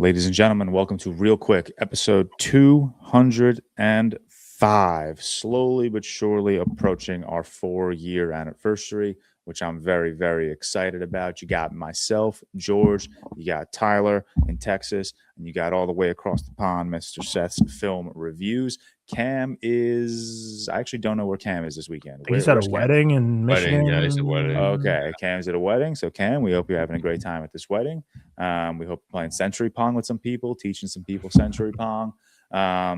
Ladies and gentlemen, welcome to Real Quick, episode 205. Slowly but surely approaching our 4-year anniversary, which I'm very, very excited about. You got myself, George, you got Tyler in Texas, and you got all the way across the pond, Mr. Seth's Film Reviews. Cam is, I actually don't know where Cam is this weekend. I think he's at a wedding in Michigan. Yeah, he's at a wedding. Okay, Cam's at a wedding. So Cam, we hope you're having a great time at this wedding. We hope you're playing Century Pong with some people, teaching some people Century Pong. But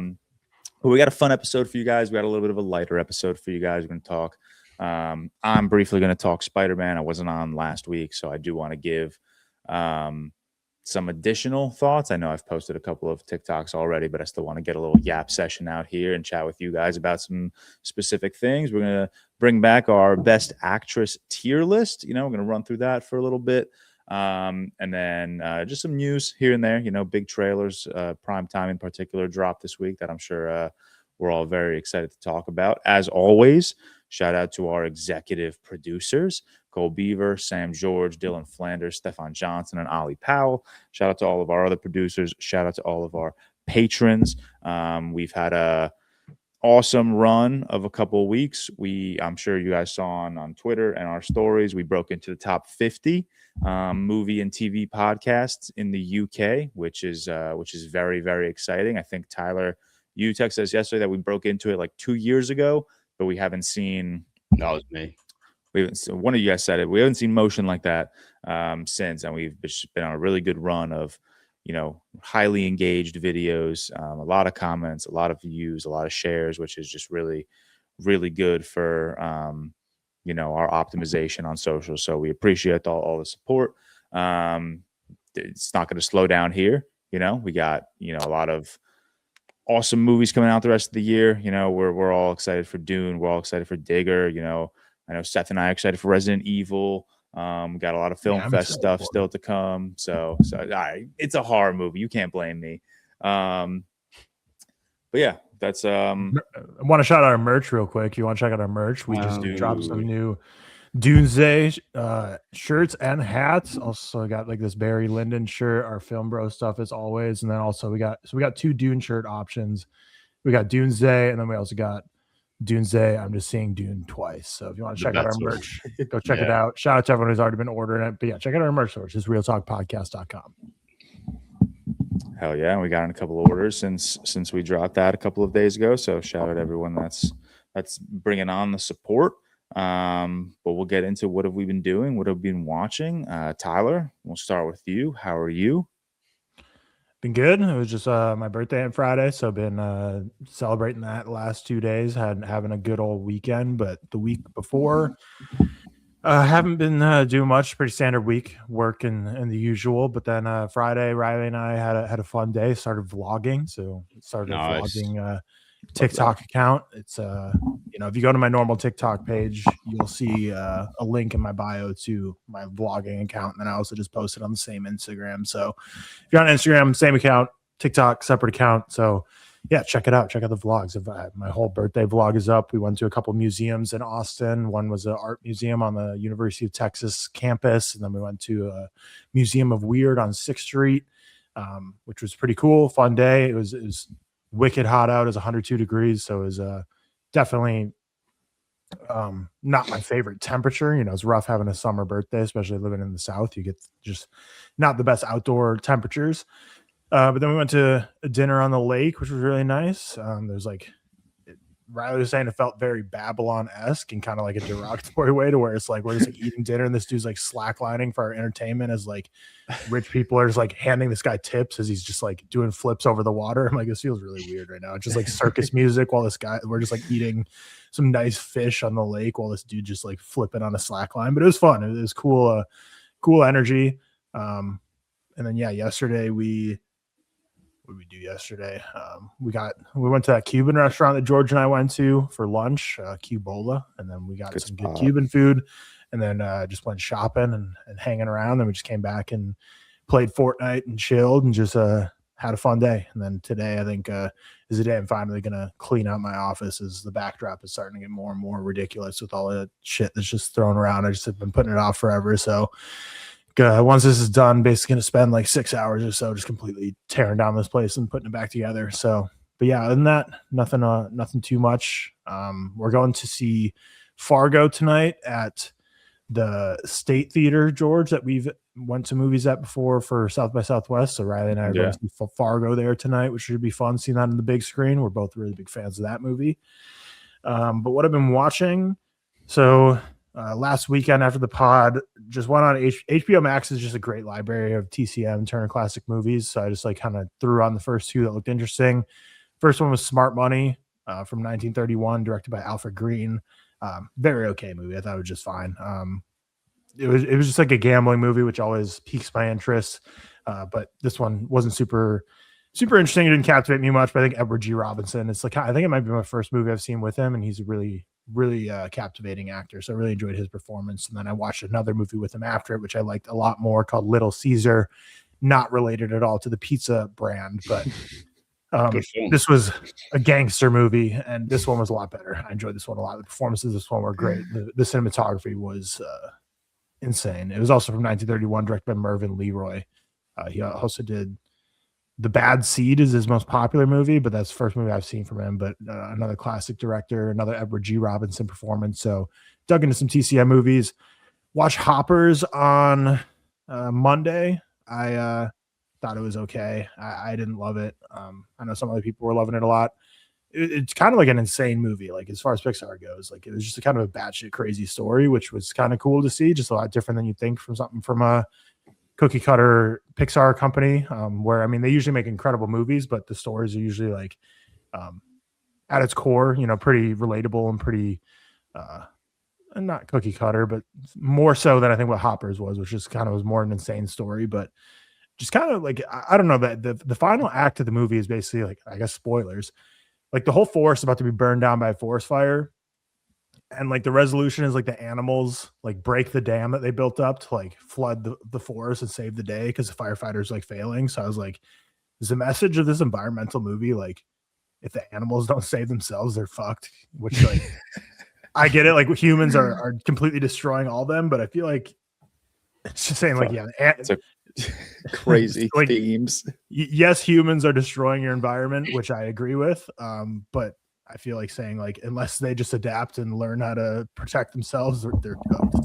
we got a fun episode for you guys. We got a little bit of a lighter episode for you guys. We're going to talk. I'm briefly going to talk Spider-Man. I wasn't on last week, so I do want to give some additional thoughts. I know I've posted a couple of TikToks already, but I still want to get a little yap session out here and chat with you guys about some specific things. We're going to bring back our best actress tier list. We're going to run through that for a little bit. And then just some news here and there, big trailers, Primetime in particular dropped this week that I'm sure we're all very excited to talk about. As always, shout out to our executive producers, Cole Beaver, Sam George, Dylan Flanders, Stefan Johnson, and Ollie Powell. Shout out to all of our other producers. Shout out to all of our patrons. We've had a awesome run of a couple of weeks. I'm sure you guys saw on Twitter and our stories, we broke into the top 50 movie and TV podcasts in the UK, which is very, very exciting. I think Tyler, you texted us yesterday that we broke into it like 2 years ago, but we haven't seen. That was me. One of you guys said it. We haven't seen motion like that since, and we've been on a really good run of, highly engaged videos, a lot of comments, a lot of views, a lot of shares, which is just really, really good for our optimization on social. So we appreciate all the support. It's not going to slow down here. We got a lot of awesome movies coming out the rest of the year. We're all excited for Dune. We're all excited for Digger. I know Seth and I are excited for Resident Evil. We got a lot of film fest stuff still to come. So it's a horror movie. You can't blame me. But yeah, that's I want to shout out our merch real quick. You want to check out our merch? We just dropped some new Doomsday shirts and hats. Also got like this Barry Lyndon shirt, our Film Bro stuff as always. And then also we got 2 Dune shirt options. We got Doomsday, and then we also got Doomsday. I'm just seeing Dune twice. So if you want to check out our merch, go check it out. Shout out to everyone who's already been ordering it. But yeah, check out our merch source. It's ReelTokPodcast.com. Hell yeah. And we got in a couple of orders since we dropped that a couple of days ago. So shout out to everyone that's bringing on the support. But we'll get into what have we been doing, what have we been watching. Tyler, we'll start with you. How are you? Been good. It was just my birthday on Friday, so I've been celebrating that the last 2 days. Having a good old weekend, but the week before, haven't been doing much. Pretty standard week, work and the usual. But then Friday, Riley and I had a fun day. Started vlogging, so started vlogging TikTok account. It's if you go to my normal TikTok page, you'll see a link in my bio to my vlogging account, and then I also just posted on the same Instagram. So if you're on Instagram, same account, TikTok separate account. So yeah, check it out. Check out the vlogs. My whole birthday vlog is up. We went to a couple museums in Austin. One was an art museum on the University of Texas campus, and then we went to a Museum of Weird on 6th Street, which was pretty cool. Fun day. It was wicked hot out. It was 102 degrees, so it was definitely not my favorite temperature. It's rough having a summer birthday, especially living in the South. You get just not the best outdoor temperatures. But then we went to a dinner on the lake, which was really nice. There's Riley was saying it felt very Babylon-esque in kind of like a derogatory way, to where it's like we're just like eating dinner and this dude's like slacklining for our entertainment as like rich people are just like handing this guy tips as he's just like doing flips over the water. I'm like, this feels really weird right now. It's just like circus music while we're just like eating some nice fish on the lake while this dude just like flipping on a slackline. But it was fun. It was cool, cool energy. And then yesterday what did we do yesterday? We went to that Cuban restaurant that George and I went to for lunch, Cubola, and then we got good Cuban food, and then just went shopping and hanging around. Then we just came back and played Fortnite and chilled and just had a fun day. And then today I think is the day I'm finally gonna clean out my office, as the backdrop is starting to get more and more ridiculous with all the shit that's just thrown around. I just have been putting it off forever. So once this is done, basically going to spend like 6 hours or so just completely tearing down this place and putting it back together. So, but yeah, other than that, nothing too much. We're going to see Fargo tonight at the State Theater, George, that we've went to movies at before for South by Southwest. So Riley and I are going to see Fargo there tonight, which should be fun seeing that on the big screen. We're both really big fans of that movie. But what I've been watching, so last weekend after the pod, just went on HBO Max is just a great library of TCM, Turner Classic Movies. So I just like kind of threw on the first two that looked interesting. First one was Smart Money from 1931, directed by Alfred Green. Very okay movie. I thought it was just fine. It was just like a gambling movie, which always piques my interest. But this one wasn't super interesting. It didn't captivate me much, but I think Edward G. Robinson, it's like, I think it might be my first movie I've seen with him, and he's a really captivating actor. So I really enjoyed his performance. And then I watched another movie with him after it, which I liked a lot more, called Little Caesar, not related at all to the pizza brand, but this was a gangster movie, and this one was a lot better. I enjoyed this one a lot. The performances of this one were great. The cinematography was insane. It was also from 1931, directed by Mervyn Leroy. He also did The Bad Seed is his most popular movie, but that's the first movie I've seen from him. But another classic director, another Edward G. Robinson performance. So dug into some TCM movies. Watched Hoppers on Monday. I thought it was okay. I didn't love it. I know some other people were loving it a lot. It's kind of like an insane movie, like as far as Pixar goes. Like it was just a kind of a batshit crazy story, which was kind of cool to see. Just a lot different than you think from something from a cookie cutter Pixar company, where I mean they usually make incredible movies, but the stories are usually like at its core, pretty relatable and pretty and not cookie cutter, but more so than I think what Hoppers was, which just kind of was more an insane story. But just kind of like, I don't know, that the final act of the movie is basically like, I guess spoilers, like the whole forest about to be burned down by a forest fire. And like the resolution is like the animals like break the dam that they built up to like flood the forest and save the day because the firefighters like failing. So I was like, is the message of this environmental movie like, if the animals don't save themselves, they're fucked? Which like, I get it. Like humans are completely destroying all them, but I feel like it's just saying like, yeah, it's a crazy like, themes. Yes, humans are destroying your environment, which I agree with. But I feel like saying like, unless they just adapt and learn how to protect themselves, they're cooked.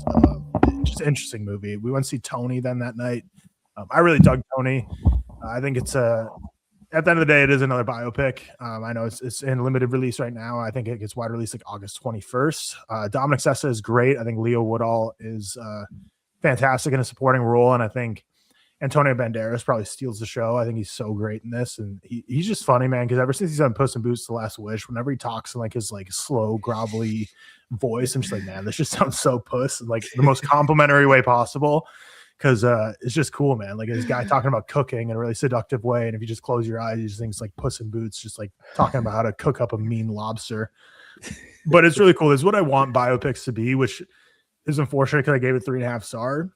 Just an interesting movie. We went to see Tony then that night. I really dug Tony. I think it's at the end of the day, it is another biopic. I know it's in limited release right now. I think it gets wide release like August 21st. Dominic Sessa is great. I think Leo Woodall is fantastic in a supporting role, and I think Antonio Banderas probably steals the show. I think he's so great in this, and he's just funny, man, because ever since he's on Puss in Boots: The Last Wish, whenever he talks in like his like slow, grovelly voice, I'm just like, man, this just sounds so puss in like the most complimentary way possible, because it's just cool, man. Like this guy talking about cooking in a really seductive way, and if you just close your eyes, you just think it's like Puss in Boots, just like talking about how to cook up a mean lobster. But it's really cool. This is what I want biopics to be, which is unfortunate because I gave it 3.5 stars.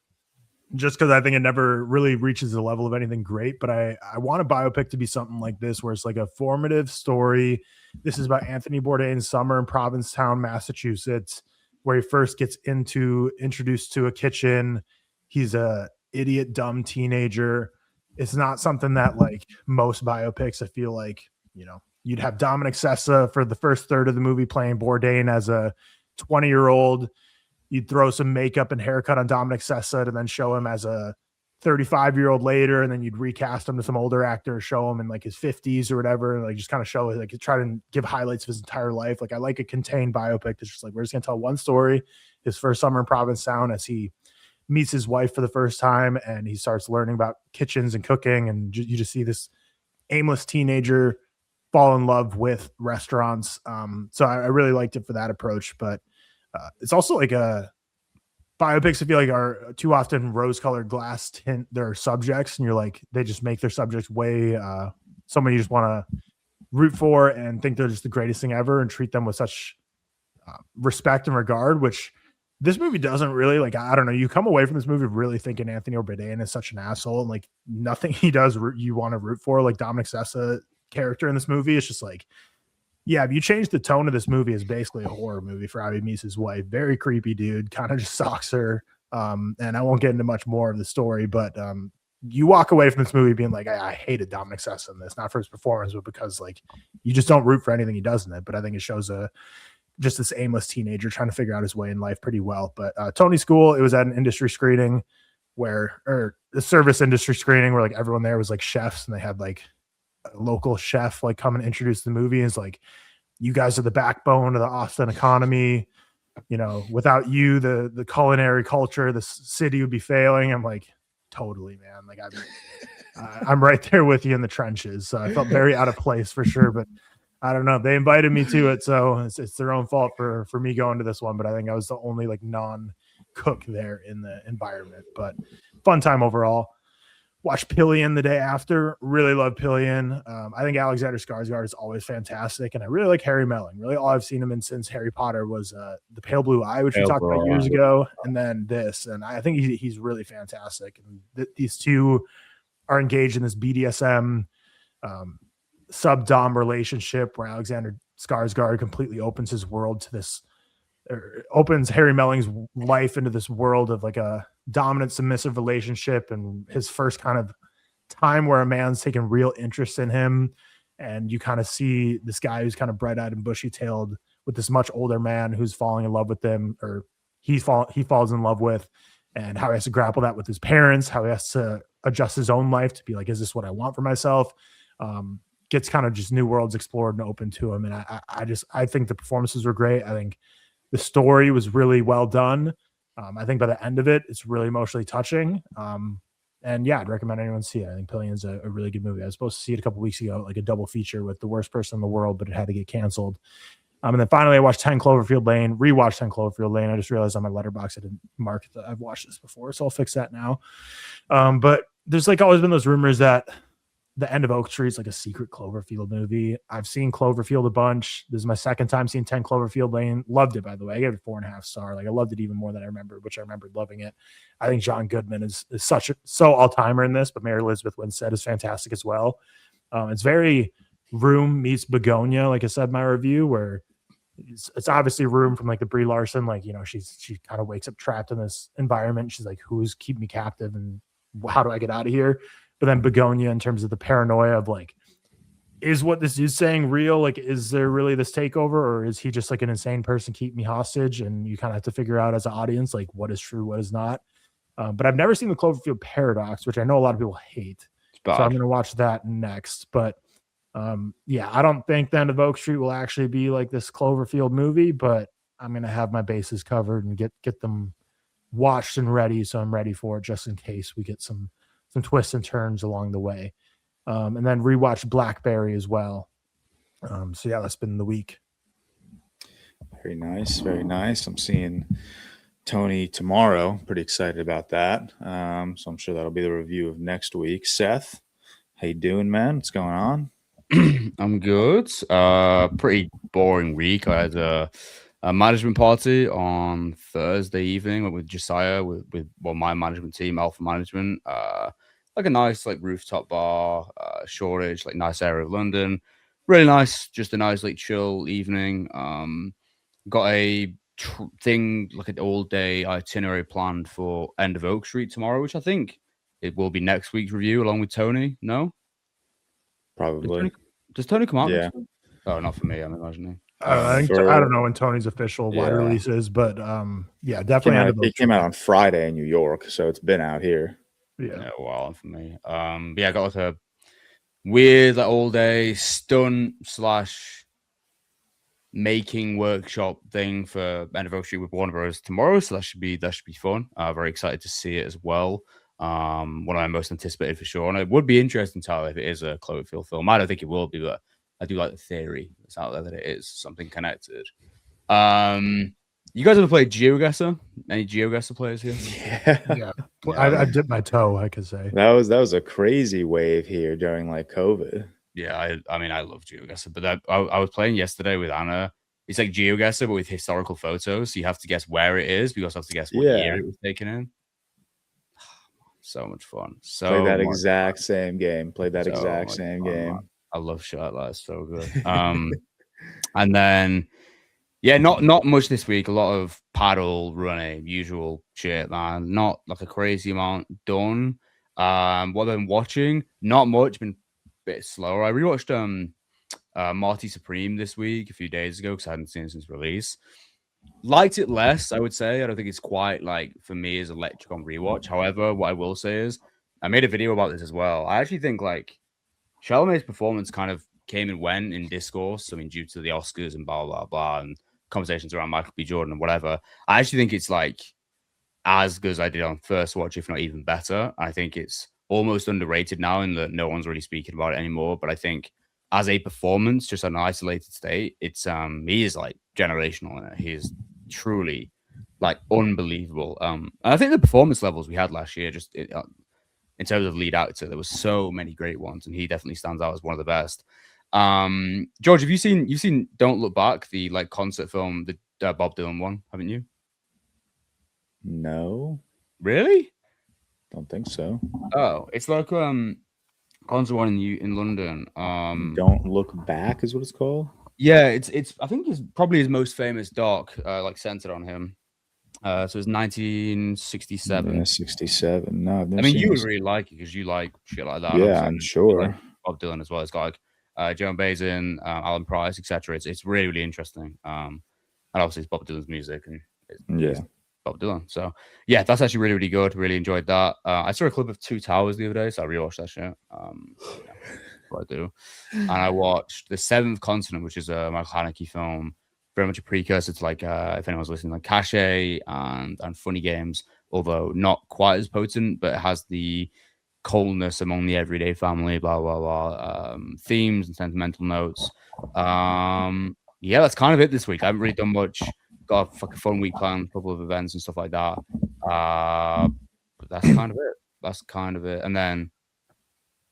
Just because I think it never really reaches the level of anything great. But I want a biopic to be something like this, where it's like a formative story. This is about Anthony Bourdain's summer in Provincetown, Massachusetts, where he first gets introduced to a kitchen. He's a idiot, dumb teenager. It's not something that like most biopics, I feel like, you'd have Dominic Sessa for the first third of the movie playing Bourdain as a 20-year-old. You'd throw some makeup and haircut on Dominic Sessa to then show him as a 35-year-old later, and then you'd recast him to some older actor, show him in like his 50s or whatever, and like just kind of show like try to give highlights of his entire life. Like I like a contained biopic that's just like, we're just gonna tell one story, his first summer in Provincetown as he meets his wife for the first time and he starts learning about kitchens and cooking, and you just see this aimless teenager fall in love with restaurants. So I really liked it for that approach, but it's also like biopics I feel like are too often rose-colored glass tint their subjects, and you're like, they just make their subjects way someone you just want to root for and think they're just the greatest thing ever and treat them with such respect and regard, which this movie doesn't really. Like, I don't know, you come away from this movie really thinking Anthony Bourdain is such an asshole, and like nothing he does you want to root for. Like Dominic Sessa character in this movie is just like, yeah, if you change the tone of this movie, is basically a horror movie for how he meets his wife. Very creepy dude, kind of just stalks her And I won't get into much more of the story, but you walk away from this movie being like, I hated Dominic Sessa in this, not for his performance, but because like you just don't root for anything he does in it. But I think it shows just this aimless teenager trying to figure out his way in life pretty well. But Tony School, it was at an industry screening or the service industry screening where like everyone there was like chefs, and they had like a local chef like come and introduce the movie. And it's like, you guys are the backbone of the Austin economy. You know, without you, the culinary culture, the city would be failing. I'm like, totally, man. Like I'm right there with you in the trenches. So I felt very out of place for sure, but I don't know. They invited me to it, so it's their own fault for me going to this one. But I think I was the only like non-cook there in the environment. But fun time overall. Watched Pillion the day after. Really love Pillion. I think Alexander Skarsgård is always fantastic, and I really like Harry Melling. Really, all I've seen him in since Harry Potter was The Pale Blue Eye, which we talked about years ago, and then this. And I think he's really fantastic. And these two are engaged in this BDSM sub-dom relationship where Alexander Skarsgård completely opens his world to this, or opens Harry Melling's life into this world of like a dominant submissive relationship, and his first kind of time where a man's taking real interest in him. And you kind of see this guy who's kind of bright-eyed and bushy-tailed with this much older man who's falling in love with them, or he falls in love with, and how he has to grapple that with his parents, how he has to adjust his own life to be like, is this what I want for myself? Gets kind of just new worlds explored and open to him. And I think the performances were great. I think the story was really well done. I think by the end of it, it's really emotionally touching. And yeah, I'd recommend anyone see it. I think Pillion's a really good movie. I was supposed to see it a couple weeks ago, like a double feature with The Worst Person in the World, but it had to get canceled. And then finally, I watched 10 Cloverfield Lane, rewatched 10 Cloverfield Lane. I just realized on my letterbox I didn't mark that I've watched this before, so I'll fix that now. But there's like always been those rumors that The End of Oak Tree is like a secret Cloverfield movie. I've seen Cloverfield a bunch. This is my second time seeing 10 Cloverfield Lane. Loved it, by the way. I gave it 4.5 stars. Like I loved it even more than I remembered, which I remembered loving it. I think John Goodman is so all-timer in this, but Mary Elizabeth Winstead is fantastic as well. It's very Room meets Begonia, like I said in my review, where it's obviously Room from like the Brie Larson, like, you know, she kind of wakes up trapped in this environment. She's like, who's keeping me captive and how do I get out of here? But then Begonia, in terms of the paranoia of like, is what this dude's saying real? Like, is there really this takeover, or is he just like an insane person keep me hostage? And you kind of have to figure out as an audience, like, what is true, what is not. But I've never seen the Cloverfield Paradox, which I know a lot of people hate. So I'm going to watch that next. But yeah, I don't think The End of Oak Street will actually be like this Cloverfield movie, but I'm going to have my bases covered and get them watched and ready. So I'm ready for it just in case we get some twists and turns along the way. And then rewatch Blackberry as well. So yeah, that's been the week. Very nice. Very nice. I'm seeing Tony tomorrow. Pretty excited about that. So I'm sure that'll be the review of next week. Seth, how you doing, man? What's going on? I'm good. Pretty boring week. I had a management party on Thursday evening with Josiah with my management team, Alpha Management. Like a nice like rooftop bar, Shoreditch, like nice area of London. Really nice, just a nice like chill evening. Got a thing like an all-day itinerary planned for End of Oak Street tomorrow, which I think it will be next week's review along with Tony. No, Probably. does Tony come out? Yeah. Oh, not for me. I'm imagining. I don't know when Tony's official wide release is, but yeah, definitely. It came out on Friday in New York, so it's been out here. Yeah, well, for me. Yeah, I got like a weird like all day stunt / making workshop thing for End of Oak Street with Warner Bros. Tomorrow, so that should be fun. Very excited to see it as well. One of my most anticipated for sure, and it would be interesting to tell if it is a Cloverfield film. I don't think it will be, but I do like the theory that's out there that it is something connected. You guys ever played GeoGuessr? Any GeoGuessr players here? Yeah. I dipped my toe, I could say. That was a crazy wave here during like COVID. Yeah, I mean, I love GeoGuessr, but I was playing yesterday with Anna. It's like GeoGuessr, but with historical photos. So you have to guess where it is. You also have to guess what year it was taken in. So much fun. Played that exact same game. I love shit like that. It's so good. And then, Yeah, not much this week. A lot of paddle, running, usual shit, man. Not like a crazy amount done. What I've been watching, not much. Been a bit slower. I rewatched Marty Supreme this week a few days ago because I hadn't seen it since release. Liked it less, I would say. I don't think it's quite like for me as electric on rewatch. However, what I will say is I made a video about this as well. I actually think like Chalamet's performance kind of came and went in discourse. I mean, due to the Oscars and blah blah blah and conversations around Michael B. Jordan and whatever. I actually think it's like as good as I did on first watch, if not even better. I think it's almost underrated now in that no one's really speaking about it anymore. But I think as a performance, just an isolated state, it's he is like generational in it. He is truly like unbelievable. And I think the performance levels we had last year, just in terms of lead actor, there was so many great ones, and he definitely stands out as one of the best. George, have you've seen Don't Look Back, the like concert film, the Bob Dylan one, haven't you? No, Really? don't think so. Oh, it's like concert one in London. Don't Look Back is what it's called. Yeah, it's I think it's probably his most famous doc, like centered on him. So it's 1967. Yeah, 67. No, I've never I mean, seen you would this. really like it because you like shit like that. Yeah, Obviously, I'm you sure. like Bob Dylan as well. It's got like Joan Baez, Alan Price, etc. It's really really interesting. And obviously it's Bob Dylan's music and it's Bob Dylan. So yeah, that's actually really really good. Really enjoyed that. I saw a clip of Two Towers the other day, so I rewatched that shit. Yeah, what I do. And I watched The Seventh Continent, which is a Michael Haneke film, very much a precursor to like if anyone's listening, like Cache and Funny Games, although not quite as potent, but it has the coldness among the everyday family, blah blah blah, themes and sentimental notes. Yeah, that's kind of it this week. I haven't really done much. Got a fucking fun week planned, a couple of events and stuff like that. But that's kind of it. That's kind of it. And then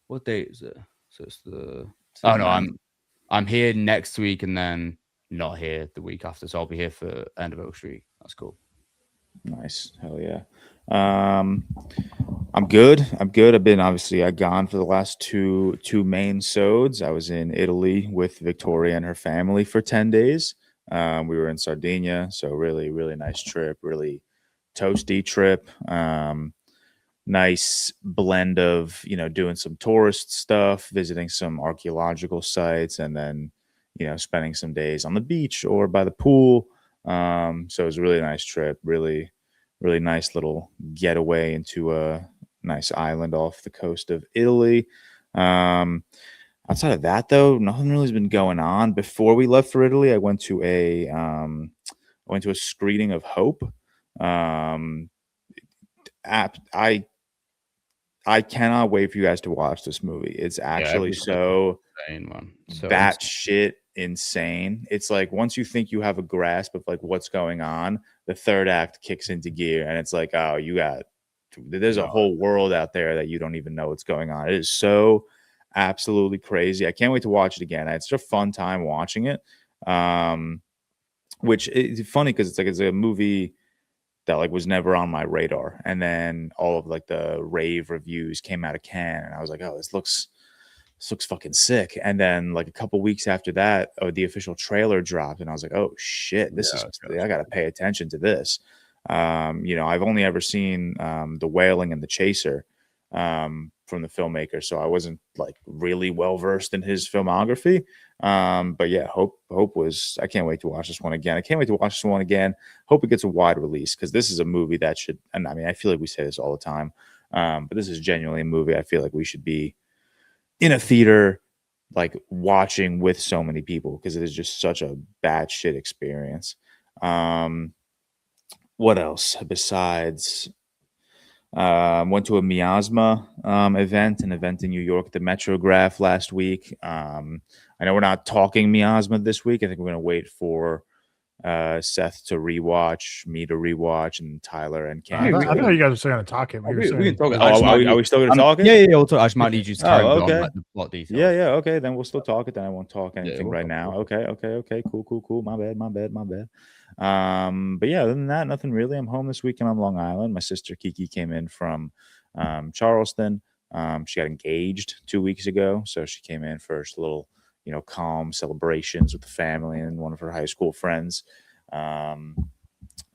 what date is it? So it's the I'm here next week and then not here the week after. So I'll be here for end of Oak Street. That's cool. Nice. Hell yeah. I'm good. I've been obviously gone for the last two main sods. I was in Italy with Victoria and her family for 10 days. We were in Sardinia, so really, really nice trip, really toasty trip. Nice blend of, doing some tourist stuff, visiting some archaeological sites, and then, spending some days on the beach or by the pool. So it was a really nice trip, really, really nice little getaway into a nice island off the coast of Italy. Outside of that, though, nothing really has been going on. Before we left for Italy, I went to a screening of Hope. I cannot wait for you guys to watch this movie. It's actually so batshit insane. It's like once you think you have a grasp of like what's going on, the third act kicks into gear, and it's like, oh, there's a whole world out there that you don't even know what's going on. It is so absolutely crazy. I can't wait to watch it again. It's such a fun time watching it. Which is funny because it's a movie that like was never on my radar, and then all of like the rave reviews came out of Cannes, and I was like, oh, this looks fucking sick. And then like a couple weeks after that, the official trailer dropped, and I was like, oh shit, I gotta pay attention to this. I've only ever seen The Wailing and The Chaser from the filmmaker, so I wasn't like really well versed in his filmography. But yeah, Hope was. I can't wait to watch this one again. Hope it gets a wide release because this is a movie that should. And I mean, I feel like we say this all the time, but this is genuinely a movie I feel like we should be in a theater, like watching with so many people because it is just such a batshit experience. What else besides? Went to a Miasma event, an event in New York, the Metrograph last week. I know we're not talking Miasma this week. I think we're going to wait for Seth to rewatch, me to rewatch, and Tyler and Cam. I thought you guys were still going to talk it. We can talk. Are we still going to talk it? Yeah. We'll talk. I just might need you to carry on like, the plot details. Yeah. Okay, then we'll still talk it. Then I won't talk anything right now. Okay. Cool. My bad. But yeah, other than that, nothing really. I'm home this weekend on Long Island. My sister Kiki came in from Charleston. She got engaged 2 weeks ago, so she came in for a little, calm celebrations with the family and one of her high school friends.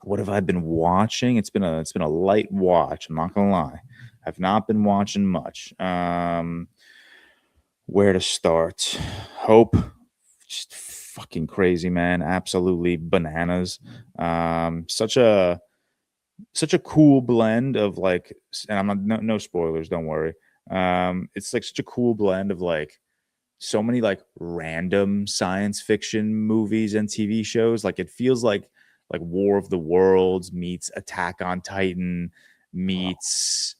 What have I been watching? It's been a light watch. I'm not gonna lie. I've not been watching much. Where to start? Hope, just fucking crazy, man. Absolutely bananas. Such a cool blend of like, and I'm not no spoilers, don't worry. It's like such a cool blend of like so many like random science fiction movies and TV shows. Like it feels like War of the Worlds meets Attack on Titan meets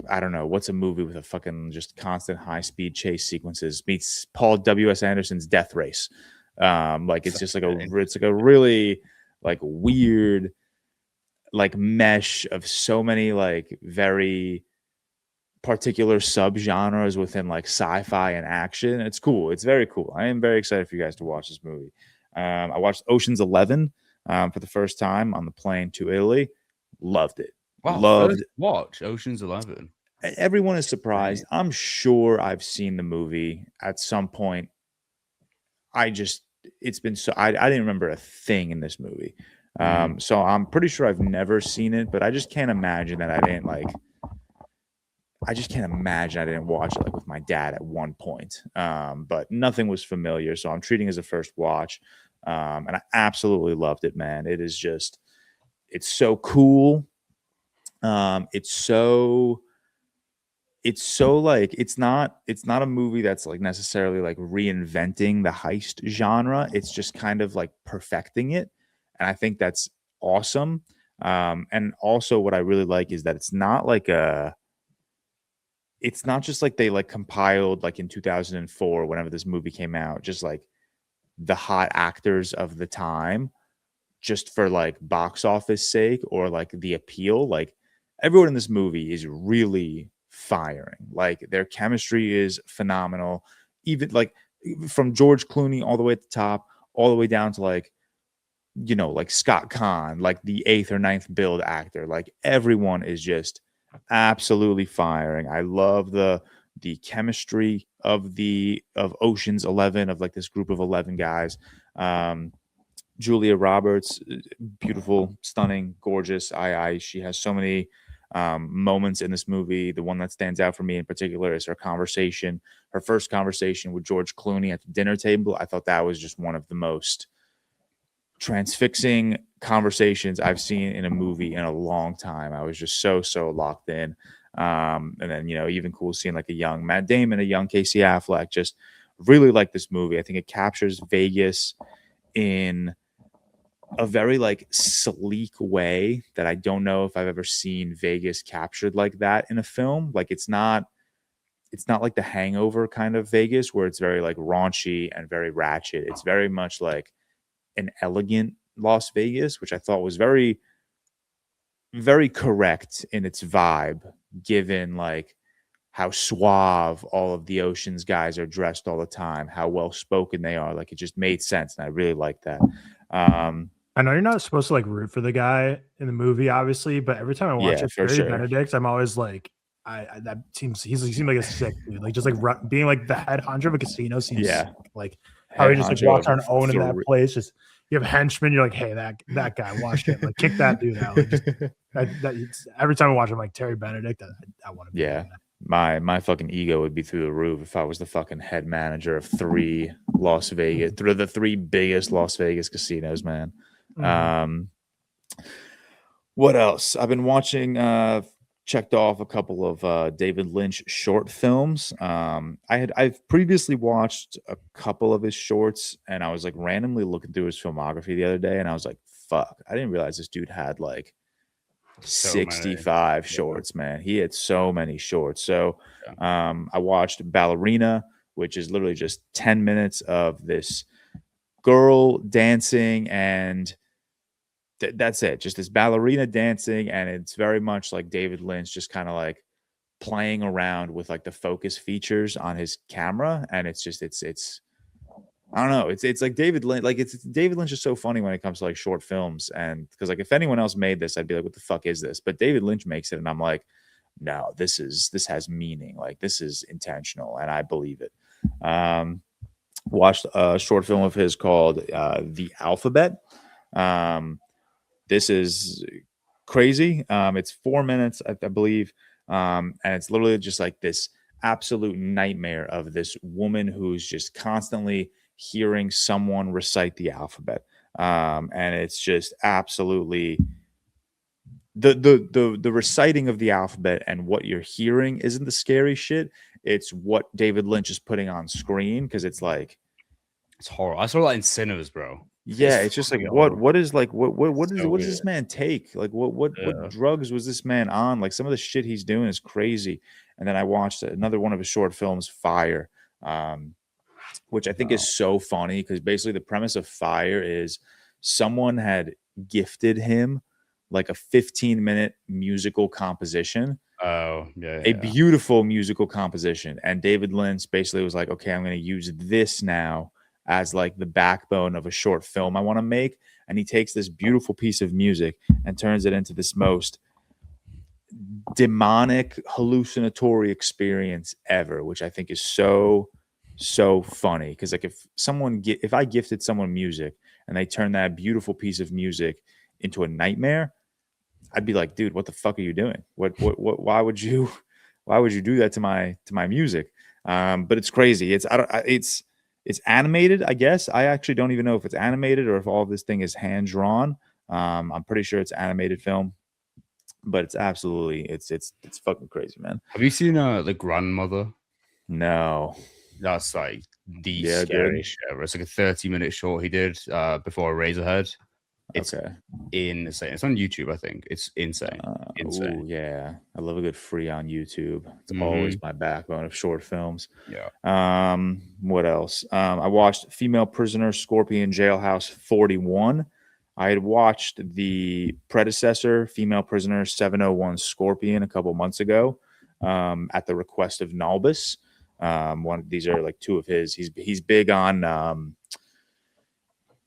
I don't know what's a movie with a fucking just constant high speed chase sequences meets Paul W.S. Anderson's Death Race. Like it's just like a really like weird like mesh of so many like very particular subgenres within like sci-fi and action. It's cool. It's very cool. I am very excited for you guys to watch this movie. I watched Ocean's 11 for the first time on the plane to Italy. Loved it. Wow, Loved. watch Ocean's 11. Everyone is surprised. I'm sure I've seen the movie at some point. It's been so I didn't remember a thing in this movie. So I'm pretty sure I've never seen it, but I just can't imagine that I didn't watch it like with my dad at one point. But nothing was familiar, so I'm treating it as a first watch. And I absolutely loved it, man. It's so cool. It's so like it's not a movie that's like necessarily like reinventing the heist genre. It's just kind of like perfecting it. And I think that's awesome. And also what I really like is that it's not just like they like compiled like in 2004, whenever this movie came out, just like the hot actors of the time just for like box office sake or like the appeal. Like everyone in this movie is really firing. Like their chemistry is phenomenal. Even like from George Clooney all the way at the top, all the way down to like, you know, like Scott Conn, like the 8th or 9th build actor. Like everyone is just absolutely firing. I love the chemistry of Ocean's 11, of like this group of 11 guys. Julia Roberts, beautiful, stunning, gorgeous. She has so many moments in this movie. The one that stands out for me in particular is her first conversation with George Clooney at the dinner table. I thought that was just one of the most transfixing conversations I've seen in a movie in a long time. I was just so locked in. And then, you know, even cool seeing like a young Matt Damon, a young Casey Affleck. Just really like this movie. I think it captures Vegas in a very like sleek way that I don't know if I've ever seen Vegas captured like that in a film. Like it's not like The Hangover kind of Vegas where it's very like raunchy and very ratchet. It's very much like an elegant Las Vegas, which I thought was very, very correct in its vibe, given like how suave all of the Ocean's guys are dressed all the time, how well spoken they are. Like it just made sense, and I really like that. I know you're not supposed to like root for the guy in the movie, obviously, but every time I watch it, for Terry sure. Benedict, I'm always like, he seems like a sick dude. Like just like being like the head honcho of a casino seems sick. Like how he just like walks on own in that place. Just you have henchmen, you're like, hey, that guy, watch him, like kick that dude out. Like, just, every time I watch him, like Terry Benedict, I want to be. Yeah. My fucking ego would be through the roof if I was the fucking head manager of the three biggest Las Vegas casinos, man. What else? I've been watching, checked off a couple of David Lynch short films. I've previously watched a couple of his shorts, and I was like randomly looking through his filmography the other day, and I was like, fuck, I didn't realize this dude had like 65 shorts, man. He had so many shorts. So I watched Ballerina, which is literally just 10 minutes of this girl dancing, and that's it. Just this ballerina dancing, and it's very much like David Lynch just kind of like playing around with like the focus features on his camera, and it's I don't know. It's like David Lynch. Like David Lynch is so funny when it comes to like short films, and because like if anyone else made this, I'd be like, what the fuck is this? But David Lynch makes it, and I'm like, no, this has meaning. Like this is intentional, and I believe it. Watched a short film of his called The Alphabet. This is crazy. It's 4 minutes, I believe. And it's literally just like this absolute nightmare of this woman who's just constantly hearing someone recite the alphabet. And it's just absolutely the reciting of the alphabet and what you're hearing isn't the scary shit. It's what David Lynch is putting on screen, because it's like, It's horrible. I saw that in cinemas, bro. yeah, it's just like fucking what horrible. what is like what So does this weird. man take? Like what Yeah. drugs was this man on? Like some of the shit he's doing is crazy. And then I watched another one of his short films, Fire, um, which I think Wow. is so funny, because basically the premise of Fire is someone had gifted him like a 15-minute musical composition, Oh, yeah, a yeah. beautiful musical composition. And David Lynch basically was like, okay, I'm going to use this now as like the backbone of a short film I want to make. And he takes this beautiful piece of music and turns it into this most demonic hallucinatory experience ever, which I think is so funny. Because like if I gifted someone music and they turn that beautiful piece of music into a nightmare, I'd be like, dude, what the fuck are you doing? What why would you do that to my music? But it's crazy. It's animated, I guess. I actually don't even know if it's animated or if all of this thing is hand drawn. I'm pretty sure it's animated film, but it's absolutely it's fucking crazy, man. Have you seen The Grandmother? No. That's like the Yeah, scariest dude. shit ever. It's like a 30-minute short he did before Razorhead. It's Okay. insane. It's on YouTube, I think. It's insane. Insane. Ooh, yeah. I love a good free on YouTube. It's always Mhm. my backbone of short films. Yeah. What else? I watched Female Prisoner Scorpion Jailhouse 41. I had watched the predecessor, Female Prisoner 701 Scorpion, a couple months ago, at the request of Nalbis. These are like two of his. He's big on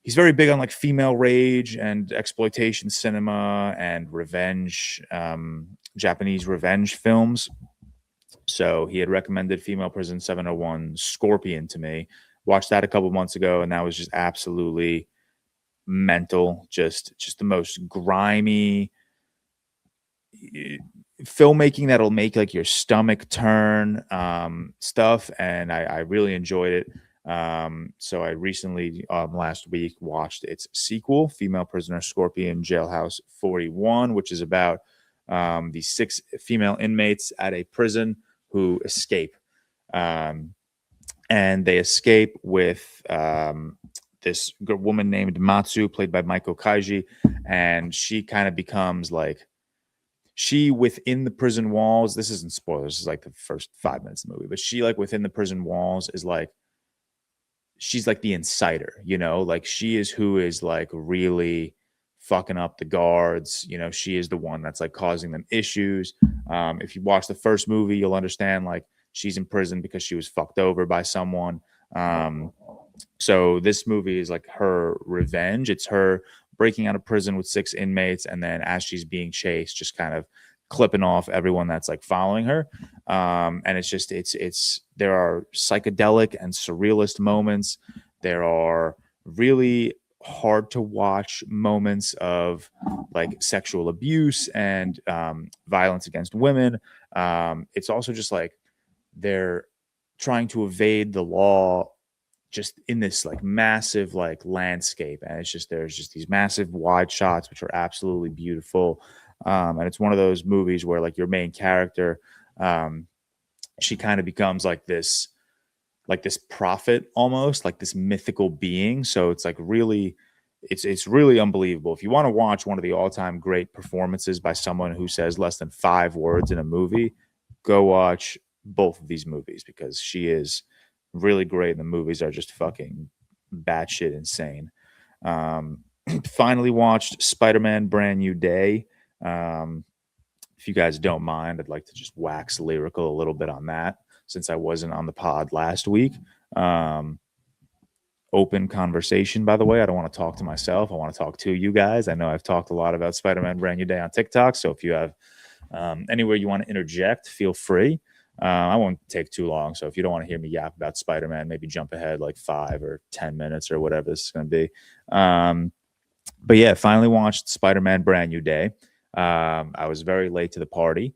he's very big on like female rage and exploitation cinema and revenge, Japanese revenge films. So he had recommended Female Prison 701 Scorpion to me. Watched that a couple months ago, and that was just absolutely mental. Just the most grimy filmmaking that'll make like your stomach turn, stuff. And I really enjoyed it. So I recently, last week, watched its sequel, Female Prisoner Scorpion Jailhouse 41, which is about the 6 female inmates at a prison who escape. And they escape with this woman named Matsu, played by Maiko Kaiji. And she kind of becomes like, she within the prison walls, this isn't spoilers, this is like the first 5 minutes of the movie, but she like within the prison walls is like, she's like the insider, like she is who is like really fucking up the guards. She is the one that's like causing them issues. If you watch the first movie, you'll understand like she's in prison because she was fucked over by someone. So this movie is like her revenge. It's her breaking out of prison with 6 inmates, and then as she's being chased, just kind of clipping off everyone that's like following her. And it's just there are psychedelic and surrealist moments. There are really hard to watch moments of like sexual abuse and violence against women. It's also just like they're trying to evade the law just in this like massive like landscape, and there's just these massive wide shots which are absolutely beautiful. And it's one of those movies where like your main character, she kind of becomes like this prophet, almost like this mythical being. So it's like really, it's really unbelievable. If you want to watch one of the all-time great performances by someone who says less than 5 words in a movie, go watch both of these movies, because she is really great and the movies are just fucking batshit insane. Finally watched Spider-Man Brand New Day. If you guys don't mind, I'd like to just wax lyrical a little bit on that, since I wasn't on the pod last week. Open conversation, by the way. I don't want to talk to myself. I want to talk to you guys. I know I've talked a lot about Spider-Man Brand New Day on TikTok, so if you have anywhere you want to interject, feel free. I won't take too long. So if you don't want to hear me yap about Spider-Man, maybe jump ahead like 5 or 10 minutes or whatever this is going to be. But yeah, finally watched Spider-Man Brand New Day. I was very late to the party.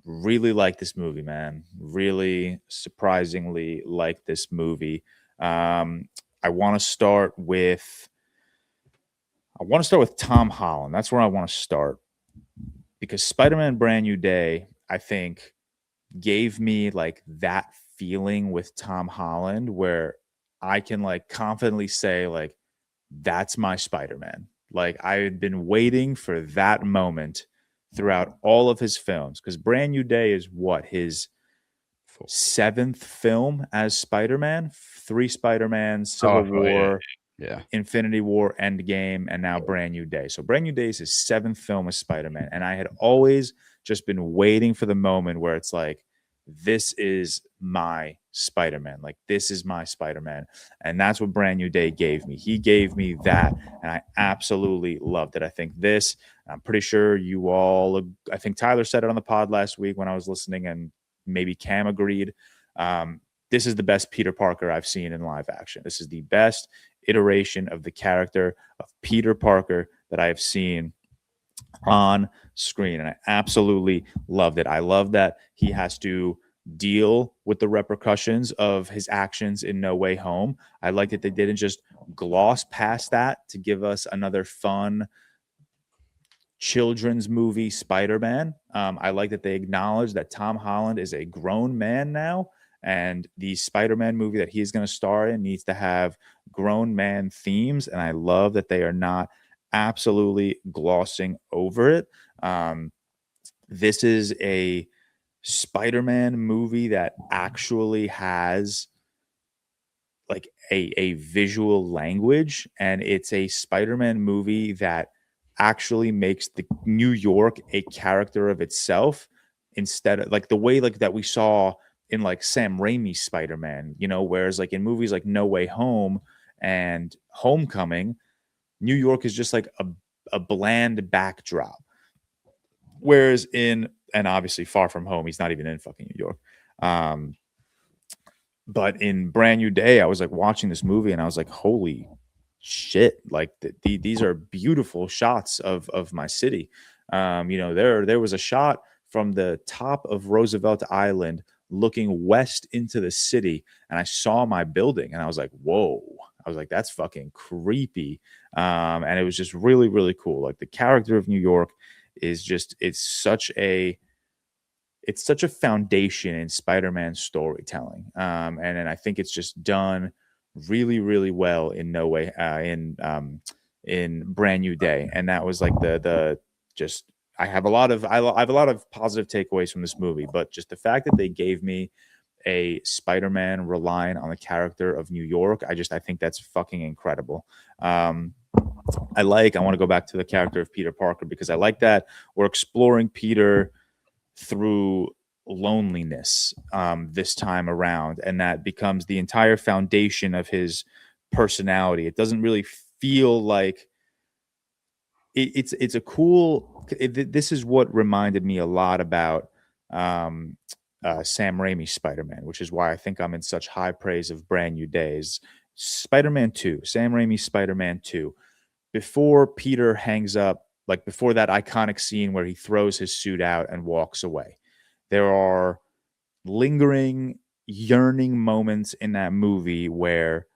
Really like this movie, man. Really surprisingly like this movie. I want to start with Tom Holland. That's where I want to start, because Spider-Man Brand New Day, I think, gave me like that feeling with Tom Holland where I can like confidently say like that's my Spider-Man. Like I had been waiting for that moment throughout all of his films, because Brand New Day is what, his 7th film as Spider-Man. 3 Spider-Man, Civil War, yeah. Infinity War, Endgame, and now Brand New Day. So Brand New Day is his 7th film as Spider-Man, and I had always just been waiting for the moment where it's like, this is my Spider-Man. Like, this is my Spider-Man. And that's what Brand New Day gave me. He gave me that, and I absolutely loved it. I think I'm pretty sure you all, I think Tyler said it on the pod last week when I was listening, and maybe Cam agreed. This is the best Peter Parker I've seen in live action. This is the best iteration of the character of Peter Parker that I have seen on screen, and I absolutely loved it. I love that he has to deal with the repercussions of his actions in No Way Home. I like that they didn't just gloss past that to give us another fun children's movie Spider-Man. I like that they acknowledge that Tom Holland is a grown man now, and the Spider-Man movie that he's going to star in needs to have grown man themes, and I love that they are not absolutely glossing over it. This is a Spider-Man movie that actually has like a visual language, and it's a Spider-Man movie that actually makes the New York a character of itself, instead of like the way like that we saw in like Sam Raimi's Spider-Man, whereas like in movies like No Way Home and Homecoming, New York is just like a bland backdrop. Whereas and obviously Far From Home, he's not even in fucking New York. But in Brand New Day, I was like watching this movie and I was like, holy shit. Like these are beautiful shots of my city. There was a shot from the top of Roosevelt Island looking west into the city, and I saw my building and I was like, whoa. I was like, that's fucking creepy. And it was just really, really cool. Like the character of New York is just, it's such a foundation in Spider-Man storytelling. And then I think it's just done really, really well in No Way in Brand New Day. And that was like the just, I have a lot of positive takeaways from this movie, but just the fact that they gave me a Spider-Man relying on the character of New York, I think that's fucking incredible. I want to go back to the character of Peter Parker, because I like that we're exploring Peter through loneliness this time around, and that becomes the entire foundation of his personality. It doesn't really feel like it's a cool. This is what reminded me a lot about Sam Raimi's Spider-Man, which is why I think I'm in such high praise of Brand New Days. Spider-Man 2, Sam Raimi's Spider-Man 2, before Peter hangs up, like before that iconic scene where he throws his suit out and walks away, there are lingering, yearning moments in that movie where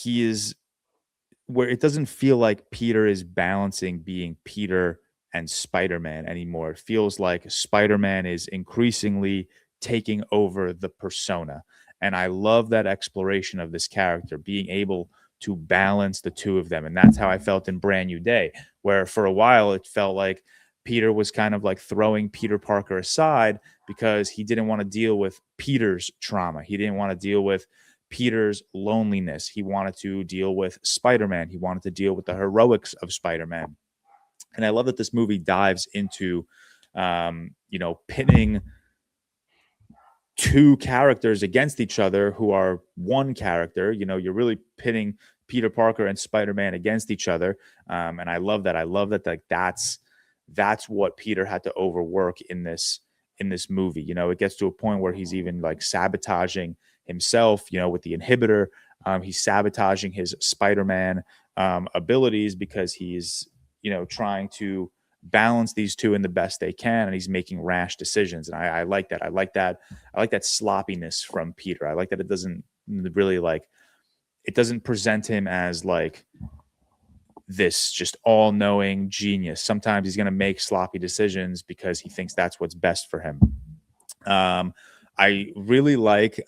it doesn't feel like Peter is balancing being Peter and Spider-Man anymore. It feels like Spider-Man is increasingly taking over the persona. And I love that exploration of this character, being able to balance the two of them. And that's how I felt in Brand New Day, where for a while it felt like Peter was kind of like throwing Peter Parker aside because he didn't want to deal with Peter's trauma. He didn't want to deal with Peter's loneliness. He wanted to deal with Spider-Man. He wanted to deal with the heroics of Spider-Man. And I love that this movie dives into, pitting two characters against each other who are one character. You're really pitting Peter Parker and Spider-Man against each other. And I love that. I love that. Like that's what Peter had to overwork in this in this movie. You know, it gets to a point where he's even like sabotaging himself, you know, with the inhibitor. He's sabotaging his Spider-Man abilities because he's, you know, trying to balance these two in the best they can, and he's making rash decisions. And I like that. I like that sloppiness from Peter. I like that it doesn't really like, it doesn't present him as like this just all-knowing genius. Sometimes he's going to make sloppy decisions because he thinks that's what's best for him. I really like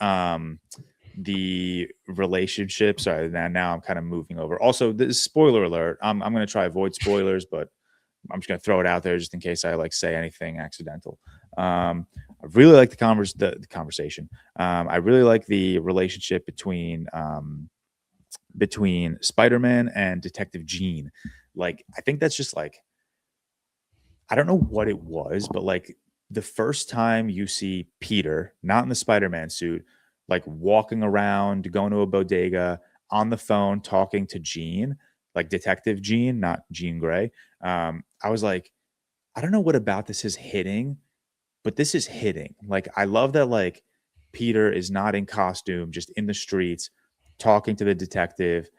the relationship. Sorry, now I'm kind of moving over. Also, this spoiler alert. I'm going to try avoid spoilers, but I'm just going to throw it out there just in case I like say anything accidental. I really like the conversation. I really like the relationship between Spider-Man and Detective Jean. Like, I think that's just like, I don't know what it was, but like the first time you see Peter, not in the Spider-Man suit, like walking around, going to a bodega on the phone, talking to Jean, like Detective Jean, not Jean Grey. I was like, I don't know what about this is hitting, but this is hitting. Like, I love that, like, Peter is not in costume, just in the streets, talking to the detective.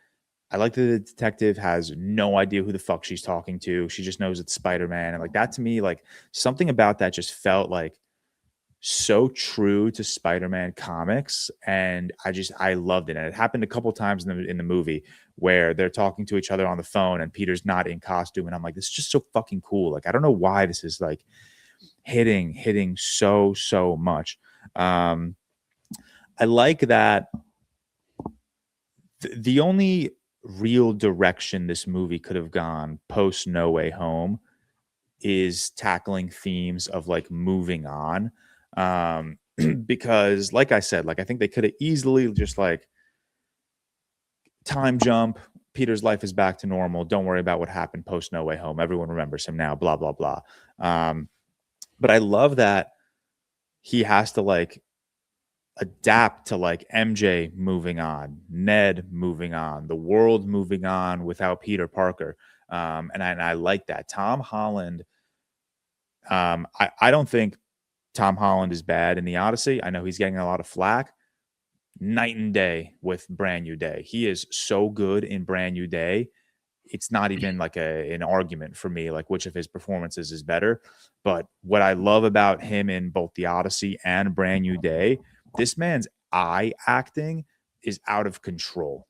I like that the detective has no idea who the fuck she's talking to. She just knows it's Spider-Man. And like that to me, like something about that just felt like so true to Spider-Man comics. And I loved it. And it happened a couple times in the movie where they're talking to each other on the phone and Peter's not in costume. And I'm like, this is just so fucking cool. Like, I don't know why this is like hitting so much. I like that the only real direction this movie could have gone post No Way Home is tackling themes of like moving on. Because like I said, like I think they could have easily just like time jump, Peter's life is back to normal, don't worry about what happened post No Way Home, everyone remembers him now, blah blah blah. But I love that he has to like adapt to like MJ moving on, Ned moving on, the world moving on without Peter Parker. And I like that. Tom Holland, I don't think Tom Holland is bad in the Odyssey. I know he's getting a lot of flack. Night and day with Brand New Day. He is so good in Brand New Day. It's not even like an argument for me, like which of his performances is better. But what I love about him in both the Odyssey and Brand New Day, this man's eye acting is out of control.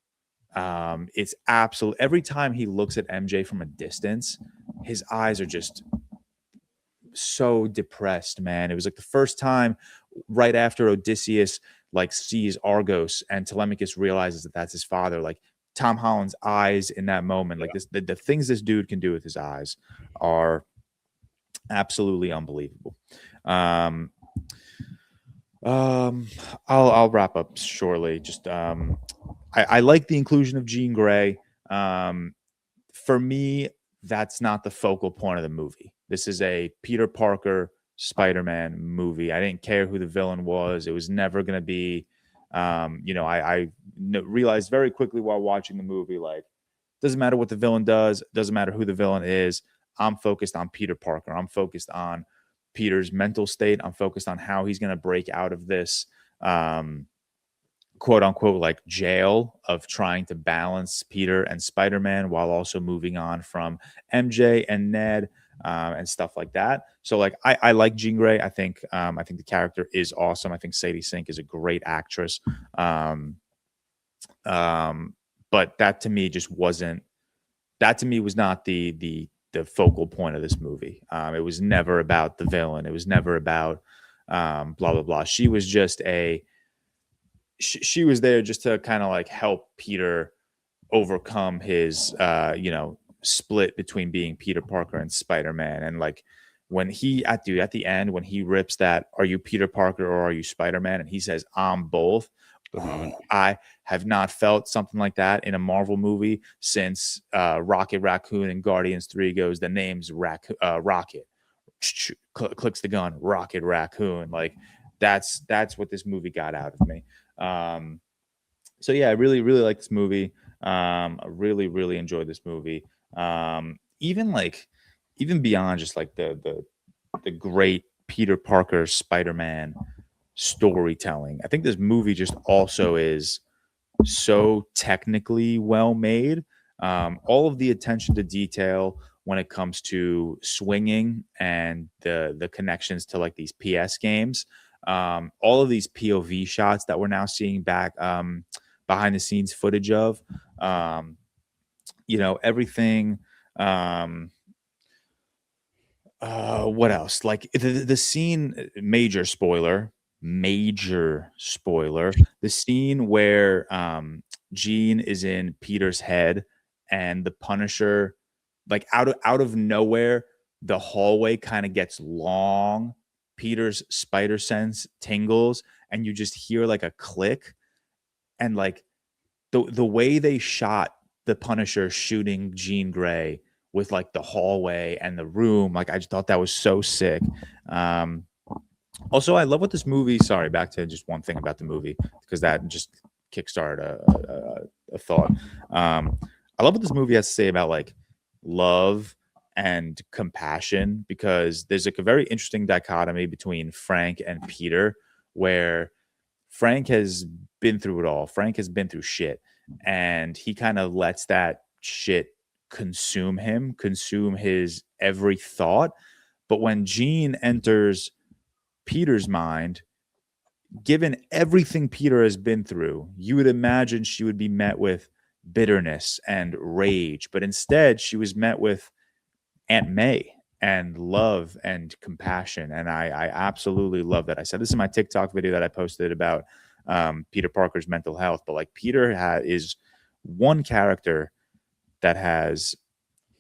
It's absolute. Every time he looks at MJ from a distance, his eyes are just so depressed, man. It was like the first time right after Odysseus like sees Argos and Telemachus realizes that that's his father. Like Tom Holland's eyes in that moment, like this, the things this dude can do with his eyes are absolutely unbelievable. I'll wrap up shortly. Just I like the inclusion of Jean Grey. For me, that's not the focal point of the movie. This is a Peter Parker Spider-Man movie. I didn't care who the villain was. It was never going to be, I realized very quickly while watching the movie, like, doesn't matter what the villain does, doesn't matter who the villain is. I'm focused on Peter Parker. I'm focused on Peter's mental state. I'm focused on how he's going to break out of this, quote unquote, like jail of trying to balance Peter and Spider-Man while also moving on from MJ and Ned and stuff like that. So like I like Jean Grey. I think the character is awesome. I think Sadie Sink is a great actress. But that to me just wasn't, that to me was not the focal point of this movie. It was never about the villain. It was never about blah blah blah. She was just she was there just to kind of like help Peter overcome his split between being Peter Parker and Spider-Man. And like when he at the end when he rips that, are you Peter Parker or are you Spider-Man, and he says I'm both. I have not felt something like that in a Marvel movie since Rocket Raccoon and Guardians 3 goes, the name's Rocket, clicks the gun, Rocket Raccoon. Like that's what this movie got out of me. So yeah, I really like this movie. I really enjoyed this movie. Even beyond just like the great Peter Parker Spider-Man storytelling. I think this movie just also is so technically well made. All of the attention to detail when it comes to swinging and the connections to like these PS games. All of these POV shots that we're now seeing back behind the scenes footage of. Everything. What else? Like the scene, major spoiler, the scene where Jean is in Peter's head and the Punisher, like out of nowhere, the hallway kind of gets long. Peter's spider sense tingles, and you just hear like a click, and like the way they shot the Punisher shooting Jean Grey with like the hallway and the room, like I just thought that was so sick. Also, I love what this movie. Sorry, back to just one thing about the movie because that just kickstarted a thought. I love what this movie has to say about like love and compassion, because there's like a very interesting dichotomy between Frank and Peter, where Frank has been through it all. Frank has been through shit, and he kind of lets that shit consume him, consume his every thought. But when Jean enters Peter's mind, given everything Peter has been through, you would imagine she would be met with bitterness and rage. But instead, she was met with Aunt May and love and compassion. And I absolutely love that. I said this in my TikTok video that I posted about Peter Parker's mental health. But like Peter is one character that has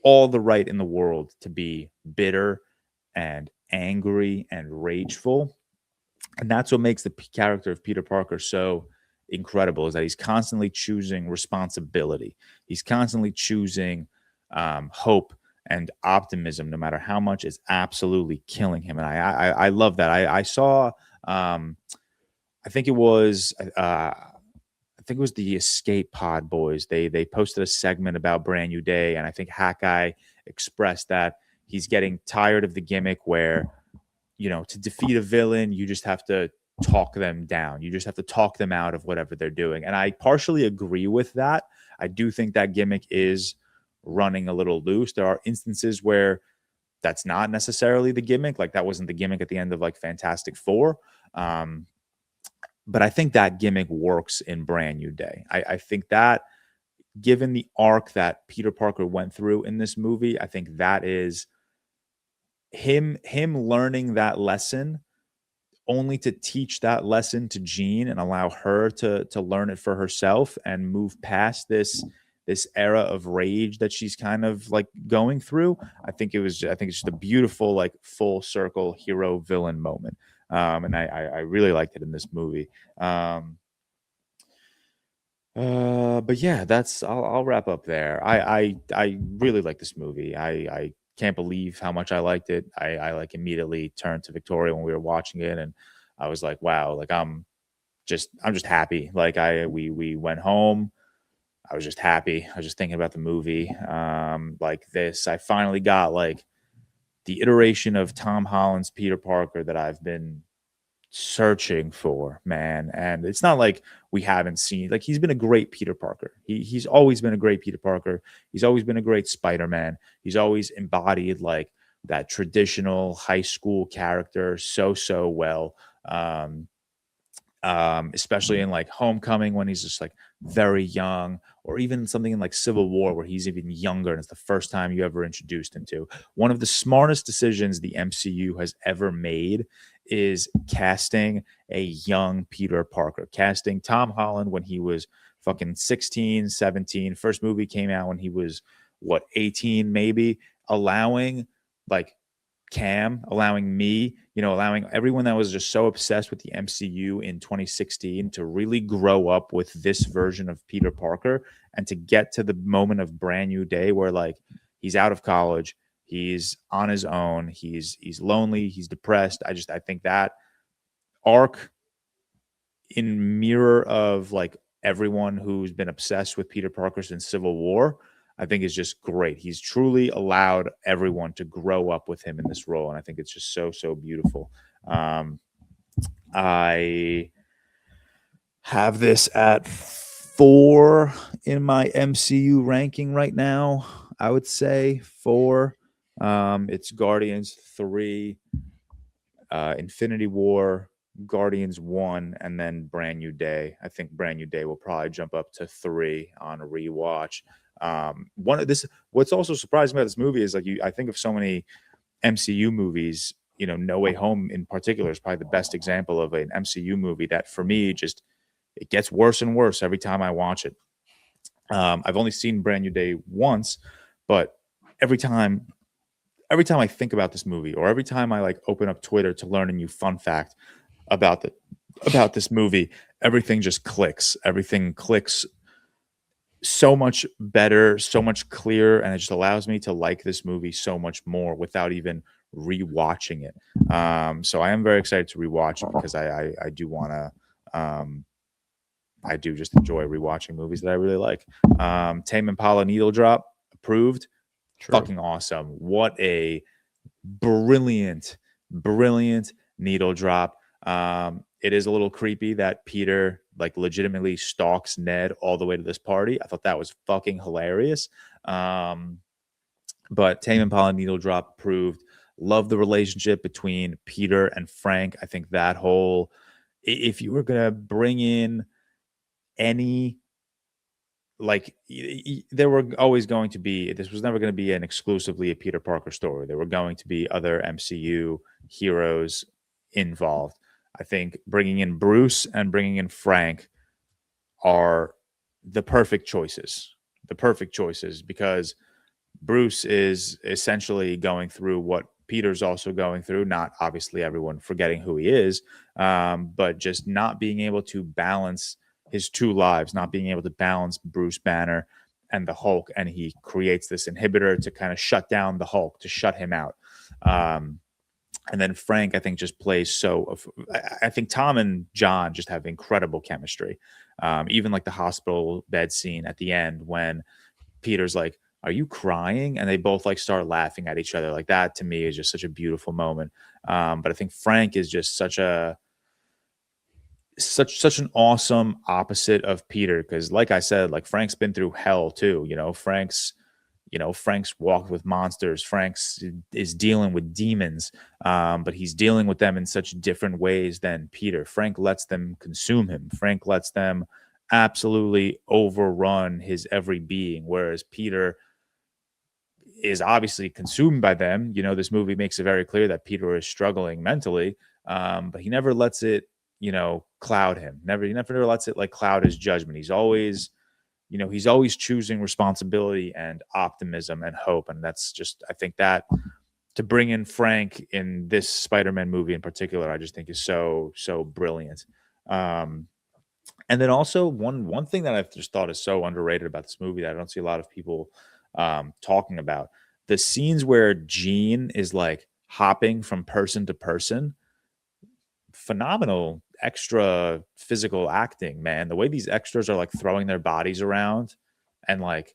all the right in the world to be bitter and angry and rageful. And that's what makes the character of Peter Parker so incredible, is that he's constantly choosing responsibility. He's constantly choosing hope and optimism, no matter how much is absolutely killing him. And I love that. I saw, I think it was, the Escape Pod boys. They posted a segment about Brand New Day, and I think Hawkeye expressed that he's getting tired of the gimmick where, to defeat a villain, you just have to talk them down. You just have to talk them out of whatever they're doing. And I partially agree with that. I do think that gimmick is running a little loose. There are instances where that's not necessarily the gimmick. Like that wasn't the gimmick at the end of like Fantastic Four. But I think that gimmick works in Brand New Day. I think that given the arc that Peter Parker went through in this movie, I think that is him learning that lesson, only to teach that lesson to Jean and allow her to learn it for herself and move past this era of rage that she's kind of like going through. I think it's just a beautiful like full circle hero villain moment. And I really liked it in this movie. But yeah, I'll wrap up there. I really like this movie. I can't believe how much I liked it. I like immediately turned to Victoria when we were watching it, and I was like, wow, like I'm just happy. Like we went home. I was just happy. I was just thinking about the movie. Like this, I finally got like the iteration of Tom Holland's Peter Parker that I've been searching for, man. And it's not like we haven't seen, like, he's been a great Peter Parker. He's always been a great Peter Parker. He's always been a great Spider-Man. He's always embodied like that traditional high school character so well. Especially in like Homecoming, when he's just like very young, or even something in like Civil War where he's even younger and it's the first time you ever introduced him to. One of the smartest decisions the MCU has ever made is casting a young Peter Parker, casting Tom Holland when he was fucking 16, 17. First movie came out when he was 18 maybe, allowing like Cam, allowing me, allowing everyone that was just so obsessed with the MCU in 2016 to really grow up with this version of Peter Parker, and to get to the moment of Brand New Day where like he's out of college, he's on his own, he's lonely, he's depressed. I think that arc, in mirror of like everyone who's been obsessed with Peter Parker since Civil War, I think is just great. He's truly allowed everyone to grow up with him in this role, and I think it's just so beautiful. I have this at 4 in my MCU ranking right now. I would say 4. It's Guardians 3, Infinity War, Guardians 1, and then Brand New Day. I think Brand New Day will probably jump up to 3 on a rewatch. What's also surprising about this movie is like I think of so many MCU movies. No Way Home in particular is probably the best example of an MCU movie that for me just it gets worse and worse every time I watch it. I've only seen Brand New Day once, but every time I think about this movie, or every time I like open up Twitter to learn a new fun fact about this movie, everything just clicks. Everything clicks so much better, so much clearer, and it just allows me to like this movie so much more without even rewatching it. So I am very excited to rewatch it because I do want to. I do just enjoy rewatching movies that I really like. Tame Impala Needle Drop, approved. True. Fucking awesome. What a brilliant needle drop. It is a little creepy that Peter like legitimately stalks Ned all the way to this party. I thought that was fucking hilarious. But Tame Impala Needle Drop approved. Love the relationship between Peter and Frank. I think that whole, if you were going to bring in any, like there were always going to be, this was never going to be an exclusively a Peter Parker story. There were going to be other MCU heroes involved. I think bringing in Bruce and bringing in Frank are the perfect choices because Bruce is essentially going through what Peter's also going through, not obviously everyone forgetting who he is, but just not being able to balance his two lives, not being able to balance Bruce Banner and the Hulk. And he creates this inhibitor to kind of shut down the Hulk, to shut him out. And then Frank, I think, just plays so. I think Tom and John just have incredible chemistry. Even like the hospital bed scene at the end when Peter's like, "Are you crying?" And they both like start laughing at each other. Like that to me is just such a beautiful moment. But I think Frank is just such an awesome opposite of Peter, because like I said, like Frank's been through hell too. Frank's walked with monsters. Frank's is dealing with demons, but he's dealing with them in such different ways than Peter. Frank lets them consume him. Frank lets them absolutely overrun his every being, whereas Peter is obviously consumed by them. This movie makes it very clear that Peter is struggling mentally, but he never lets it, cloud him. He never lets it like cloud his judgment. He's always choosing responsibility and optimism and hope. And that's just, I think that to bring in Frank in this Spider-Man movie in particular, I just think is so brilliant. And then also one thing that I've just thought is so underrated about this movie that I don't see a lot of people talking about, the scenes where Jean is like hopping from person to person. Phenomenal extra physical acting, man. The way these extras are like throwing their bodies around, and like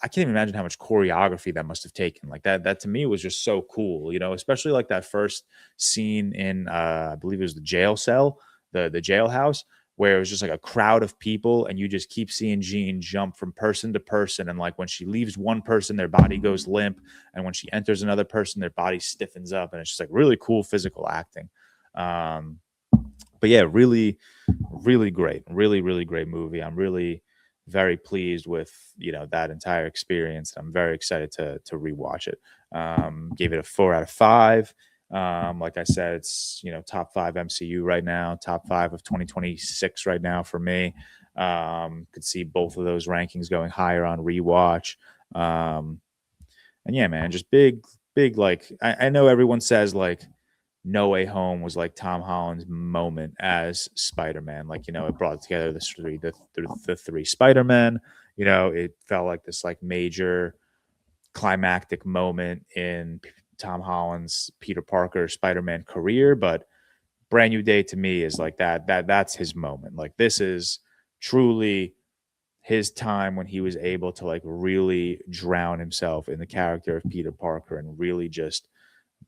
I can't even imagine how much choreography that must have taken. Like that to me was just so cool, especially like that first scene in I believe it was the jail cell, the jailhouse, where it was just like a crowd of people and you just keep seeing Jean jump from person to person. And like when she leaves one person, their body goes limp. And when she enters another person, their body stiffens up. And it's just like really cool physical acting. But yeah, really, really great. Really great movie. I'm really very pleased with, that entire experience. I'm very excited to rewatch it. Gave it a 4 out of 5. Like I said, it's, top 5 MCU right now, top 5 of 2026 right now for me. Could see both of those rankings going higher on rewatch. And yeah, man, just big, like, I know everyone says like No Way Home was like Tom Holland's moment as Spider-Man. Like, it brought together the three Spider-Men. It felt like this like major climactic moment in Tom Holland's Peter Parker Spider-Man career. But Brand New Day to me is like that's his moment. Like this is truly his time when he was able to like really drown himself in the character of Peter Parker and really just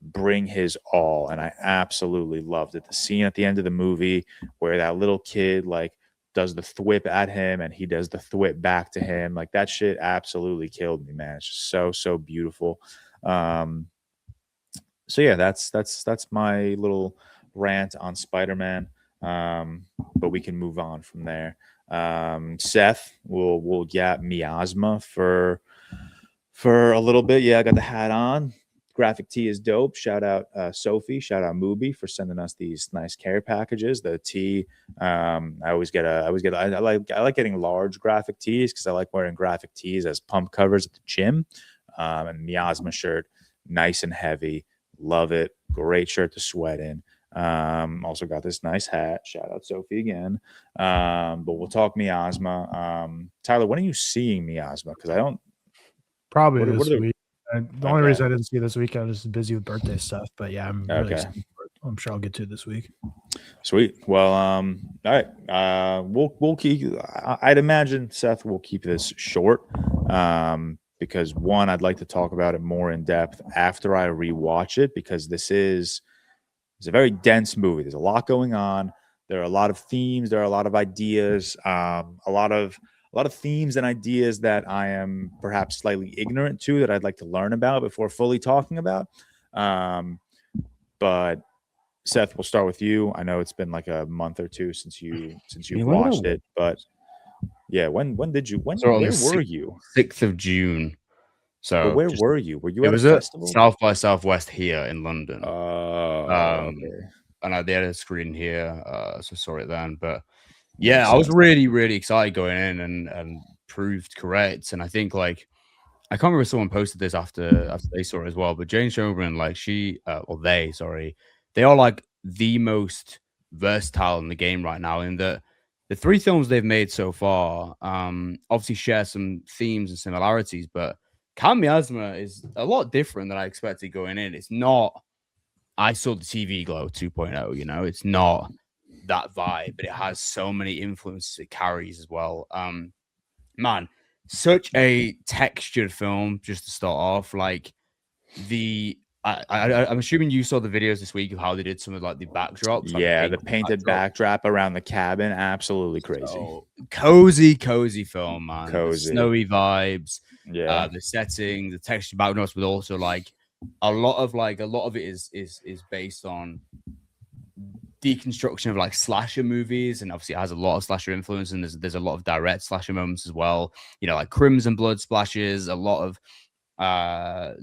bring his all. And I absolutely loved it. The scene at the end of the movie where that little kid like does the thwip at him and he does the thwip back to him, like that shit absolutely killed me, man. It's just so beautiful. So yeah, that's my little rant on Spider-Man. But we can move on from there. Seth, we'll get Miasma for a little bit. Yeah, I got the hat on. Graphic tee is dope. Shout out Sophie. Shout out Mubi for sending us these nice care packages. The tee, I like getting large graphic tees because I like wearing graphic tees as pump covers at the gym. And Miasma shirt, nice and heavy. Love it. Great shirt to sweat in. Also got this nice hat. Shout out Sophie again. But we'll talk Miasma. Tyler, when are you seeing Miasma? Because I don't. Probably this week. The only reason I didn't see it this week, I was just busy with birthday stuff. But yeah, I'm really excited for it. I'm sure I'll get to it this week. Sweet. Well, all right. We'll keep. I'd imagine Seth will keep this short. Because one, I'd like to talk about it more in depth after I rewatch it, because it's a very dense movie. There's a lot going on. There are a lot of themes. There are a lot of ideas. A lot of themes and ideas that I am perhaps slightly ignorant to that I'd like to learn about before fully talking about. But Seth, we'll start with you. I know it's been like a month or two since you've watched it, but yeah, when did you? Where were you? 6th of June. So but where were you? Were you at a festival? South by Southwest here in London. Okay. And they had a screen here, so saw it then. But yeah, I was really excited going in and proved correct. And I think like I can't remember if someone posted this after they saw it as well. But Jane Schoenbrun, like they are like the most versatile in the game right now. In the 3 films they've made so far, obviously share some themes and similarities, but Camp Miasma is a lot different than I expected going in. It's not I saw the TV Glow 2.0, you know, it's not that vibe, but it has so many influences it carries as well. Man, such a textured film just to start off. Like I'm assuming you saw the videos this week of how they did some of like the backdrops. Yeah, the painted backdrop around the cabin. Absolutely crazy. So, cozy film, man. Cozy. The snowy vibes. Yeah. The setting, the texture backdrops, but also like a lot of it is based on deconstruction of like slasher movies, and obviously it has a lot of slasher influence, and there's a lot of direct slasher moments as well. You know, like crimson blood splashes, a lot of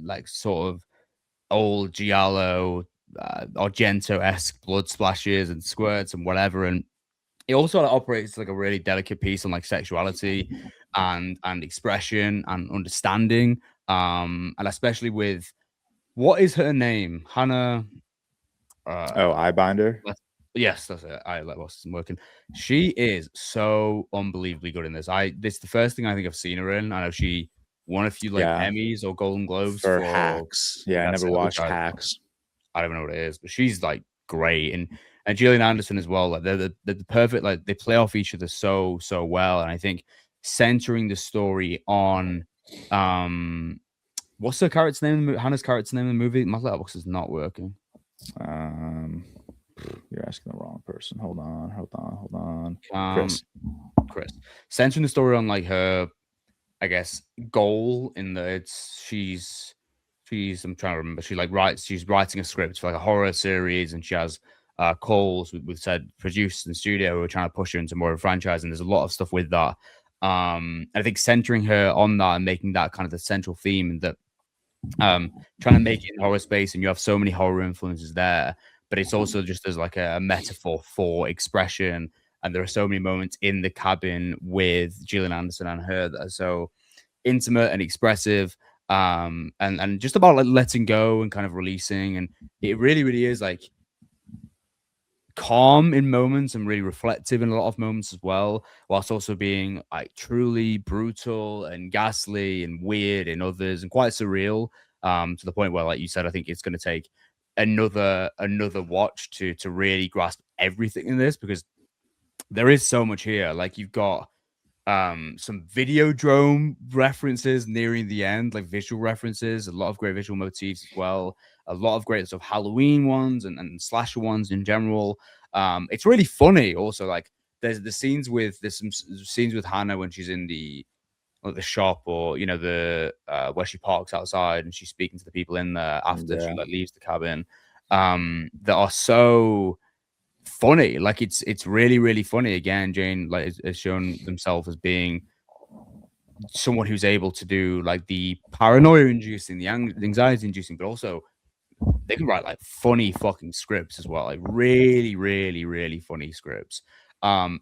like sort of old giallo, Argento-esque blood splashes and squirts and whatever. And it also operates like a really delicate piece on like sexuality and expression and understanding. And especially with what is her name? Hannah. Eyebinder. Yes, that's it. I let what's working. She is so unbelievably good in this. This is the first thing I think I've seen her in. I know she won a few like Emmys or Golden Globes for Hacks. Yeah, I never watched Hacks. I don't know what it is, but she's like great, and Gillian Anderson as well. Like they're the perfect. Like they play off each other so well, and I think centering the story on what's her character's name? Hannah's character's name in the movie. My letterbox is not working. You're asking the wrong person. Hold on. Chris. Centering the story on like her, I guess, goal in that she's I'm trying to remember. She's writing a script for like a horror series, and she has calls with said producers and studio who are trying to push her into more of a franchise, and there's a lot of stuff with that. I think centering her on that and making that kind of the central theme, and that trying to make it in horror space, and you have so many horror influences there, but it's also just as like a metaphor for expression. And there are so many moments in the cabin with Gillian Anderson and her that are so intimate and expressive, and just about like letting go and kind of releasing. And it really is like calm in moments and really reflective in a lot of moments as well, whilst also being like truly brutal and ghastly and weird in others, and quite surreal, to the point where, like you said, I think it's going to take another watch to really grasp everything in this, because there is so much here. Like you've got some Videodrome references nearing the end, like visual references, a lot of great visual motifs as well, a lot of great sort of Halloween ones and slasher ones in general. It's really funny also. Like there's some scenes with Hannah when she's in the shop, or the where she parks outside and she's speaking to the people in there after she Yeah. like leaves the cabin, that are so funny. Like it's really, really funny. Again, Jane like has shown themselves as being someone who's able to do like the paranoia inducing, the anxiety inducing, but also they can write like funny fucking scripts as well, like really, really, really funny scripts. I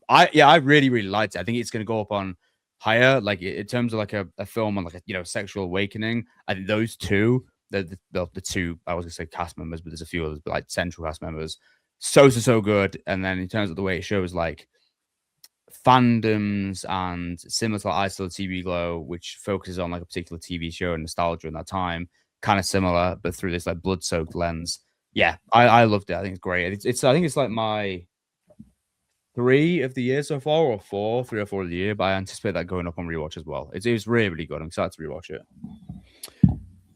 really, really liked it. I think it's going to go up on higher, like in terms of like a film on like a sexual awakening. I think those two, the two, I was gonna say cast members, but there's a few others, but like central cast members, so good. And then in terms of the way it shows like fandoms and similar to like I Still TV Glow, which focuses on like a particular TV show and nostalgia in that time, kind of similar, but through this like blood-soaked lens. Yeah, I loved it. I think it's great. It's I think it's like my 3 of the year so far, or 3 or 4 of the year, but I anticipate that going up on rewatch as well. It was really, really good. I'm excited to rewatch it.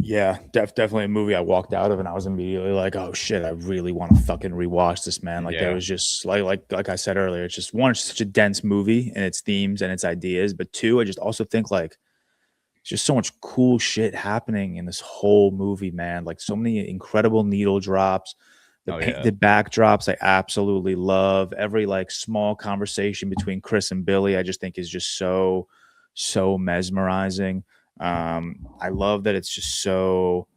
Yeah, definitely a movie I walked out of and I was immediately like, oh shit, I really want to fucking rewatch this, man. Like there was just like I said earlier, it's just one, it's such a dense movie and its themes and its ideas, but two, I just also think like there's just so much cool shit happening in this whole movie, man. Like so many incredible needle drops. The painted backdrops I absolutely love. Every like small conversation between Chris and Billy, I just think is just so mesmerizing. I love that it's so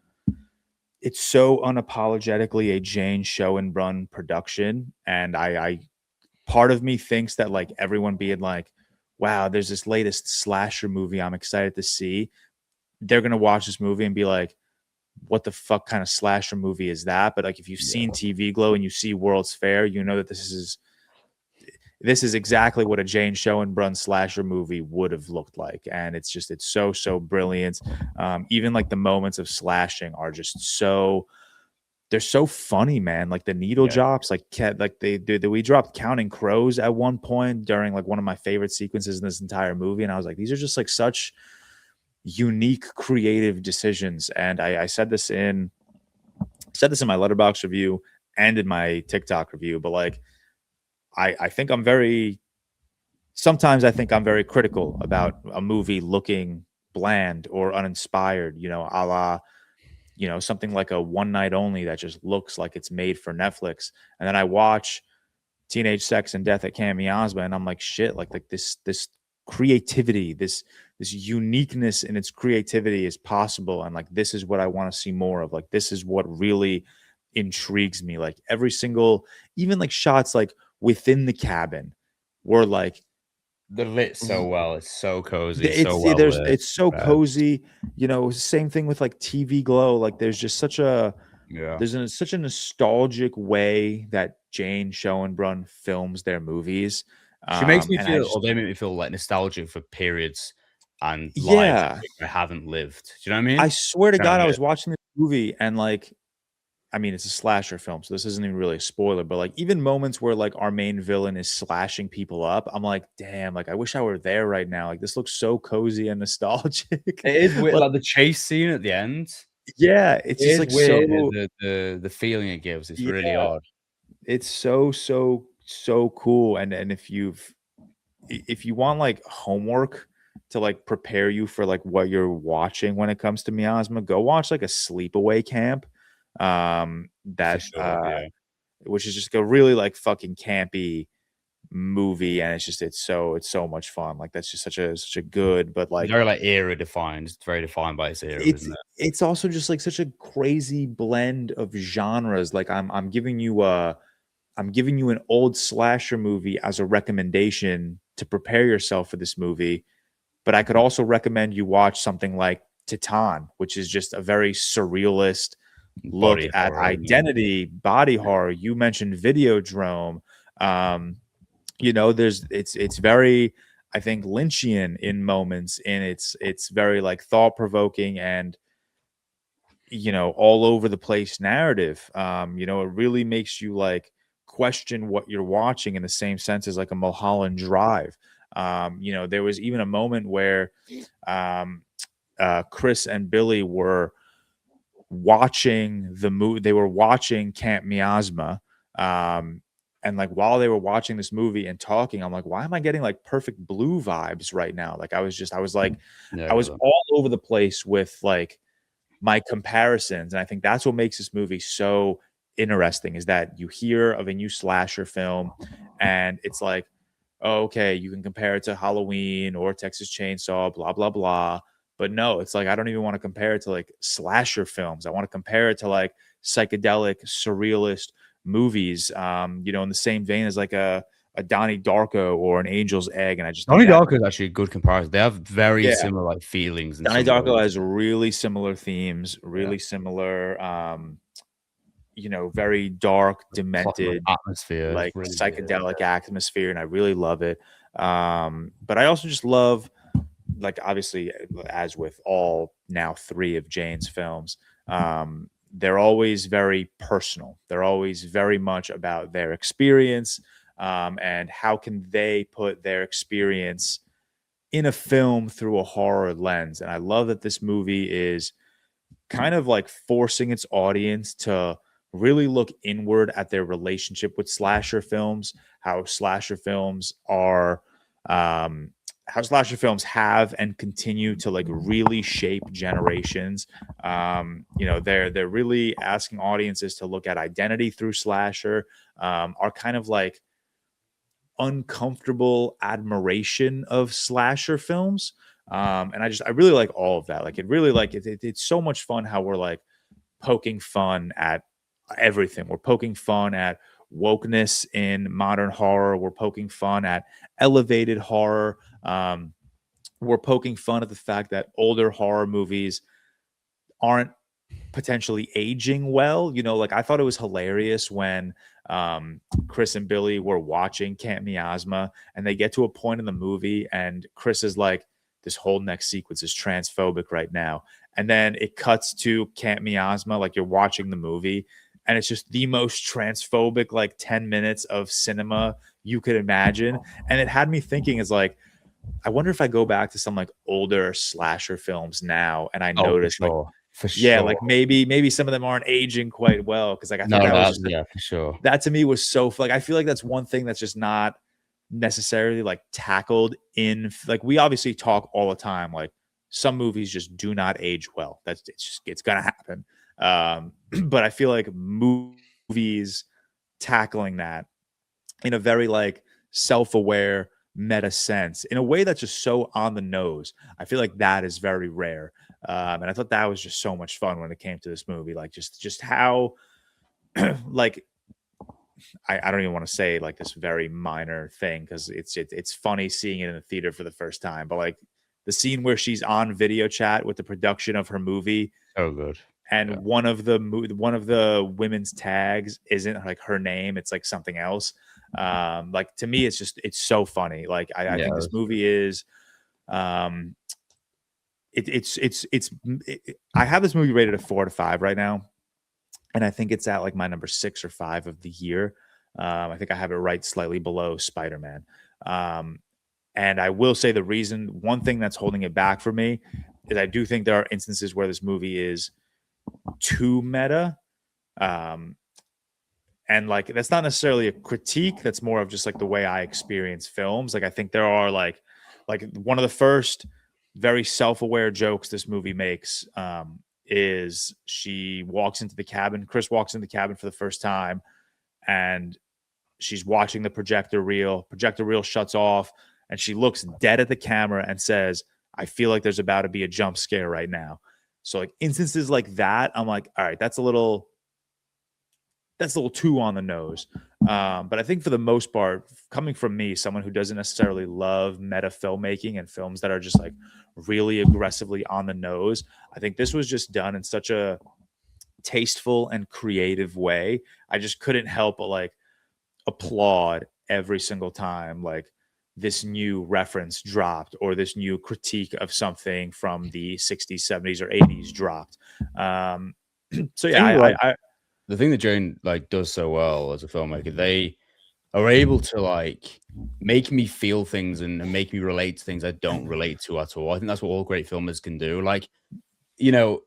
unapologetically a Jane Schoenbrun production. And I part of me thinks that like everyone being like, wow, there's this latest slasher movie I'm excited to see. They're gonna watch this movie and be like, what the fuck kind of slasher movie is that? But like if you've seen TV Glow and you see World's Fair, you know that this is exactly what a Jane Schoenbrun slasher movie would have looked like. And it's so brilliant. Even like the moments of slashing are just they're so funny, man. Like the needle drops, like we dropped Counting Crows at one point during like one of my favorite sequences in this entire movie. And I was like, these are just like such unique creative decisions. And I said this in my Letterboxd review and in my TikTok review, but like I think sometimes I think I'm very critical about a movie looking bland or uninspired, a la, something like a One Night Only that just looks like it's made for Netflix. And then I watch Teenage Sex and Death at Camp Miasma and I'm like, shit, like this creativity, this uniqueness in its creativity is possible. And like, this is what I want to see more of. Like, this is what really intrigues me. Like every single, even like shots like within the cabin were like, they're lit so well. It's so cozy. It's so cozy. Same thing with like TV Glow. Like there's just such a nostalgic way that Jane Schoenbrun films their movies. She makes me feel, or they make me feel like nostalgic for periods and lives I haven't lived. Do you know what I mean? I swear to God, I was watching this movie and like, I mean, it's a slasher film, so this isn't even really a spoiler, but like even moments where like our main villain is slashing people up, I'm like, damn, like I wish I were there right now. Like this looks so cozy and nostalgic. It is weird, like the chase scene at the end. Yeah, it's just like weird. The feeling it gives. It's really odd. It's so cool. And if you want like homework to like prepare you for like what you're watching when it comes to Miasma, go watch like a sleepaway camp. Which is just a really like fucking campy movie, and it's so much fun. Like that's just such a good, but like very like era defined. It's very defined by its era, isn't it? It's also just like such a crazy blend of genres. Like I'm giving you an old slasher movie as a recommendation to prepare yourself for this movie, but I could also recommend you watch something like Titan, which is just a very surrealist look at identity, body horror. You mentioned Videodrome. It's very, I think, Lynchian in moments, and it's very like thought-provoking and all over the place narrative. It really makes you like question what you're watching in the same sense as like a Mulholland Drive. There was even a moment where Chris and Billy were watching the movie. They were watching Camp Miasma. And like while they were watching this movie and talking, I'm like, why am I getting like Perfect Blue vibes right now? Like I was all over the place with like my comparisons. And I think that's what makes this movie so interesting, is that you hear of a new slasher film and it's like, oh, okay, you can compare it to Halloween or Texas Chainsaw, blah, blah, blah. But no, it's like I don't even want to compare it to like slasher films. I want to compare it to like psychedelic, surrealist movies, in the same vein as like a Donnie Darko or an Angel's Egg. And I just think Donnie Darko is actually a good comparison. They have very similar like feelings. Donnie Darko has really similar themes, really similar, very dark, demented atmosphere, like really psychedelic atmosphere, and I really love it. But I also just love, like, obviously, as with all now 3 of Jane's films, they're always very personal. They're always very much about their experience, and how can they put their experience in a film through a horror lens. And I love that this movie is kind of like forcing its audience to really look inward at their relationship with slasher films, how slasher films have and continue to like really shape generations. They're really asking audiences to look at identity through slasher, our kind of like uncomfortable admiration of slasher films. And I really like all of that. Like it really like it's so much fun how we're like poking fun at everything. We're poking fun at wokeness in modern horror. We're poking fun at elevated horror. We're poking fun at the fact that older horror movies aren't potentially aging well. Like I thought it was hilarious when Chris and Billy were watching Camp Miasma and they get to a point in the movie and Chris is like, this whole next sequence is transphobic right now. And then it cuts to Camp Miasma, like you're watching the movie, and it's just the most transphobic like 10 minutes of cinema you could imagine. And it had me thinking, is like, I wonder if I go back to some like older slasher films now and I notice like maybe some of them aren't aging quite well, because like I thought for sure. That to me was so like I feel like that's one thing that's just not necessarily like tackled in, like, we obviously talk all the time like some movies just do not age well. It's gonna happen. But I feel like movies tackling that in a very like self-aware meta sense, in a way that's just so on the nose, I feel like that is very rare. And I thought that was just so much fun when it came to this movie, like just how like I don't even want to say like this very minor thing, because it's funny seeing it in the theater for the first time, but like the scene where she's on video chat with the production of her movie, so good, and one of the women's tags isn't like her name, it's like something else. Like to me, it's so funny. Like I think this movie is, I have this movie rated a 4 out of 5 right now, and I think it's at like my number 6 or 5 of the year. I think I have it right slightly below Spider-Man. And I will say one thing that's holding it back for me is I do think there are instances where this movie is too meta. And like that's not necessarily a critique, that's more of just like the way I experience films. Like I think there are like one of the first very self-aware jokes this movie makes is Chris walks into the cabin for the first time, and she's watching the projector reel shuts off, and she looks dead at the camera and says, I feel like there's about to be a jump scare right now. So like instances like that, I'm like, all right, that's a little too on the nose. But I think for the most part, coming from me, someone who doesn't necessarily love meta filmmaking and films that are just like really aggressively on the nose, I think this was just done in such a tasteful and creative way. I just couldn't help but like applaud every single time like this new reference dropped or this new critique of something from the 60s, 70s, or 80s dropped. So yeah, the thing that Jane like does so well as a filmmaker, are able to like make me feel things and make me relate to things I don't relate to at all. I think that's what all great filmmakers can do. Like, you know,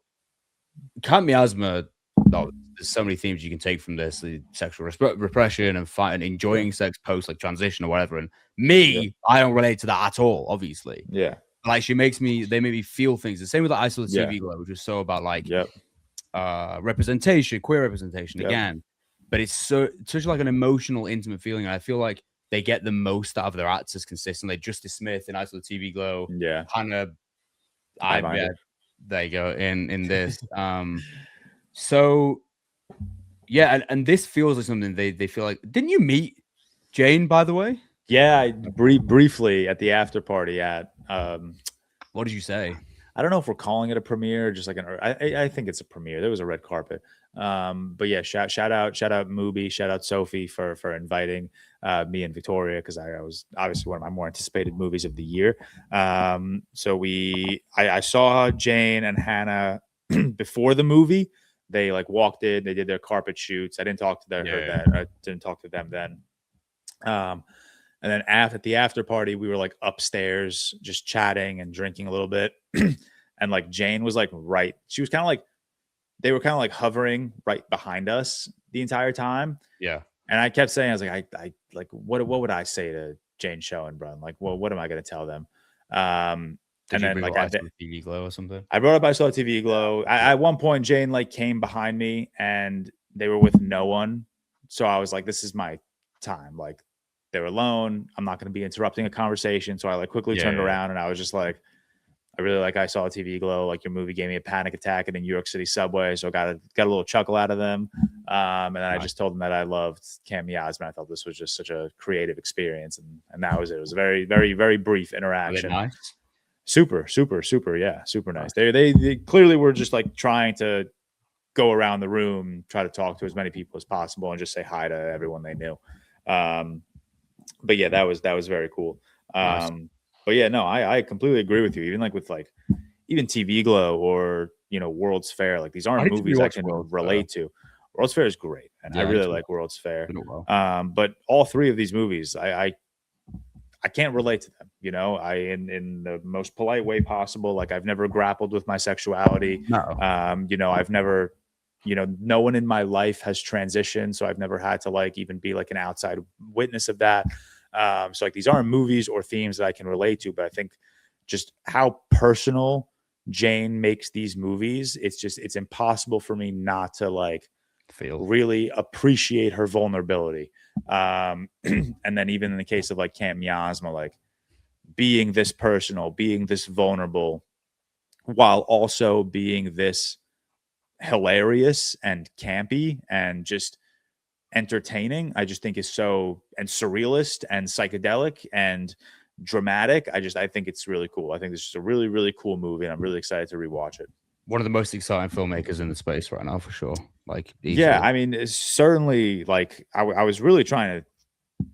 Camp Miasma, oh, there's so many themes you can take from this: the sexual repression and fighting, enjoying sex post like transition or whatever. And me, I don't relate to that at all, obviously. Yeah. Like they make me feel things. The same with the I Saw the TV Glow, which is so about like representation, queer representation again. But it's such like an emotional, intimate feeling. And I feel like they get the most out of their actors consistently. Justice Smith in I Saw the TV Glow, Hannah, there you go in this. So yeah, and this feels like something they feel like. Didn't you meet Jane, by the way? Yeah, I briefly at the after party at what did you say? I don't know if we're calling it a premiere, just like I think it's a premiere. There was a red carpet. But yeah, shout out Mubi, shout out Sophie for inviting me and Victoria, because I was obviously one of my more anticipated movies of the year. So I saw Jane and Hannah before the movie. They like walked in, they did their carpet shoots. I didn't talk to them I didn't talk to them then. And then at the after party, we were like upstairs just chatting and drinking a little bit. And like Jane was like she was kind of like, they were kind of like hovering right behind us the entire time. Yeah. And I kept saying, I was like, I like, what would I say to Jane Schoenbrun? Like, well, what am I going to tell them? Did and then like I saw TV Glow or something. I brought up I Saw TV Glow. At one point, Jane like came behind me and they were with no one. So I was like, this is my time. Like they're alone. I'm not going to be interrupting a conversation. So I like quickly turned around and I was just like, I really like I Saw TV Glow. Like your movie gave me a panic attack in the New York City subway. So I got a little chuckle out of them. And then I just told them that I loved Camp Miasma. I thought this was just such a creative experience. And that was it. It was a very, very, very brief interaction. Really nice. Super. Yeah. Super nice. They clearly were just like trying to go around the room, try to talk to as many people as possible and just say hi to everyone they knew. But yeah, that was very cool. Nice. But yeah, no, I completely agree with you. Even like with like even TV Glow or, you know, World's Fair, like these aren't movies I can relate to. World's Fair is great. And I really like World's Fair. But all three of these movies, I can't relate to them, you know, in the most polite way possible. Like I've never grappled with my sexuality. No. You know, I've never, you know, no one in my life has transitioned. So I've never had to like even be like an outside witness of that. So like these aren't movies or themes that I can relate to, but I think just how personal Jane makes these movies, it's impossible for me not to like really appreciate her vulnerability. And then even in the case of like Camp Miasma, like being this personal, being this vulnerable, while also being this hilarious and campy and just entertaining, I just think is so, and surrealist and psychedelic and dramatic. I think it's really cool. I think this is a really, really cool movie and I'm really excited to rewatch it. One of the most exciting filmmakers in the space right now, for sure. Like, easily. Yeah, I mean, it's certainly like I was really trying to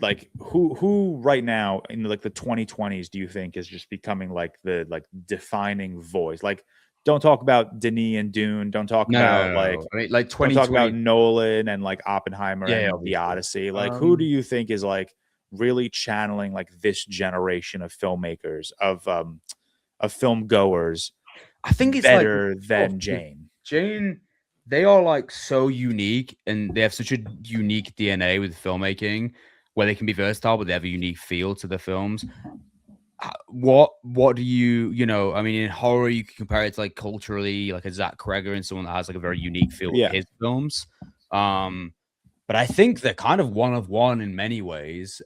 like who right now in like the 2020s do you think is just becoming like the like defining voice? Like, don't talk about Denis and Dune. Don't talk about like I mean, like 2020. Don't talk about Nolan and like Oppenheimer and The Odyssey. Like, who do you think is like really channeling like this generation of filmmakers of film goers? I think it's better than Jane. Jane, they are like so unique and they have such a unique DNA with filmmaking where they can be versatile, but they have a unique feel to the films. What do you know? I mean, in horror, you can compare it to like culturally, like a Zach Cregger and someone that has like a very unique feel to his films. But I think they're kind of one of one in many ways.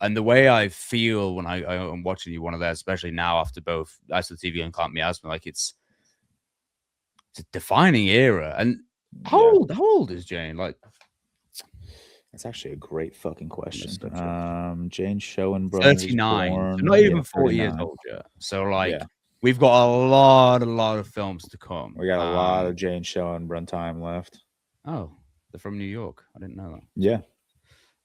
And the way I feel when I'm watching you, one of theirs, especially now after both I Saw TV and Camp Miasma, like it's a defining era. And how old is Jane? Like, that's actually a great fucking question. Jane Schoenbrun, 39, born, so not even 40 years old yet. So like, we've got a lot of films to come. We got a lot of Jane Schoenbrun time left. Oh, they're from New York. I didn't know that. Yeah.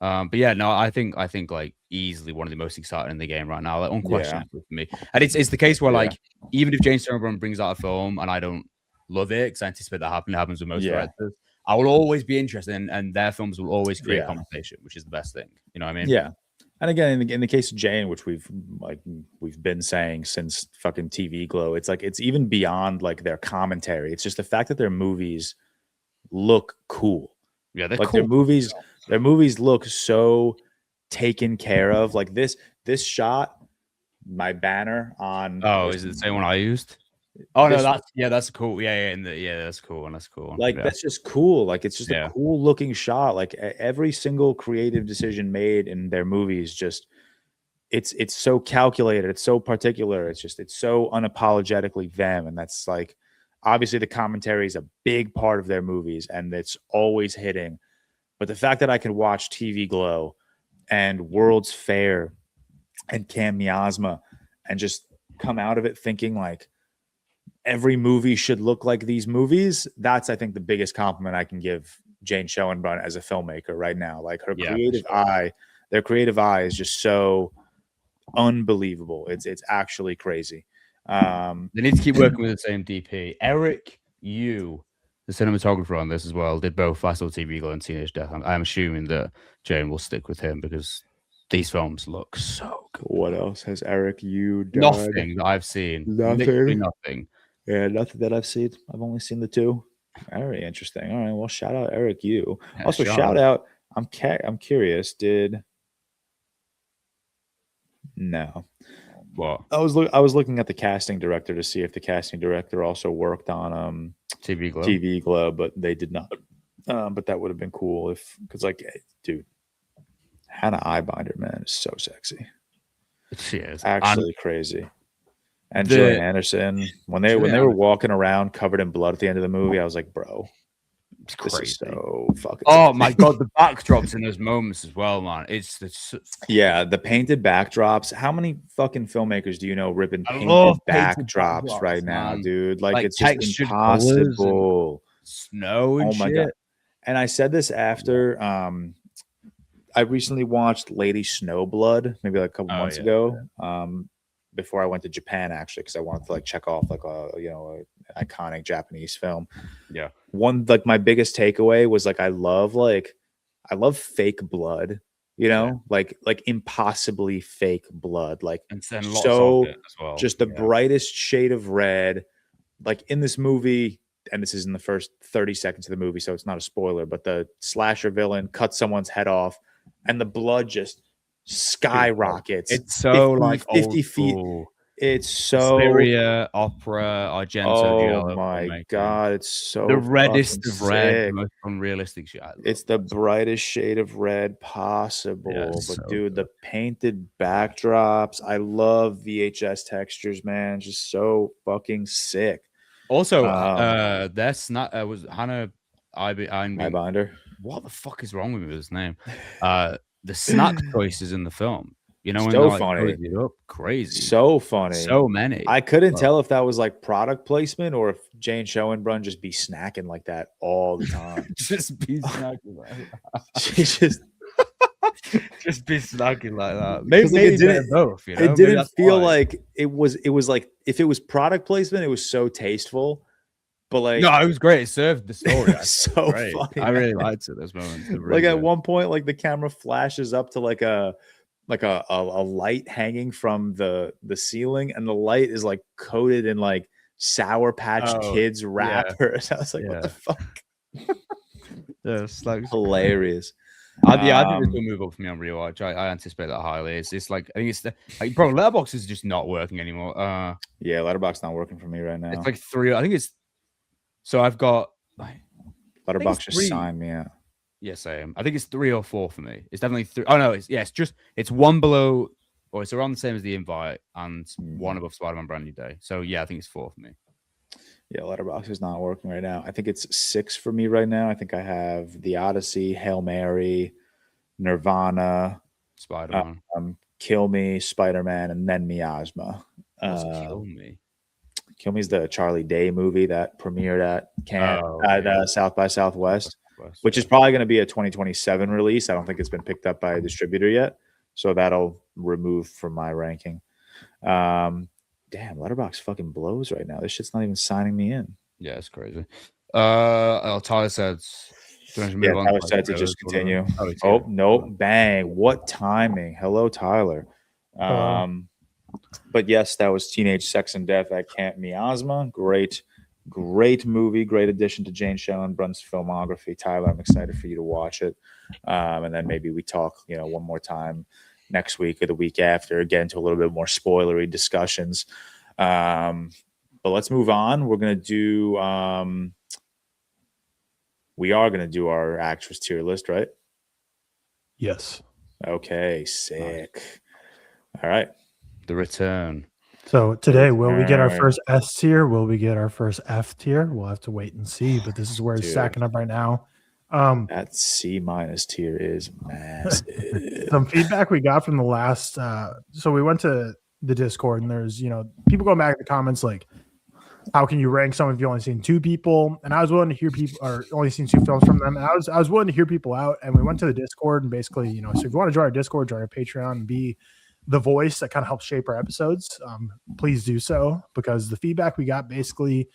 But yeah, no, I think like easily one of the most exciting in the game right now, like unquestionably for me. And it's the case where like even if Jane Schoenbrun brings out a film and I don't love it, because I anticipate that happens with most directors, I will always be interested, and their films will always create Yeah. conversation, which is the best thing. You know what I mean? Yeah. And again, in the case of Jane, which we've been saying since fucking TV Glow, it's like it's even beyond like their commentary. It's just the fact that their movies look cool. Yeah, they're Like cool. their movies look so taken care of. Like this shot, my banner on. Oh, is it the same one I used? Oh no, This- that's cool. Yeah, that's cool. That's cool. Like yeah. that's just cool. Like it's just Yeah. a cool looking shot. Like every single creative decision made in their movies, just it's so calculated. It's so particular. It's so unapologetically them, and that's like obviously the commentary is a big part of their movies, and it's always hitting. But the fact that I can watch TV Glow and World's Fair and Camp Miasma and just come out of it thinking like every movie should look like these movies, that's I think the biggest compliment I can give Jane Schoenbrun as a filmmaker right now. Like her creative eye, their creative eye is just so unbelievable. It's actually crazy. They need to keep working with the same DP. Eric Yu, the cinematographer on this as well, did both Fast TV Glow and Teenage Death. I'm assuming that Jane will stick with him because these films look so good. What else has Eric Yu done? Nothing that I've seen. Literally nothing. Yeah, nothing that I've seen. I've only seen the two. Very interesting. All right. Well, shout out Eric Yu. Yeah, also, shout out. I'm curious. No. What? I was looking at the casting director to see if the casting director also worked on TV Glow, but they did not. But that would have been cool because like, dude, Hannah Eyebinder, man, is so sexy. She is Actually crazy. And Gillian Anderson, when they were walking around covered in blood at the end of the movie, I was like, bro, it's this crazy. is so fucking. Oh my god, the backdrops in those moments as well, man. It's the painted backdrops. How many fucking filmmakers do you know ripping painted backdrops right now, dude? Like it's just impossible. Snow and shit. God. And I said this after I recently watched Lady Snowblood, maybe like a couple months ago. Before I went to Japan, actually, because I wanted to like check off like an iconic Japanese film. Yeah. One like my biggest takeaway was like I love fake blood, like impossibly fake blood, like and lots of it as well. Just the brightest shade of red, like in this movie. And this is in the first 30 seconds of the movie, so it's not a spoiler. But the slasher villain cuts someone's head off, and the blood just skyrockets. It's so 50 feet. It's so Syria, opera, Argento. Oh my god, it's so the reddest of red, sick. The most unrealistic shit. It's the brightest shade of red possible. But so dude, the painted backdrops, I love VHS textures, man. Just so fucking sick. Also, that's not was Hannah Eyebinder. What the fuck is wrong with me with his name? The snack choices in the film, so funny, it up, crazy, so funny, so many. I couldn't tell if that was like product placement or if Jane Schoenbrun just be snacking like that all the time. Just be snacking like that. She just be snacking like that. Maybe it didn't both. It didn't feel like it was like if it was product placement, it was so tasteful. But like, no, it was great. It served the story. So funny. I really liked it. Those moments. Really like at one point, like the camera flashes up to like a light hanging from the ceiling, and the light is like coated in like Sour Patch Kids wrappers. I was like, what the fuck? It's like hilarious. I think this will move up for me on rewatch. I anticipate that highly. It's like I think it's bro. Letterboxd is just not working anymore. Yeah, Letterboxd not working for me right now. It's like 3. I think it's. So I've got Letterboxd just signed me out. Yeah, same. I think it's 3 or 4 for me. It's definitely 3. Oh no, it's one below, or it's around the same as the invite, and one above Spider-Man Brand New Day. So yeah, I think it's 4 for me. Yeah, Letterboxd is not working right now. I think it's 6 for me right now. I think I have The Odyssey, Hail Mary, Nirvana, Spider-Man, Kill Me, Spider-Man, and then Miasma. Kill Me. Kill Me is the Charlie Day movie that premiered at South by Southwest, which is probably going to be a 2027 release. I don't think it's been picked up by a distributor yet, so that'll remove from my ranking. Damn, Letterboxd fucking blows right now. This shit's not even signing me in. Yeah, it's crazy. Tyler said, "Do you want to move Yeah, on?" Tyler like, said to trailers just or whatever? continue. Oh, it's Oh, you. nope. Bang. What timing. Hello, Tyler. But yes, that was Teenage Sex and Death at Camp Miasma. Great movie. Great addition to Jane Schoenbrun's filmography. Tyler, I'm excited for you to watch it. And then maybe we talk, one more time next week or the week after, get into a little bit more spoilery discussions. But let's move on. We're going to do, we are going to do our actress tier list, right? Yes. Okay, sick. All right. The Return. So today, will we get our first S tier? Will we get our first F tier? We'll have to wait and see. But this is where it's stacking up right now. That C- tier is massive. Some feedback we got from the last. So we went to the Discord, and there's people going back in the comments like, how can you rank someone if you've only seen two people? And I was willing to hear people, or only seen two films from them. And I was willing to hear people out. And we went to the Discord, and basically, so if you want to join our Discord, join our Patreon, and be the voice that kind of helps shape our episodes, please do so, because the feedback we got, basically,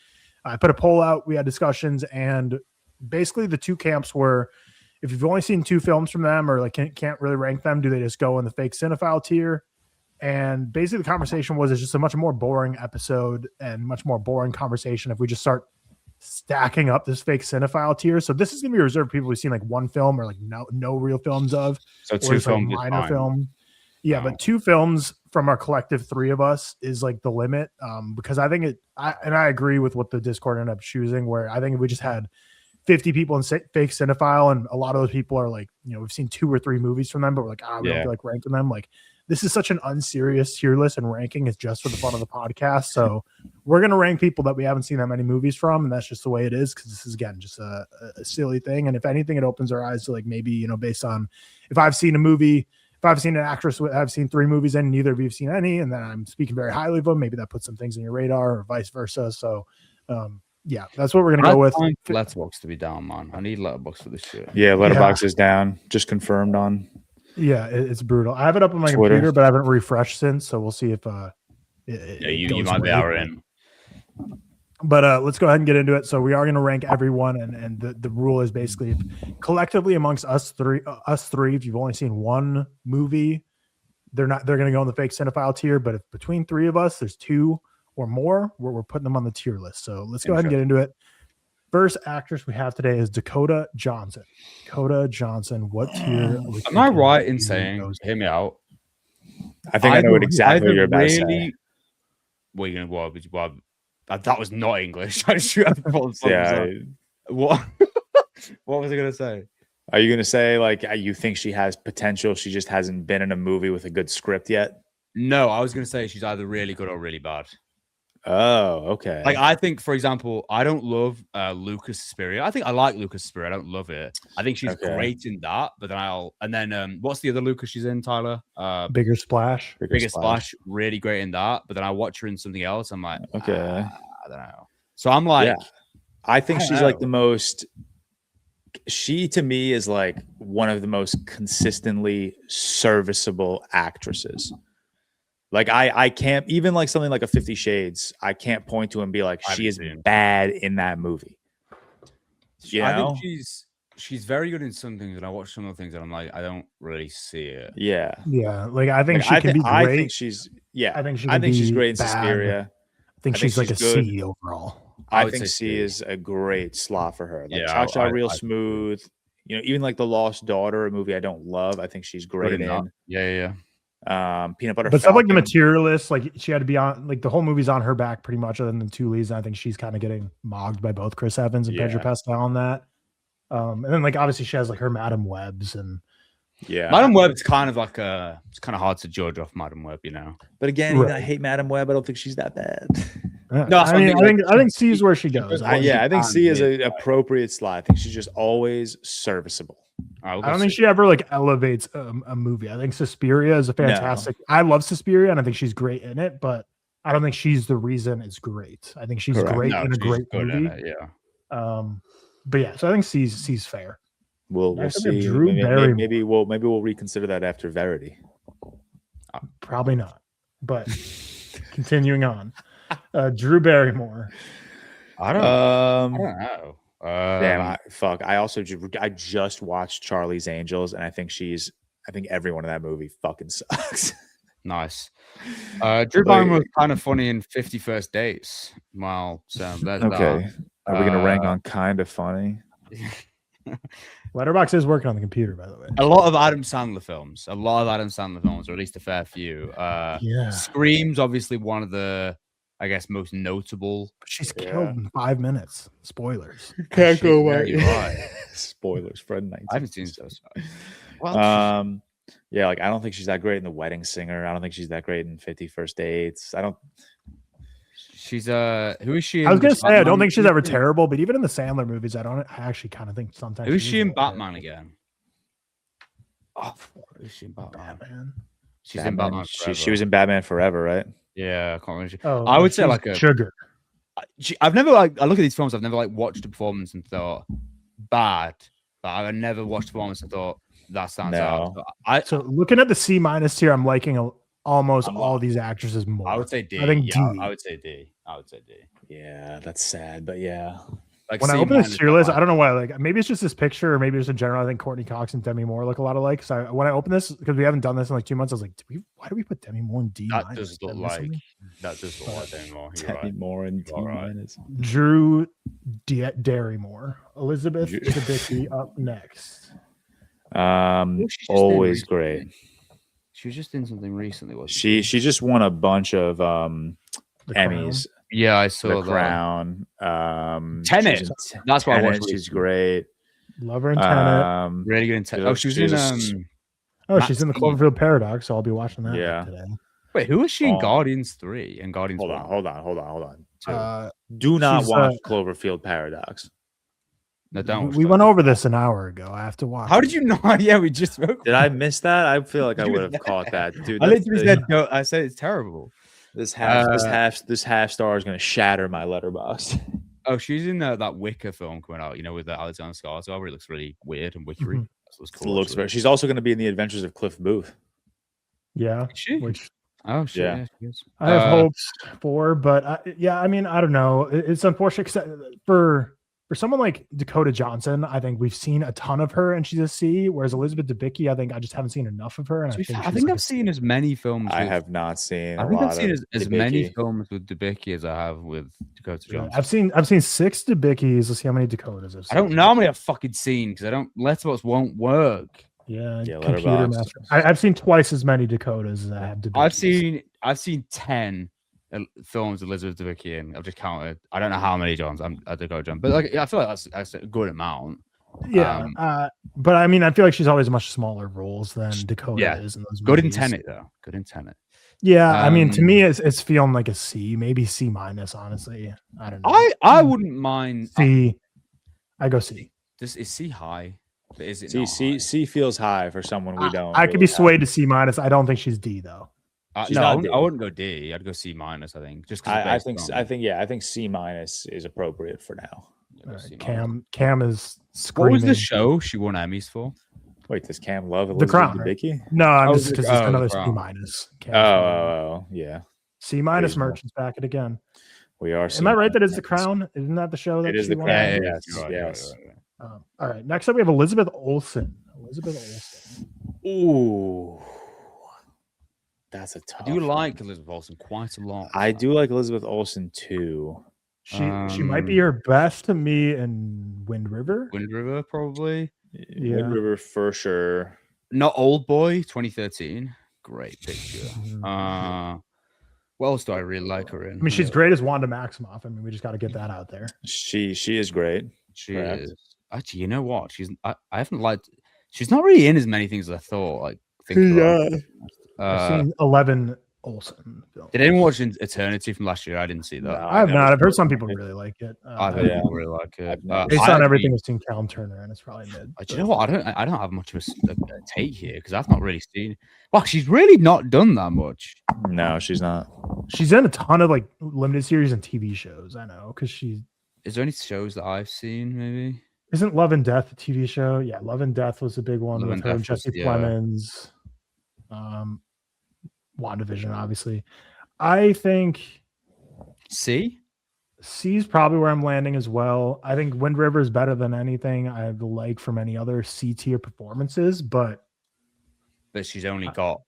I put a poll out, we had discussions, and basically the two camps were, if you've only seen two films from them or like can't really rank them, do they just go in the fake cinephile tier? And basically the conversation was, it's just a much more boring episode and much more boring conversation if we just start stacking up this fake cinephile tier. So this is going to be reserved for people who've seen like one film or like no real films of, so two films, like minor film. Yeah, but two films from our collective three of us is like the limit, because I think I agree with what the Discord ended up choosing, where I think if we just had 50 people in fake cinephile, and a lot of those people are like, we've seen 2 or 3 movies from them, but we're like, we don't feel like ranking them. Like, this is such an unserious tier list, and ranking is just for the fun of the podcast. So we're going to rank people that we haven't seen that many movies from, and that's just the way it is, because this is, again, just a silly thing. And if anything, it opens our eyes to like maybe, based on if I've seen a movie, if I've seen an actress, I've seen 3 movies and neither of you have seen any, and then I'm speaking very highly of them, maybe that puts some things in your radar or vice versa. So, yeah, that's what we're going to go with. Letterboxd to be down, man. I need Letterboxd for this shit. Yeah, Letterboxd is down. Just confirmed on. Yeah, it's brutal. I have it up on my computer, but I haven't refreshed since, so we'll see if you might be hour in. But let's go ahead and get into it. So we are going to rank everyone, and the rule is basically collectively amongst us three, if you've only seen one movie, they're going to go in the fake cinephile tier. But if between 3 of us, there's 2 or more, we're putting them on the tier list. So let's go ahead and get into it. First actress we have today is Dakota Johnson. Dakota Johnson, what tier? Am I right in saying, hear me out? I think I know exactly what you're about to say. What are you going to, what? That was not English. I should have What? What was I going to say? Are you going to say, like, you think she has potential, she just hasn't been in a movie with a good script yet? No, I was going to say she's either really good or really bad. Oh, okay. Like, I think, for example, I don't love Lucas Suspiria. I think I like Lucas Suspiria. I don't love it. I think she's great in that. But then what's the other Lucas she's in, Tyler? Bigger Splash. Bigger Splash. Really great in that. But then I watch her in something else. I'm like, okay, I don't know. So I'm like, I think she's like the most. She to me is like one of the most consistently serviceable actresses. Like I can't, even like something like a 50 Shades, I can't point to and be like, she is bad in that movie. I think she's very good in some things, and I watch some of the things and I'm like, I don't really see it. Yeah. Like I think she can be great. I think she's she's great in Suspiria. I think she's like a good. C overall. I think C is a great slot for her. Like Cha-Cha Real Smooth. Even like The Lost Daughter, a movie I don't love, I think she's great in. Yeah. Peanut Butter but stuff like The Materialist, like she had to be on, like the whole movie's on her back pretty much, other than the 2 leads, and I think she's kind of getting mogged by both Chris Evans and Pedro Pascal on that. And then like obviously she has like her Madam Webs, and Madam Web, it's kind of like it's kind of hard to judge off Madam Web, But again, I hate Madam Web. I don't think she's that bad. No, I think C is where she goes. I think C is an appropriate slot. I think she's just always serviceable. I don't think she ever like elevates a movie. I think Suspiria is a fantastic. No. I love Suspiria, and I think she's great in it. But I don't think she's the reason it's great. I think she's great in a great movie. But yeah, so I think C's fair. We'll see. Drew Barrymore. Maybe we'll reconsider that after Verity. Probably not. But continuing on, Drew Barrymore. I don't know. Damn, I also I just watched Charlie's Angels, and I think everyone in that movie fucking sucks. Nice. Drew Barrymore was kind of funny in 50 First Dates. Well, so there's okay. that. Are we gonna rank on kind of funny? Letterboxd is working on the computer, by the way. A lot of Adam Sandler films, or at least a fair few. Yeah. Scream's obviously one of the, I guess, most notable. She's killed in 5 minutes. Spoilers. Can't go away. Right. Spoilers for 19. I haven't seen those. Well, yeah, like I don't think she's that great in The Wedding Singer. I don't think she's that great in 50 First Dates. She's who is she? I was gonna say I don't think she's ever terrible, but even in the Sandler movies, I actually kind of think sometimes. Who is she in Batman again? Oh, who is she in Batman? She's in Batman. She was in Batman Forever, right? Yeah, I can't remember. Oh, I would say like a Sugar. I've never I look at these films. I've never watched a performance and thought bad, but I've never watched a performance and thought that stands out. So looking at the C- tier, I'm liking almost all these actresses more. I would say D. I think D. I would say D. Yeah, that's sad, but yeah. Like when I open this tier list, I don't know why. Like maybe it's just this picture, or maybe just in general. I think Courtney Cox and Demi Moore look a lot alike. So when I open this, because we haven't done this in like 2 months, I was like, why do we put Demi Moore in D? That does look like Demi Moore. Demi Moore in D minus. Drew Barrymore, Elizabeth Debicki up next. Always great. She was just in something recently, wasn't she? She just won a bunch of Emmys. Yeah, I saw The Crown. Tenet. That's why I watched. She's great. Love her in Tenet. Really good in Tenet. Oh, she was in. She's in the Cloverfield Paradox, so I'll be watching that today. Wait, who was she in Guardians 3 and Guardians? Hold on. Do not watch Cloverfield Paradox. No, don't. We went over this an hour ago. I have to watch. How did you not? Yeah, we just spoke. Did I miss that? I feel like I would have caught that, dude. I literally said, I said it's terrible. This half star is going to shatter my letterbox. Oh, she's in that Wicker film coming out, with the Alexander Skarsgård. It looks really weird and wickery. Mm-hmm. Cool, looks very. She's also going to be in The Adventures of Cliff Booth. Yeah. Is she? I have hopes for, but I mean, I don't know. It's unfortunate because for someone like Dakota Johnson, I think we've seen a ton of her and she's a C, whereas Elizabeth Debicki, I think I just haven't seen enough of her. And I think I've seen as many films. I have not seen. I've seen as many films with Debicki as I have with Dakota Johnson. I've seen 6 Debickis. Let's see how many Dakotas I've seen. I don't know how many I've fucking seen because Letterboxd won't work. Yeah, computer master. I've seen twice as many Dakotas as I have Debickis. I've seen 10 films Elizabeth Debicki in. I've just counted. I don't know how many Johns I'm at Dakota John, but I feel like that's a good amount. Yeah, but I mean, I feel like she's always much smaller roles than Dakota is in those movies. Good in Tenet, though. Good in Tenet. Yeah, I mean, to me, it's feeling like a C, maybe C-. Honestly, I don't know. I wouldn't mind C. I go C. This is C high. Is it C feels high for someone we don't. I could be swayed to C-. I don't think she's D though. I wouldn't go D. I'd go C-. I think just I think C- is appropriate for now. Right, Cam is screaming. What was the show she won Emmys for? Wait, does Cam love The Crown? Debicki? No, I'm just because it's another C-. Yeah. C- Merchant's back at again. We are. Am I right that it's The Crown? Isn't that the show that it is she The won? Crown? Yes. All right. Next up, we have Elizabeth Olsen. Ooh, that's a tough. I do like Elizabeth Olsen quite a lot. I do like Elizabeth Olsen too. She might be her best to me in Wind River. Wind River, probably. Yeah. Wind River for sure. Not Old Boy, 2013. Great picture. What else do I really like her in? I mean, she's great as Wanda Maximoff. I mean, we just got to get that out there. She is great. She is. Actually, you know what? I haven't liked. She's not really in as many things as I thought. I've seen 11 Olsen films. Did anyone watch Eternity from last year? I didn't see that. No, I have not. I've heard some people really like it. I've heard people really like it. Based on everything I've seen, Callum Turner, and it's probably mid. Do you know what? I don't have much of a take here because I've not really seen. Well, she's really not done that much. No, she's not. She's in a ton of limited series and TV shows. I know because she. Is there any shows that I've seen? Maybe. Isn't Love and Death a TV show? Yeah, Love and Death was a big one with her and Jesse Plemons. WandaVision, obviously. I think C. C is probably where I'm landing as well. I think Wind River is better than anything I like from any other C tier performances, but she's only got.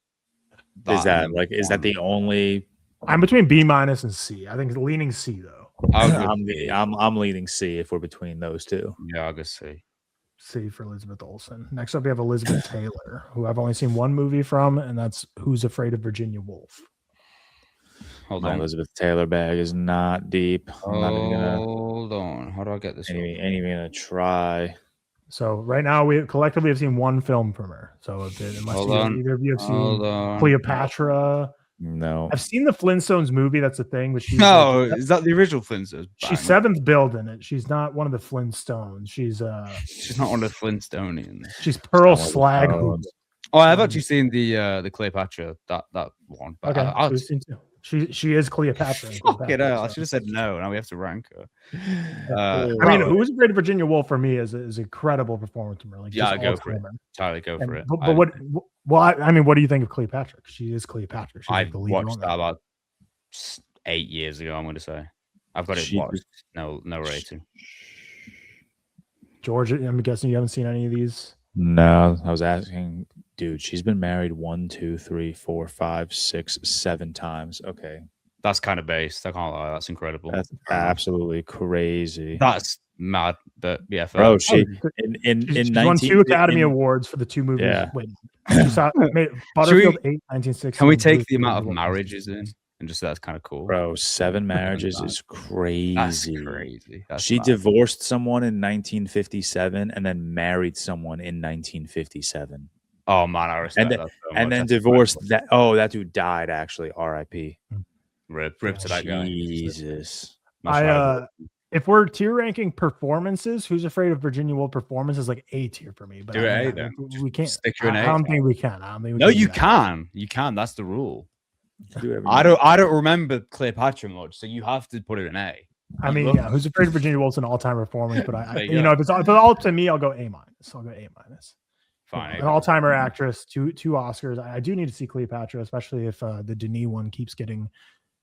Is that the only? I'm between B- and C. I think leaning C though. I'm leaning C if we're between those two. Yeah, I'll go C. C for Elizabeth Olsen. Next up, we have Elizabeth Taylor, who I've only seen one movie from, and that's Who's Afraid of Virginia Woolf. Hold on. Elizabeth Taylor bag is not deep. Hold on. How do I get this? Ain't even gonna try. So right now we collectively have seen one film from her. So either of you have seen Cleopatra. No, I've seen the Flintstones movie. That's the thing, but she's is that the original Flintstones? She's seventh build in it. She's not one of the Flintstones. She's not one of the Flintstonians. She's Pearl Slaghood. Oh, I've actually seen the Cleopatra that one. But okay, she is Cleopatra. I should have said no. Now we have to rank her. I mean, Who's Afraid of Virginia Woolf for me is a credible performance from her. Like, yeah, go for it. Entirely go for it. But what do you think of Cleopatra? She is Cleopatra. She's I watched that about 8 years ago. I'm going to say I've got it watched. No rating. George, I'm guessing you haven't seen any of these. No, I was asking, dude. She's been married 1, 2, 3, 4, 5, 6, 7 times. Okay, that's kind of based. I can't lie. That's incredible. That's absolutely crazy. That's mad. But yeah, bro, she won 2 Academy Awards for the 2 movies. Yeah. Wait, Butterfield 8, 1960. Can we take the amount of marriages in? And just that's kind of cool, bro. 7 marriages is crazy. That's crazy. She divorced someone in 1957 and then married someone in 1957. Oh man, I respect that so much. And then divorced that. Oh, that dude died actually. R.I.P. Rip to that guy. Jesus. If we're tier ranking performances, Who's Afraid of Virginia Woolf performance is like A tier for me. But do A then. We can't. Stick to an A. I don't think we can. No, you can. You can. That's the rule. I don't remember Cleopatra much, so you have to put it in A. I mean, yeah, Who's Afraid of Virginia Woolf's an all-time performance, but if it's all up to me, I'll go A-. I'll go A-. Fine. An all-timer actress, two Oscars. I do need to see Cleopatra, especially if the Denis one keeps getting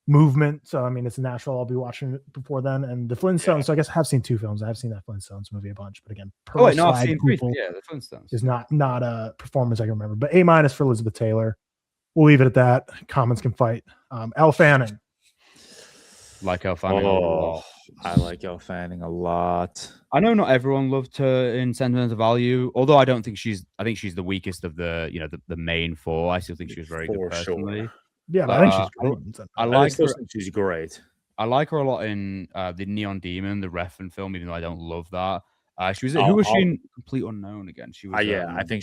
movement. So I mean, it's natural. I'll be watching it before then. And the Flintstones. Yeah. So I guess I have seen 2 films. I have seen that Flintstones movie a bunch, but again, I've seen 3. Yeah, the Flintstones is not a performance I can remember. But A- for Elizabeth Taylor. We'll leave it at that. Comments can fight. Elle Fanning. Like Elle Fanning a lot. I like Elle Fanning a lot. I know not everyone loved her in Sentimental Value, although I think she's the weakest of the the main 4. I still think she was very good personally. Sure. Yeah, but I think she's great. I think she's great. I like her a lot in the Neon Demon, the Refn film, even though I don't love that. Who was she in Complete Unknown again? She was. I think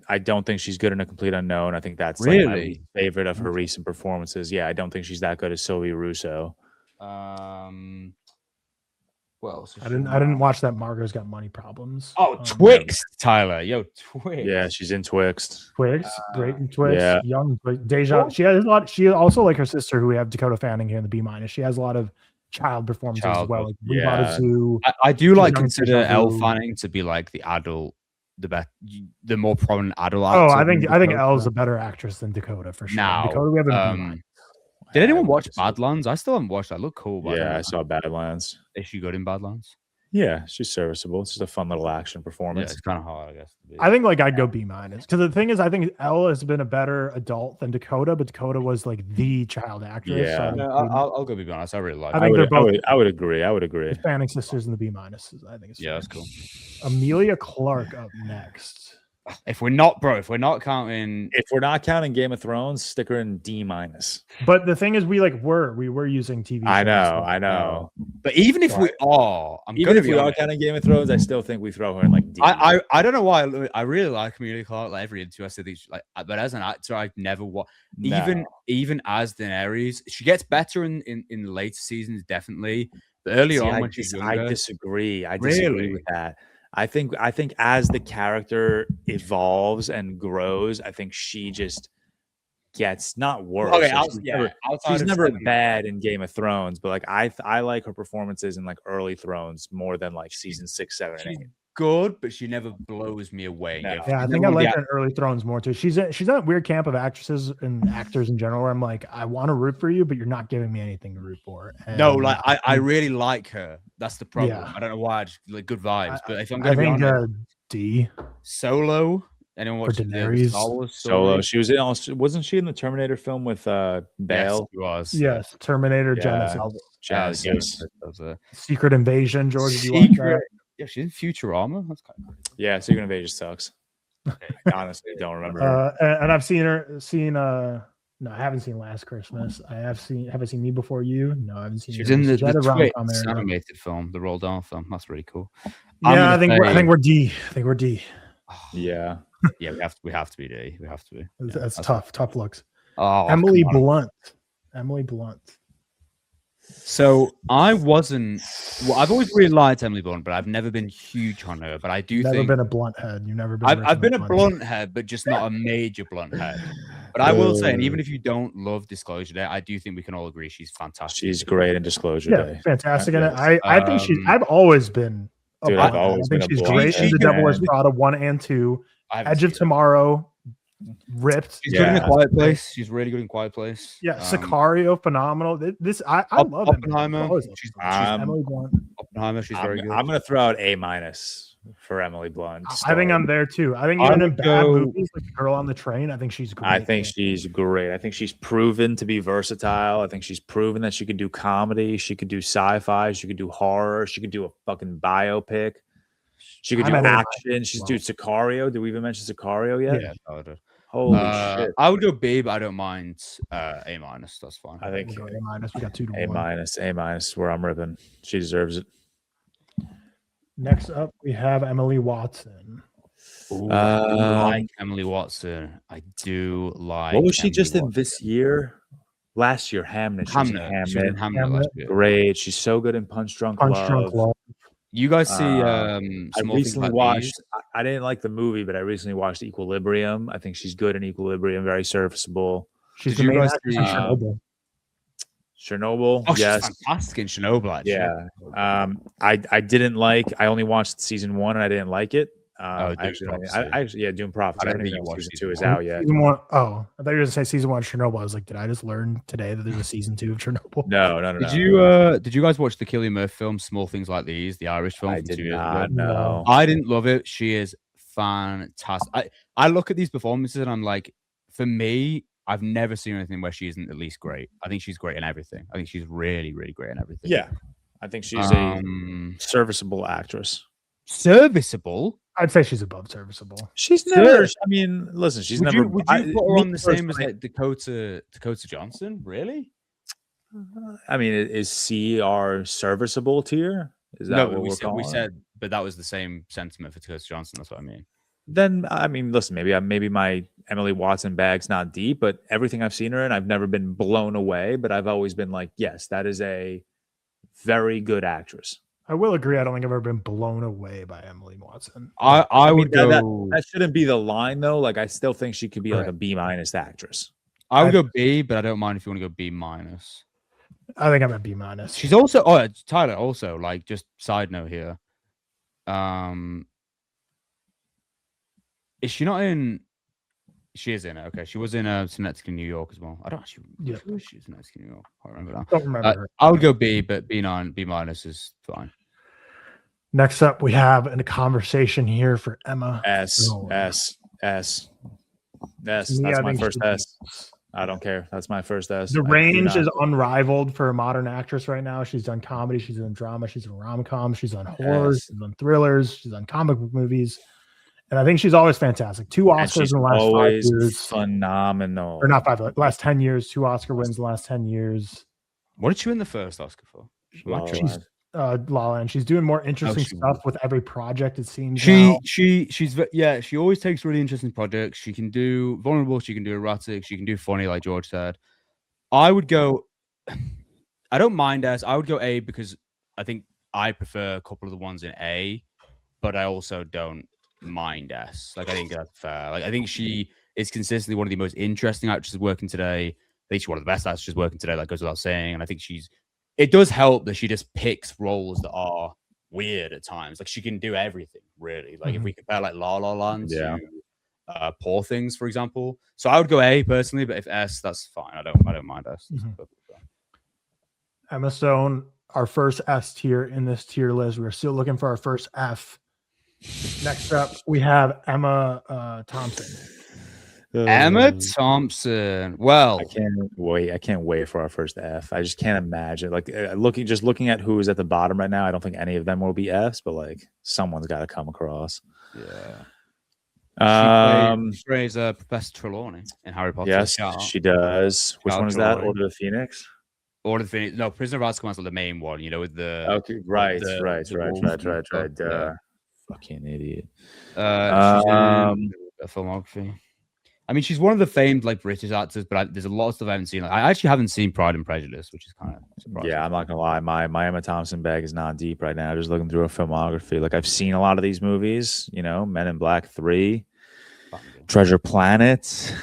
I don't think she's good in A Complete Unknown. I think that's really like my favorite of her recent performances. Yeah, I don't think she's that good as Sylvia Russo. Well, I didn't watch that. Margot's Got Money Problems. Oh, Twixt, Tyler. Yo, Twixt. Yeah, she's in Twixt. Great in Twixt. Yeah. Young Deja. She has a lot. She also, like her sister, who we have Dakota Fanning here in the B-. She has a lot of child performances as well. Like We Bought a Zoo. I do consider Elle Fanning to be like the adult, the more prominent adult. Oh, I think Elle's a better actress than Dakota for sure. Now, Dakota, we have a did anyone watch Badlands? I still haven't watched that. Look cool. Yeah, I saw Badlands. Is she good in Badlands? Yeah, she's serviceable. It's just a fun little action performance. Yeah, it's kind of hard, I guess. I think I'd go B- because the thing is, I think Elle has been a better adult than Dakota, but Dakota was like the child actress. Yeah, so I'll go B-. I really like. I would agree. The Fanning sisters in the B-. I think it's that's cool. Amelia Clark up next. If we're not counting Game of Thrones, stick her in D-. But the thing is, we were using TV. I know. But even if we are, counting Game of Thrones, I still think we throw her in like D. I don't know why. I really like Amelia Clark. Like every interview I said, but as an actor, I've never watched. Even as Daenerys, she gets better in the later seasons, definitely. But early on, when she's younger, I disagree with that. I think as the character evolves and grows, I think she just gets not worse. Okay, she's never bad in Game of Thrones, but like I like her performances in like early Thrones more than like season 6, 7, and 8. good, but she never blows me away. No. Yeah, I think I like her in Early Thrones more too. She's in that weird camp of actresses and actors in general where I'm like, I want to root for you, but you're not giving me anything to root for. No, like I really like her. That's the problem. Yeah. I don't know why. I just like good vibes. But if I'm I going to be think honest, D Solo. Anyone watch the Daenerys. Star Wars Solo. story? She was in. Wasn't she in the Terminator film with Bale? Yes, she was. Yes, Terminator Yeah. Genesis. Genesis. Secret Invasion, George. Did you watch that? Secret. Yeah, she's in Futurama. That's kind of crazy. Yeah, Secret Invasion sucks. I honestly don't remember. Her. And I've seen no, I haven't seen Last Christmas. I have I seen Me Before You? No, I haven't seen. She's in the rom-com animated film, the Roald Dahl film. That's really cool. Yeah, I think we're D. I think we're D. Yeah. Yeah, we have to be D. We have to be. That's tough looks. Oh, Emily Blunt. Emily Blunt. So I've always really liked Emily Blunt, but I've never been huge on her. But I do never think been a blunt head. You've never been. I've been a blunt head, but just not a major blunt head. But I will say, and even if you don't love Disclosure Day, I do think we can all agree she's fantastic. She's great in Disclosure Day. Fantastic. And I think I've always been. Dude, I've always been. I think she's great in The Devil Wears Prada 1 and 2. Edge of Tomorrow. Ripped. She's good in A Quiet Place. She's really good in Quiet Place. Yeah, Sicario, phenomenal. I love Oppenheimer. She's Emily Blunt. Oppenheimer, she's very good. I'm gonna throw out A- for Emily Blunt. I think I'm there too. I think even in bad movies like The Girl on the Train, I think she's great. I think she's great. I think she's proven to be versatile. I think she's proven that she can do comedy. She could do sci-fi. She could do horror. She could do a fucking biopic. She could do action. She's dude Sicario. Did we even mention Sicario yet? Yeah, I did. Holy shit! I would go B, but I don't mind A-. That's fine. I think A-. We got 2 to 1. A- where I'm ripping. She deserves it. Next up, we have Emily Watson. Ooh, I like Emily Watson. I do like. What was she Emily just Watson. in this year? Last year, Hamnet. She was in Hamnet. Hamnet. Last year. Great. She's so good in Punch Drunk Love. You guys see? I recently watched. I didn't like the movie, but I recently watched Equilibrium. I think she's good in Equilibrium. Very serviceable. She's the main actress in Chernobyl. Oh, yes, she's fantastic in Chernobyl. Actually. Yeah. I didn't like. I only watched season 1 and I didn't like it. Doing Prophecy. I don't even know season 2 is out yet. Season 1. Oh, I thought you were going to say season 1 of Chernobyl. I was like, did I just learn today that there's a season 2 of Chernobyl? No. Did you guys watch the Cillian Murphy film, Small Things Like These, the Irish film? I did not. No. I didn't love it. She is fantastic. I look at these performances and I'm like, for me, I've never seen anything where she isn't at least great. I think she's great in everything. I think she's really, really great in everything. Yeah. I think she's a serviceable actress. Serviceable? I'd say she's above serviceable. She's never. I mean, listen, she's never. Would you put her on the same as like Dakota Johnson? Really? I mean, is C our serviceable tier? Is that what we said? But that was the same sentiment for Dakota Johnson. That's what I mean. Then I mean, listen, maybe my Emily Watson bag's not deep, but everything I've seen her in, I've never been blown away. But I've always been like, yes, that is a very good actress. I will agree. I don't think I've ever been blown away by Emily Watson. I would go. That shouldn't be the line though. Like I still think she could be like a B- actress. I would go B, but I don't mind if you want to go B-. I think I'm at B-. She's also Tyler. Also, like just side note here. Is she not in? She is in it. Okay, she was in Synecdoche in New York as well. I don't actually. Yeah, she's in Synecdoche in New York. I don't remember that. Don't remember her. I would go B, but B- is fine. Next up, we have a conversation here for Emma. S. That's my first S. I don't care. That's my first S. The range is unrivaled for a modern actress right now. She's done comedy, she's done drama, she's done rom-com, she's done horror, she's done thrillers, she's done comic book movies. And I think she's always fantastic. 2 Oscars in the last 5 years. Phenomenal. Or not 5, last 10 years. 2 Oscar wins the last 10 years. What did she win the first Oscar for? She's La La Land. She's doing more interesting stuff with every project, it seems. She always takes really interesting projects. She can do vulnerable, she can do erratic, she can do funny, like George said. I would go. I don't mind S. I would go A because I think I prefer a couple of the ones in A, but I also don't mind S. Like I think that's fair. Like I think she is consistently one of the most interesting actresses working today. I think she's one of the best actresses working today. That goes without saying. And I think it does help that she just picks roles that are weird at times. Like she can do everything really. Like if we compare like La La Land to Poor Things, for example. So I would go A personally, but if S, that's fine. I don't mind S. Emma Stone, our first S tier in this tier list. We're still looking for our first F. Next up, we have Emma Thompson. Emma Thompson. Well, I can't wait for our first F. I just can't imagine. Like looking at who is at the bottom right now. I don't think any of them will be Fs, but like someone's got to come across. Yeah. She plays Professor Trelawney in Harry Potter. Yes, she does. Which one is that? Order of the Phoenix. Order of the Phoenix. No, Prisoner of Azkaban's like the main one. You know, with the right. Fucking idiot. She's in filmography. I mean, she's one of the famed like British actors, but there's a lot of stuff I haven't seen. Like, I actually haven't seen Pride and Prejudice, which is kind of surprising. Yeah, I'm not gonna lie, my Emma Thompson bag is not deep right now. Just looking through her filmography, like I've seen a lot of these movies. You know, Men in Black 3, Treasure Planet,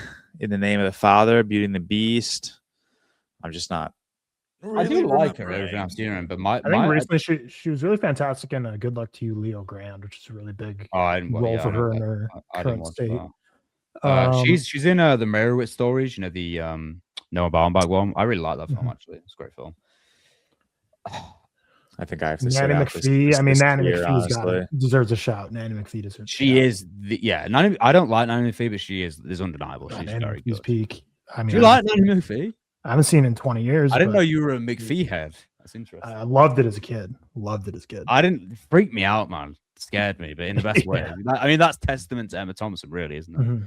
In the Name of the Father, Beauty and the Beast. I'm just not. I do like her everything I've seen her in, but I think recently she was really fantastic in Good Luck to You, Leo Grand, which is a really big role for her in her current state. She's in the Merowitz stories, you know, the Noah Baumbach one. I really like that film actually. It's a great film. I think I have to Nanny McPhee. Nanny McPhee deserves a shout. Nanny McPhee deserves. She is I don't like Nanny McPhee, but she is undeniable. She's very good. Peak. Do you like Nanny McPhee? I haven't seen it in 20 years. I didn't know you were a McPhee head. That's interesting. I loved it as a kid. I didn't freak me out, man. It scared me, but in the best way. I mean, that's testament to Emma Thompson, really, isn't it?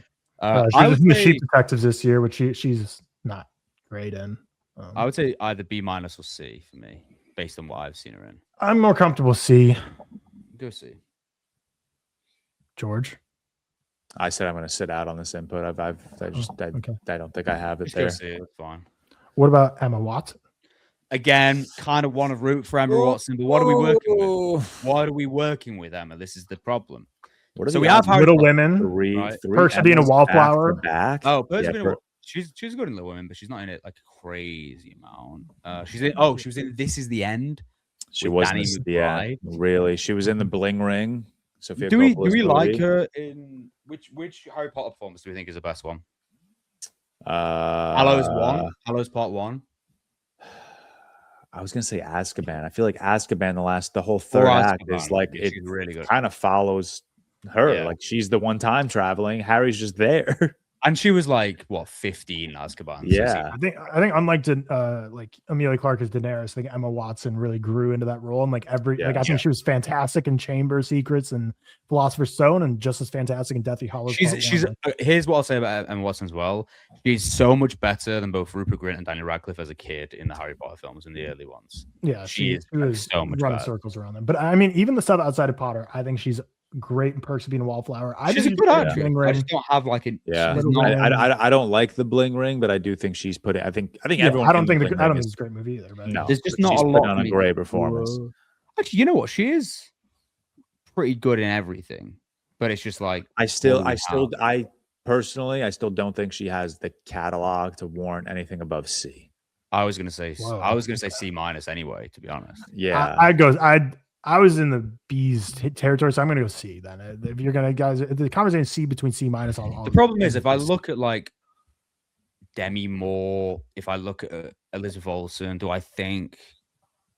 She's in the Sheep Detectives this year, which she's not great in. I would say either B- or C for me, based on what I've seen her in. I'm more comfortable C. Go C. George. I said I'm going to sit out on this input. I don't think I have it just there. C, that's fine. What about Emma Watson? Again, kind of want to root for Emma Watson, but what are we working with? What are we working with, Emma? This is the problem. So we have Little Women, Perks of Being a Wallflower. Perks of Being she's good in Little Women, but she's not in it like a crazy amount. She was in This Is the End. She wasn't the end, really. She was in the Bling Ring. Sophia do we like her in which Harry Potter performance do we think is the best one? Hallows Part 1. I was gonna say Azkaban. I feel like Azkaban, the whole third act is like it really kind of follows her. Yeah. Like she's the one time traveling. Harry's just there. And she was like, what, 15 Azkaban? Yeah. I think unlike like Emilia Clarke as Daenerys, I think Emma Watson really grew into that role. And I think she was fantastic in Chamber Secrets and Philosopher's Stone, and just as fantastic in Deathly Hallows. Here's what I'll say about Emma Watson as well. She's so much better than both Rupert Grint and Daniel Radcliffe as a kid in the Harry Potter films, in the early ones. Yeah, she is so much running better. Circles around them. But I mean, even the stuff outside of Potter, I think she's great in Perks of Being a Wallflower. She's a good actress. I just don't have like I don't like the Bling Ring, but I do think she's put it. I think everyone. I don't think it's a great movie either. But no, there's just not a lot on a great performance. Actually, you know what? She is pretty good in everything, but it's just like I personally don't think she has the catalog to warrant anything above C. I was gonna say C- anyway. To be honest, yeah, I was in the B's territory, so I'm going to go C then. If you're going to, guys, the conversation C between C-, the problem is if I look at like Demi Moore, if I look at Elizabeth Olsen, do I think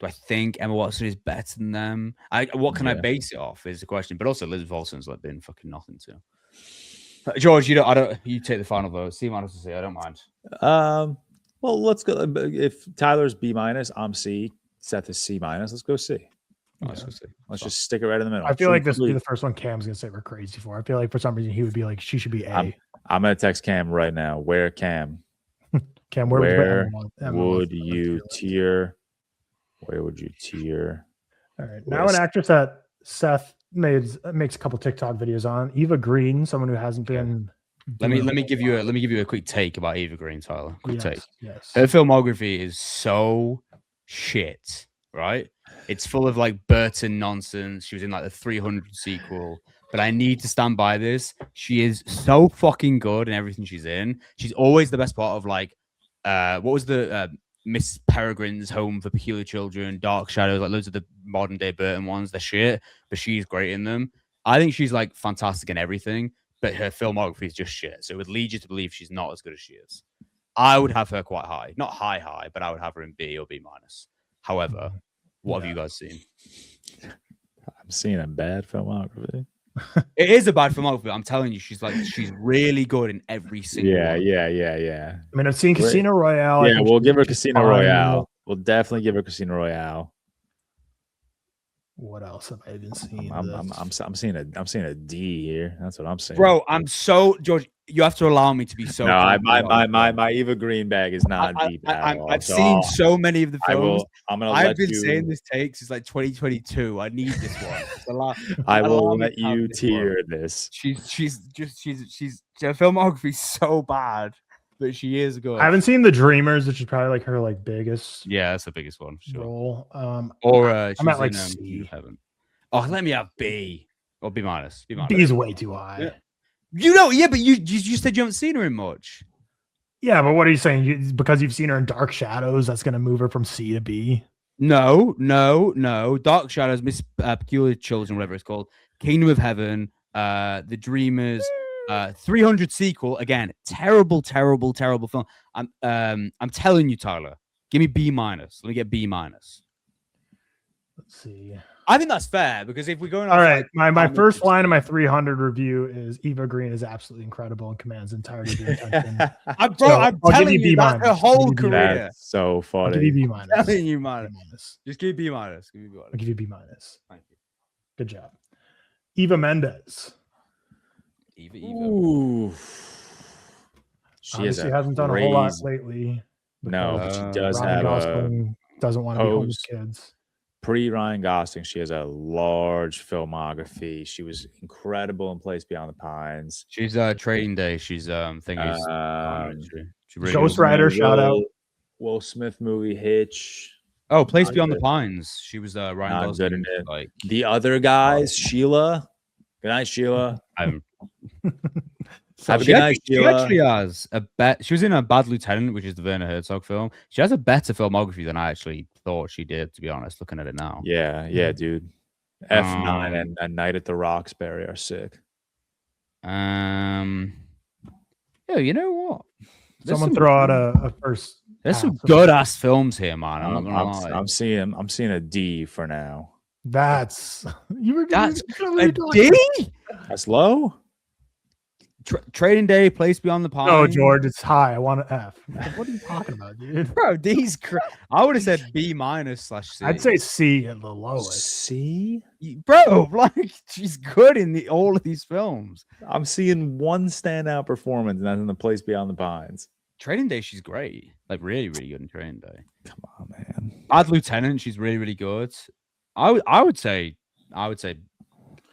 Emma Watson is better than them? What can I base it off is the question. But also Elizabeth Olsen's like been fucking nothing too. George, you take the final vote. C- or C, I don't mind. Well, let's go. If Tyler's B-, I'm C. Seth is C-. Let's go C. Let's just stick it right in the middle. I feel like this will be the first one Cam's gonna say we're crazy for. I feel like for some reason he would be like, she should be A. I'm gonna text Cam right now. Where Cam? Cam, where would you tier? Where would you tier? All right. Now an actress that Seth makes a couple TikTok videos on, Eva Green, someone who hasn't been. Let me give you a quick take about Eva Green, Tyler. Quick take. Yes. Her filmography is so shit, right? It's full of like Burton nonsense. She was in like the 300 sequel, but I need to stand by this. She is so fucking good in everything she's in. She's always the best part of like, what was the Miss Peregrine's Home for Peculiar Children, Dark Shadows, like loads of the modern day Burton ones. They're shit, but she's great in them. I think she's like fantastic in everything, but her filmography is just shit. So it would lead you to believe she's not as good as she is. I would have her quite high, not high, but I would have her in B or B minus. However, what have you guys seen? I'm seeing a bad filmography. It is a bad filmography. I'm telling you, she's really good in every single one. Yeah. I mean, I've seen Casino Royale. Yeah, we'll give her Casino Royale. We'll definitely give her Casino Royale. What else have I been seeing? I'm seeing a D here. That's what I'm saying. Bro, I'm so George. You have to allow me to be so. No, my Eva Green bag is not deep. I've seen so many of the films. I've been saying this take since like 2022. I need this one. I will let you tier this. She's her filmography so bad, but she is good. I haven't seen The Dreamers, which is probably like her like biggest. Yeah, that's the biggest one for sure. Role. I'm at like C. Heaven. Oh, let me have B or B minus. B is way too high. Yeah. You know, yeah, but you said you haven't seen her in much. Yeah, but what are you saying? Because you've seen her in Dark Shadows, that's going to move her from C to B? No. Dark Shadows, Miss Peculiar Children, whatever it's called, Kingdom of Heaven, The Dreamers, 300 sequel. Again, terrible film. I'm telling you, Tyler, give me B minus. Let me get B minus. Let's see. I think that's fair because if we're going all right, my first line of my 300 review is Eva Green is absolutely incredible and commands entirety of your attention. I'm telling you, that's her whole career. That's so funny. I'll give you B minus. I'm telling you, minus. Just give me B minus. I'll give you B minus. Thank you. Good job. Eva Mendes. Eva. Ooh. She hasn't done a whole lot lately. No, but she does Ryan have Gosling doesn't want to be home with kids. Pre-Ryan Gosling, she has a large filmography. She was incredible in Place Beyond the Pines. She's Trading Day. She's thinking Ghost Rider, shout out. Will Smith movie Hitch. Oh, Place Beyond the Pines. She was Ryan Gosling. Good in it. Like the other guys, Sheila. Good night, Sheila. Have a good night, Sheila. She actually has a bet. She was in a Bad Lieutenant, which is the Werner Herzog film. She has a better filmography than I actually thought she did, to be honest, looking at it now. Yeah, dude. F9 and Night at the Roxbury are sick. Yeah, you know what? Someone throw out a first. There's some good ass films here, man. I'm seeing a D for now. That's a D. That's low. Trading Day, Place Beyond the Pines. No, George, it's high. I want an F. What are you talking about, dude? Bro, I would have said B minus / C. I'd say C at the lowest. C? Bro, like she's good in all of these films. I'm seeing one standout performance, and that's in The Place Beyond the Pines. Trading Day, she's great. Like really, really good in Trading Day. Come on, man. Bad Lieutenant, she's really, really good. I would say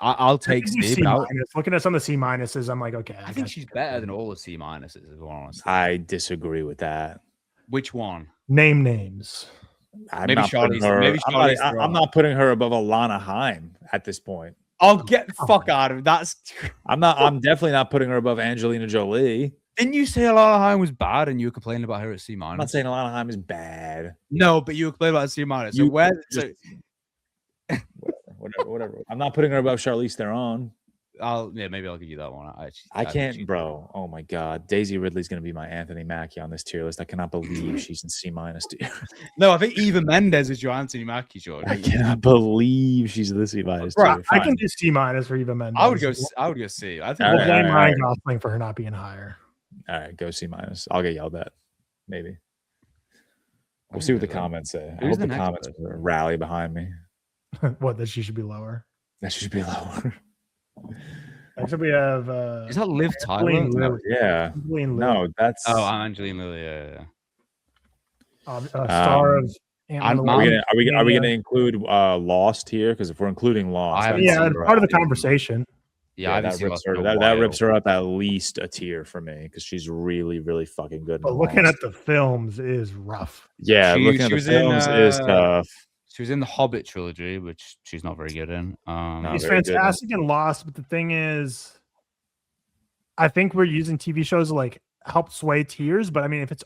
I'll take C. Looking at some of the C minuses, I'm like, okay. I think she's better than all the C minuses, if I'm honest. I disagree with that. Which one? Name names. I'm not putting her above Alana Haim at this point. I'll get the fuck out of it. I'm definitely not putting her above Angelina Jolie. Didn't you say Alana Haim was bad and you were complaining about her at C minus? I'm not saying Alana Haim is bad. No, but you were complaining about C minus. Whatever. I'm not putting her above Charlize Theron. Maybe I'll give you that one. I can't, bro. Oh my God, Daisy Ridley's gonna be my Anthony Mackie on this tier list. I cannot believe she's in C minus tier. No, I think Eva Mendes is your Anthony Mackie, George. I cannot believe she's in the C minus tier. I can do C minus for Eva Mendes. I would go C. I think we'll blame Ryan Gosling for her not being higher. All right, go C minus. I'll get yelled at. Maybe. We'll see what the comments say. I hope the comments rally behind me. What, that she should be lower? That she should be lower. Actually, we have. Is that Liv Tyler? Yeah. No, that's. Oh, Angelina Lilly. Yeah. Star of. Are we going to include Lost here? Because if we're including Lost, it's part of the conversation. Yeah, that rips her up at least a tier for me because she's really, really fucking good. But looking at the films is rough. Yeah, looking at the films is tough. She was in the Hobbit trilogy, which she's not very good in. She's fantastic in Lost, but the thing is, I think we're using TV shows like helped sway tears. But I mean, if it's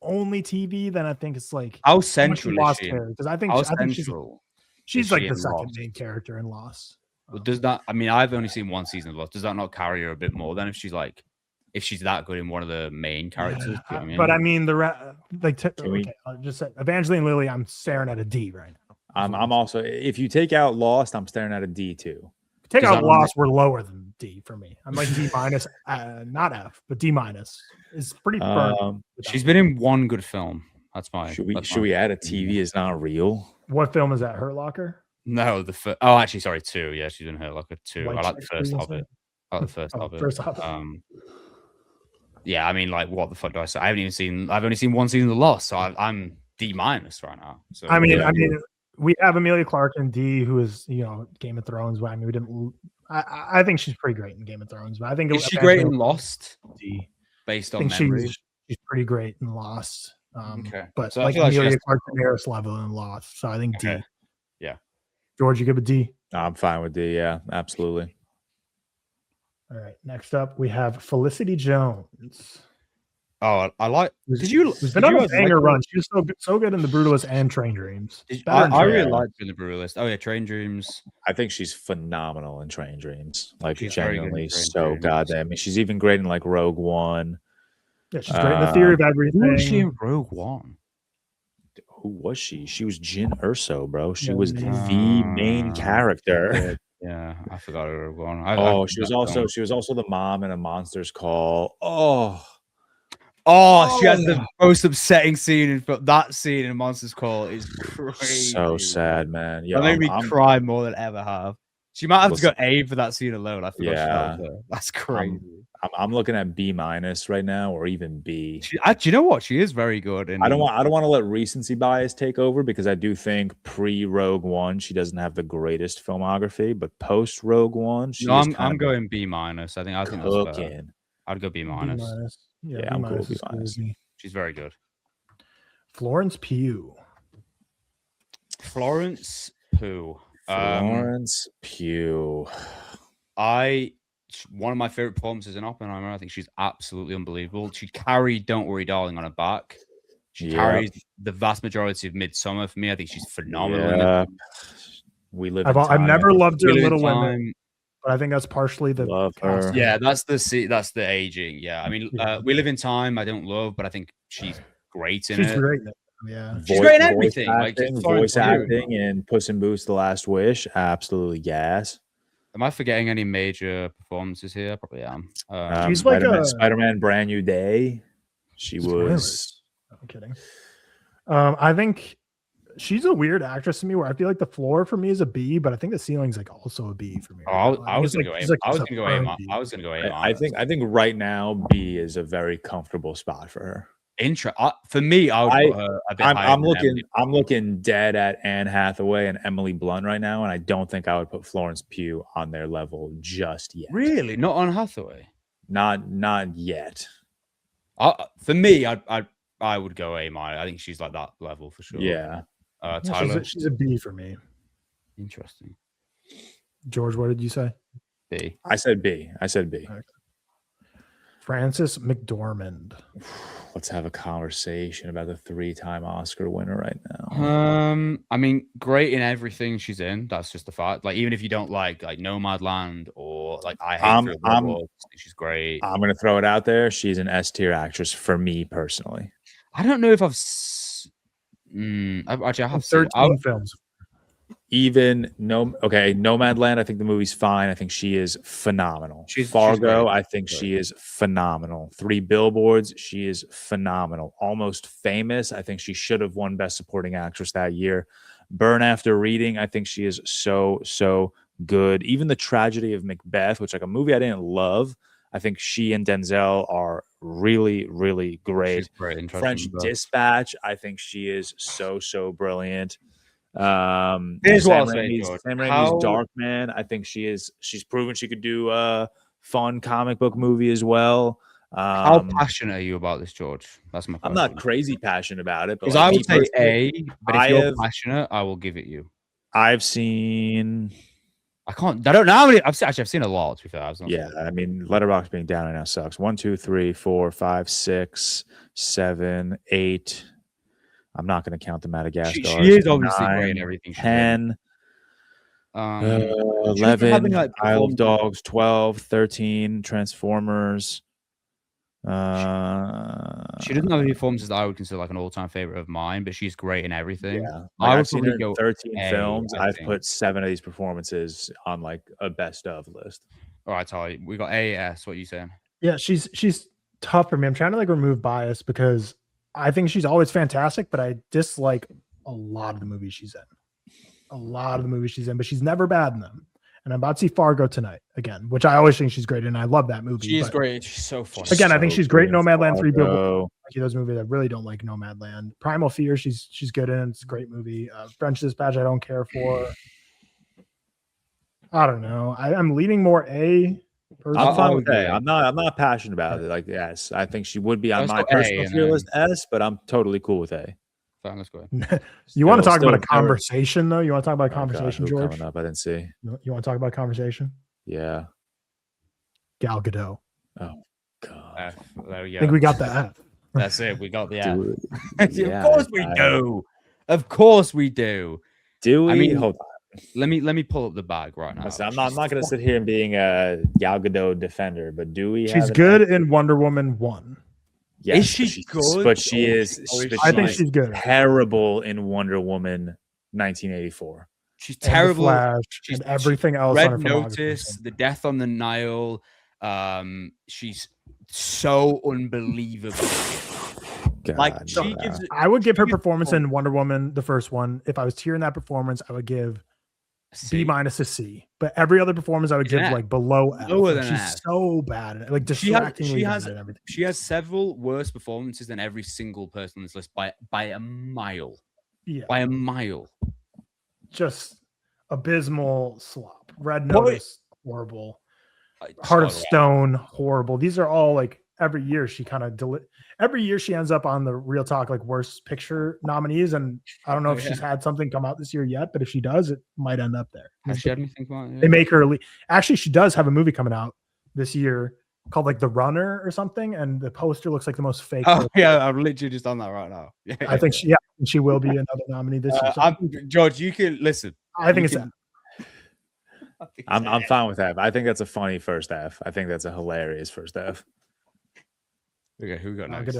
only TV, then I think it's like how central is Lost she? because I How think central she's is like she the in second Lost? main character in Lost. Well, does that? I mean, I've only seen one season of Lost. Does that not carry her a bit more than if she's that good in one of the main characters? Yeah, Do you know what I mean? but I mean we- okay, I'll just say Evangeline Lilly. I'm staring at a D right now. I'm also, if you take out Lost, I'm staring at a D too. Take Does out that Lost, we're lower than D for me. I'm like D minus, not F, but D minus is pretty firm. She's been in one good film. That's my. Should that's my we add a opinion. TV is not real? What film is that? Hurt Locker? No, oh, actually, sorry, 2. Yeah, she's in Hurt Locker 2. White I like the Chicks, first you of say? it. I like the first of it. First Hobbit. Yeah, I mean, like, what the fuck do I say? I've only seen one season of The Lost, so I'm D minus right now. So I mean, we have Amelia Clarke in D, who is Game of Thrones. But I mean, we didn't. I think she's pretty great in Game of Thrones, but I think is she great in Lost? D. Based I on think memory. she's pretty great in Lost. Okay, but so I like feel like she Amelia has- Clarke Daenerys level in Lost, so I think D. Okay. Yeah. George, you give a D. I'm fine with D. Yeah, absolutely. All right. Next up, we have Felicity Jones. Oh, I like. Who's Did been you on a guys like banger her? run. She was so good in The Brutalist and Train Dreams. I Better than really Train liked her in The Brutalist. Oh yeah, Train Dreams. I think she's phenomenal in Train Dreams. Like She's very good in genuinely Train so Dreams. goddamn. I mean, she's even great in like Rogue One. Yeah, she's great in The Theory of Everything. Who was she in Rogue One? Who was she? She was Jyn Erso, bro. She Yeah, was the main character. Yeah, I forgot her Rogue One. She was also the mom in A Monster's Call. She has the most upsetting scene in that scene in Monsters Call is crazy. So sad, man. Yeah, That made me cry more than I ever have. She might have to go A for that scene alone. I forgot. Yeah. She was there. That's crazy. I'm looking at B minus right now, or even B. Do you know what? She is very good. I don't want to let recency bias take over because I do think pre Rogue One she doesn't have the greatest filmography, but post Rogue One I'm going B minus. I think that's fair. I'd go B minus. Yeah, I'm cool. B minus. She's very good. Florence Pugh. Florence Pugh. One of my favorite performances in Oppenheimer. I think she's absolutely unbelievable. She carried "Don't Worry, Darling" on her back. She carries the vast majority of Midsummer for me. I think she's phenomenal. Yeah. We live. I've never loved her in Little Women. Women, but I think that's partially the Love her. cast. Yeah, that's the aging. Yeah, I mean, We Live in Time. I don't love, but I think she's great in it. She's great. Yeah, she's great in everything. Voice acting and Puss in Boots: The Last Wish. Absolutely gas. Am I forgetting any major performances here? Probably am. She's like Spider-Man: Brand New Day. She was. I'm kidding. I think she's a weird actress to me. Where I feel like the floor for me is a B, but I think the ceiling's like also a B for me. I was gonna go A. I was gonna go A. I was gonna go A. I think right now B is a very comfortable spot for her. For me, I would put her a bit higher. I'm looking dead at Anne Hathaway and Emily Blunt right now, and I don't think I would put Florence Pugh on their level just yet. Really, not on Hathaway. Not yet. For me, I would go A minus. I think she's like that level for sure. Yeah. Tyler, she's a B for me. Interesting. George, what did you say? B. I said B. Okay. Frances McDormand. Let's have a conversation about the 3-time Oscar winner right now. I mean, great in everything she's in. That's just the fact. Like, even if you don't like Nomadland or like I hate she's great. I'm gonna throw it out there. She's an S tier actress for me personally. I don't know if I've actually I have 13 films. Nomadland, I think the movie's fine. I think she is phenomenal. Fargo, I think she is phenomenal. 3 Billboards, she is phenomenal. Almost Famous, I think she should have won Best Supporting Actress that year. Burn After Reading, I think she is so good. Even The Tragedy of Macbeth, which like a movie I didn't love, I think she and Denzel are really, really great. French Dispatch, I think she is so brilliant. Here's what I'll say, George. Sam Raimi's Darkman, I think she's proven she could do a fun comic book movie as well. How passionate are you about this, George? That's my question. I'm not crazy passionate about it, because I would say A, but if you're passionate, I will give it you. I've seen I don't know how many. I've seen a lot. To be fair, Yeah, I mean, Letterboxd being down right now sucks. 1, 2, 3, 4, 5, 6, 7, 8. I'm not going to count the Madagascar. She is obviously great in everything. 10, she 11, like, Isle of Dogs, 12, 13, Transformers. She doesn't have any performances that I would consider like an all-time favorite of mine, but she's great in everything. Yeah, I I've seen her go 13 A, films. I I've think. put 7 of these performances on like a best of list. All right, Tali, we got A, S. What are you saying? Yeah, she's tough for me. I'm trying to like remove bias because I think she's always fantastic, but I dislike a lot of the movies she's in. But she's never bad in them. And I'm about to see Fargo tonight again, which I always think she's great in. I love that movie. She's great. She's so funny. Again, I think she's great in Nomadland 3 Fargo. those movies. I really don't like Nomadland. Primal Fear, she's good in. It's a great movie. French Dispatch, I don't care for. I don't know. I'm leaning more A. I'm fine with A. I'm not passionate about it. Like, yes, I think she would be on my personal tier list S, but I'm totally cool with A. Fine, let's go. You want to talk about a conversation, though? You want to talk about a conversation, George? Coming up, I didn't see. You want to talk about conversation? Yeah. Gal Gadot. Oh God. F. There we go. I think we got the F. That's it. We got the F. Yeah, of course we do. Of course we do. Do we? I mean, hold on. Let me pull up the bag right now. Listen, I'm not going to sit here and being a Gal Gadot defender, but do we? She's good in Wonder Woman 1. Yes, is she good? But she is. I think she's good. Terrible in Wonder Woman 1984. She's terrible. Flash, she's and everything else. Red on her Notice, The Death on the Nile. She's so unbelievable. God, like she gives. I would give her performance in Wonder Woman, the first one. If I was tiering that performance, I would give B- a C. But every other performance, I would give like below F. Lower than she's F. so bad at it, like distractingly bad at everything. She has several worse performances than every single person on this list by a mile. Yeah, by a mile. Just abysmal slop. Red Notice, horrible. Heart of Sorry, Stone, horrible. These are all like every year she kind of every year she ends up on the ReelTok like worst picture nominees, and I don't know if she's had something come out this year yet, but if she does, it might end up there. Has she had anything about it? They make her actually she does have a movie coming out this year called like The Runner or something, and the poster looks like the most fake. Oh yeah, I'm literally just on that right now. Yeah, I think she will be another nominee this year. So George, you can listen. I think it's I'm fine with that. I think that's a funny first half. I think that's a hilarious first half. Okay, who got next?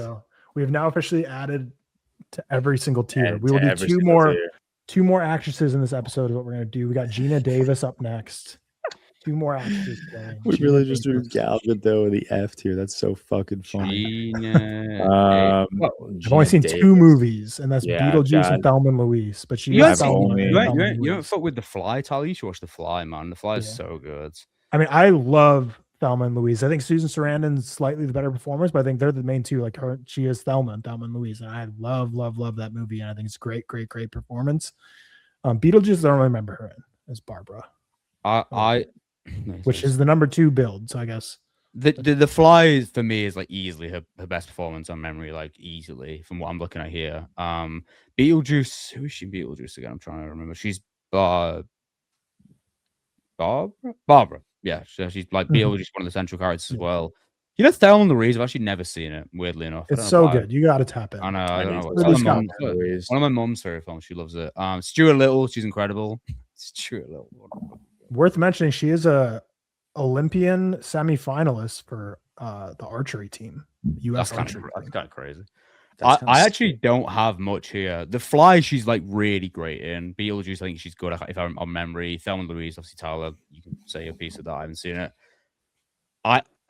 We have now officially added to every single tier. We will To do every single tier. two more actresses in this episode is what we're going to do. We got Gina Davis up next. 2 more actresses. We really just threw Gal Gadot in the F tier. That's so fucking funny. I've only seen 2 movies, and that's Beetlejuice and Thelma and Louise. But you don't fuck with The Fly, Tali. You should watch The Fly, man. The Fly is so good. I mean, I love Thelma and Louise. I think Susan Sarandon's slightly the better performers, but I think they're the main 2. Like her, she is Thelma and Louise, and I love that movie. And I think it's great performance. Beetlejuice, I don't remember her in as Barbara. Which is the number 2 build. So I guess the Fly for me is like easily her best performance on memory, like easily from what I'm looking at here. Beetlejuice, who is she in Beetlejuice again? I'm trying to remember. She's Barbara. Yeah, she's like Beetlejuice, one of the central characters as well. You know, Thelma and Louise, I've actually never seen it, weirdly enough. It's so good. You got to tap in. I know. One of my mom's favorite films. She loves it. Stuart Little, she's incredible. Stuart Little. Worth mentioning, she is a Olympian semi-finalist for the archery team. U.S. That's archery. That's kind of crazy. I actually don't have much here. The Fly, she's like really great in. Beetlejuice, I think she's good if I'm on memory. Thelma and Louise, obviously Tyler, you can say a piece of that. I haven't seen it.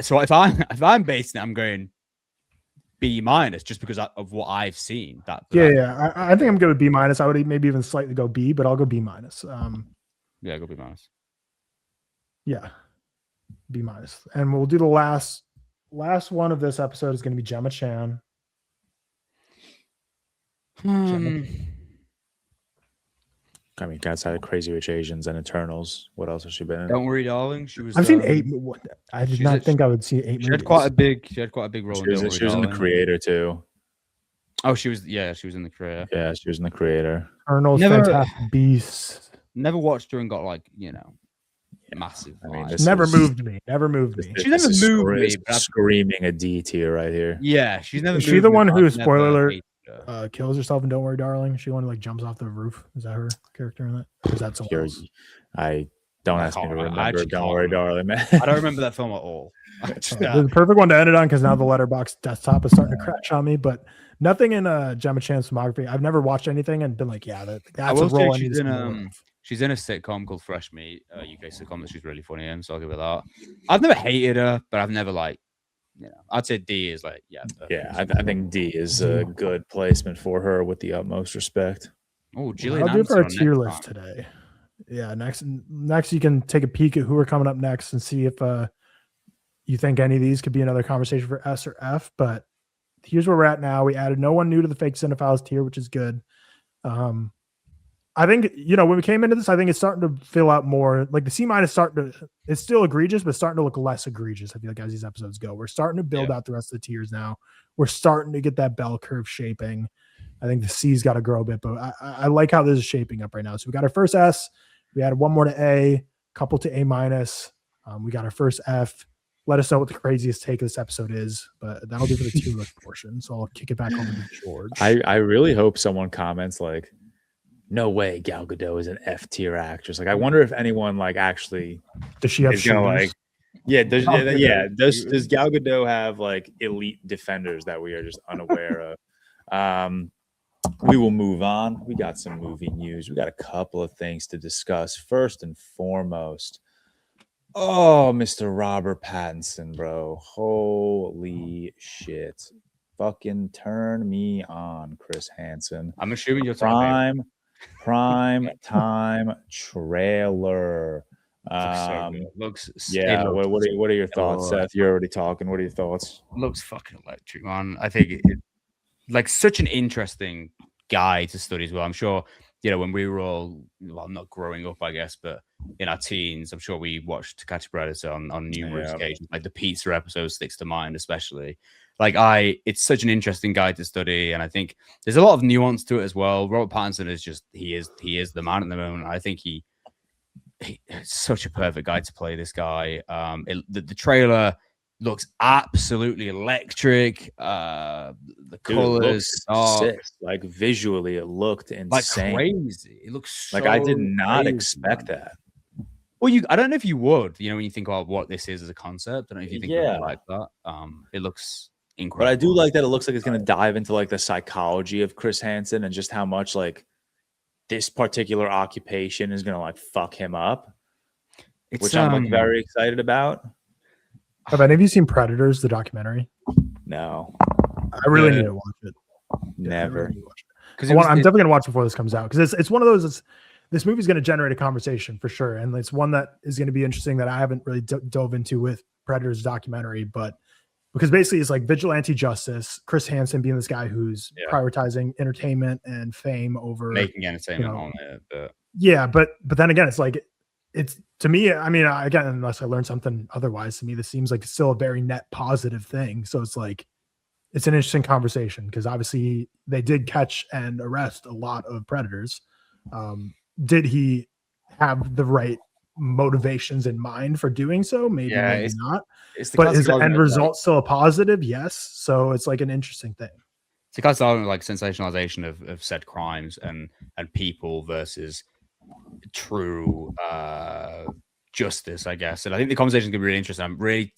So if I'm basing it, I'm going B- just because of what I've seen. I think I'm good with B-. I would maybe even slightly go B, but I'll go B-. Yeah, go B-. Yeah, B-. And we'll do the last one of this episode is going to be Gemma Chan. I mean, outside of Crazy Rich Asians and Eternals, what else has she been in? Don't Worry, Darling. I've seen 8. I did not think I would see 8 movies. She had quite a big role. She was in The Creator too. Oh, she was in The Creator. Yeah, she was in The Creator. Eternals, Fantastic Beasts. Never watched her and got massive. I mean, vibe. this Never is- moved me. Never moved me. She never moved me, scre- but I've- screaming a D tier right here. Yeah, she's never. Is she moved the me, one but who, I've never spoiler alert, hated her. kills herself and Don't Worry, Darling? She one who like jumps off the roof. Is that her character in that? Or is that someone Here, else? I don't I ask me can't to remember. I remember. actually Don't can't worry, remember. darling, man. I don't remember that film at all. The perfect one to end it on because now the letterbox desktop is starting to crash on me. But nothing in Gemma Chan's filmography. I've never watched anything and been like, yeah, that's a will say role I need to she's see in more of. she's in a sitcom called Fresh Meat, UK sitcom that she's really funny in. So I'll give her that. I've never hated her, but I've never I'd say D is like Yeah, I think D is a good placement for her with the utmost respect. Oh, Gillian I'll do for a Anderson on tier next list time. today. Yeah, next you can take a peek at who are coming up next and see if you think any of these could be another conversation for S or F. But here's where we're at now. We added no one new to the fake cinephiles tier, which is good. I think, when we came into this, I think it's starting to fill out more. Like the C- it's still egregious, but starting to look less egregious. I feel like as these episodes go, we're starting to build out the rest of the tiers now. We're starting to get that bell curve shaping. I think the C's got to grow a bit, but I like how this is shaping up right now. So we got our first S. We added one more to A, couple to A minus. We got our first F. Let us know what the craziest take of this episode is, but that'll do for the tier list portion. So I'll kick it back over to George. I really hope someone comments like, "No way, Gal Gadot is an F tier actress." Like, I wonder if anyone like actually Does she have is gonna shooters? like, yeah, does Oh, yeah does Gal Gadot have like elite defenders that we are just unaware of? We will move on. We got some movie news. We got a couple of things to discuss. First and foremost, Mr. Robert Pattinson, bro. Holy shit. Fucking turn me on, Chris Hansen. I'm assuming you're talking Prime time trailer. looks Yeah, it looks, what are your thoughts, good. Seth? You're already talking. What are your thoughts? looks fucking electric, man. I think it like such an interesting guy to study as well. I'm sure, when we were all, well, not growing up, I guess, but in our teens, I'm sure we watched To Catch a Predator on numerous occasions. Like the pizza episode sticks to mind, especially. It's such an interesting guy to study, and I think there's a lot of nuance to it as well. Robert Pattinson is just he is the man at the moment. I think he's such a perfect guy to play this guy. The trailer looks absolutely electric. The colors are sick. Like visually, it looked insane. like crazy. It looks like I did so not crazy, expect man. that. Well, I don't know if you would, when you think about what this is as a concept. I don't know if you think of it like that. It looks incredible. But I do like that it looks like it's going to dive into like the psychology of Chris Hansen and just how much like this particular occupation is going to like fuck him up, which I'm like very excited about. Have any of you seen Predators, the documentary? No, I really need to watch it. never. Because I'm definitely going to watch before this comes out because it's one of those. This movie is going to generate a conversation for sure, and it's one that is going to be interesting that I haven't really dove into with Predators documentary, but because basically it's like vigilante justice. Chris Hansen being this guy who's prioritizing entertainment and fame over making entertainment on it. But then again, it's like it's to me. I mean, again, unless I learned something otherwise, to me this seems like it's still a very net positive thing. So it's like it's an interesting conversation because obviously they did catch and arrest a lot of predators. Did he have the right motivations in mind for doing so? Maybe, maybe not. But is the end result still a positive? Yes. So it's like an interesting thing. It's a kind of like sensationalization of said crimes and people versus true justice, I guess. And I think the conversation is going to be really interesting. I'm really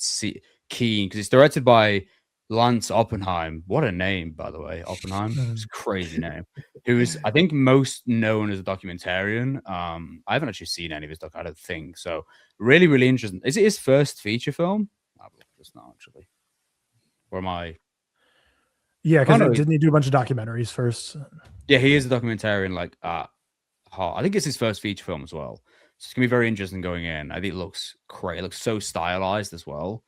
keen because it's directed by Lance Oppenheim. What a name, by the way. Oppenheim. It's a crazy name. Who is, I think, most known as a documentarian. I haven't actually seen any of his doc, I don't think. So really, really interesting. Is it his first feature film? It's not actually. Or am I? Yeah, because didn't he do a bunch of documentaries first? Yeah, he is a documentarian, like at heart. I think it's his first feature film as well. So it's gonna be very interesting going in. I think it looks great. It looks so stylized as well.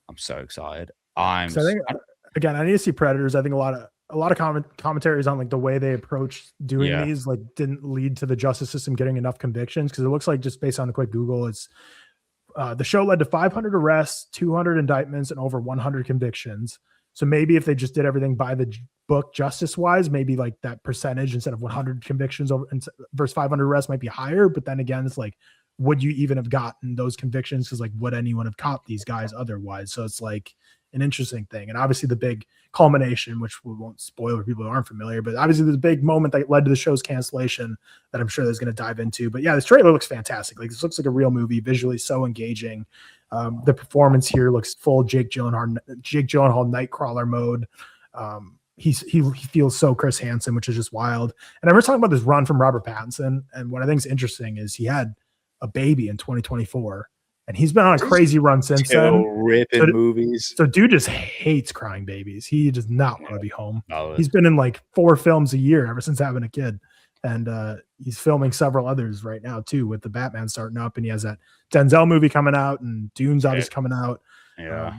I'm so excited. I think again, I need to see Predators. I think a lot of commentaries on like the way they approach doing these like didn't lead to the justice system getting enough convictions because it looks like just based on a quick Google, it's the show led to 500 arrests, 200 indictments, and over 100 convictions. So maybe if they just did everything by the book justice wise, maybe like that percentage instead of 100 convictions over versus 500 arrests might be higher. But then again, it's like would you even have gotten those convictions? Because like, would anyone have caught these guys otherwise? So it's like an interesting thing. And obviously the big culmination, which we won't spoil for people who aren't familiar, but obviously the big moment that led to the show's cancellation that I'm sure there's going to dive into. But yeah, this trailer looks fantastic. Like this looks like a real movie, visually so engaging. The performance here looks full Jake Gyllenhaal Nightcrawler mode. He feels so Chris Hansen, which is just wild. And I was talking about this run from Robert Pattinson, and what I think is interesting is he had a baby in 2024, and he's been on a crazy run since then. Ripping movies. So dude just hates crying babies. He does not want to be home. He's been in like 4 films a year ever since having a kid, and he's filming several others right now too, with the Batman starting up, and he has that Denzel movie coming out, and Dune's obviously coming out. Yeah.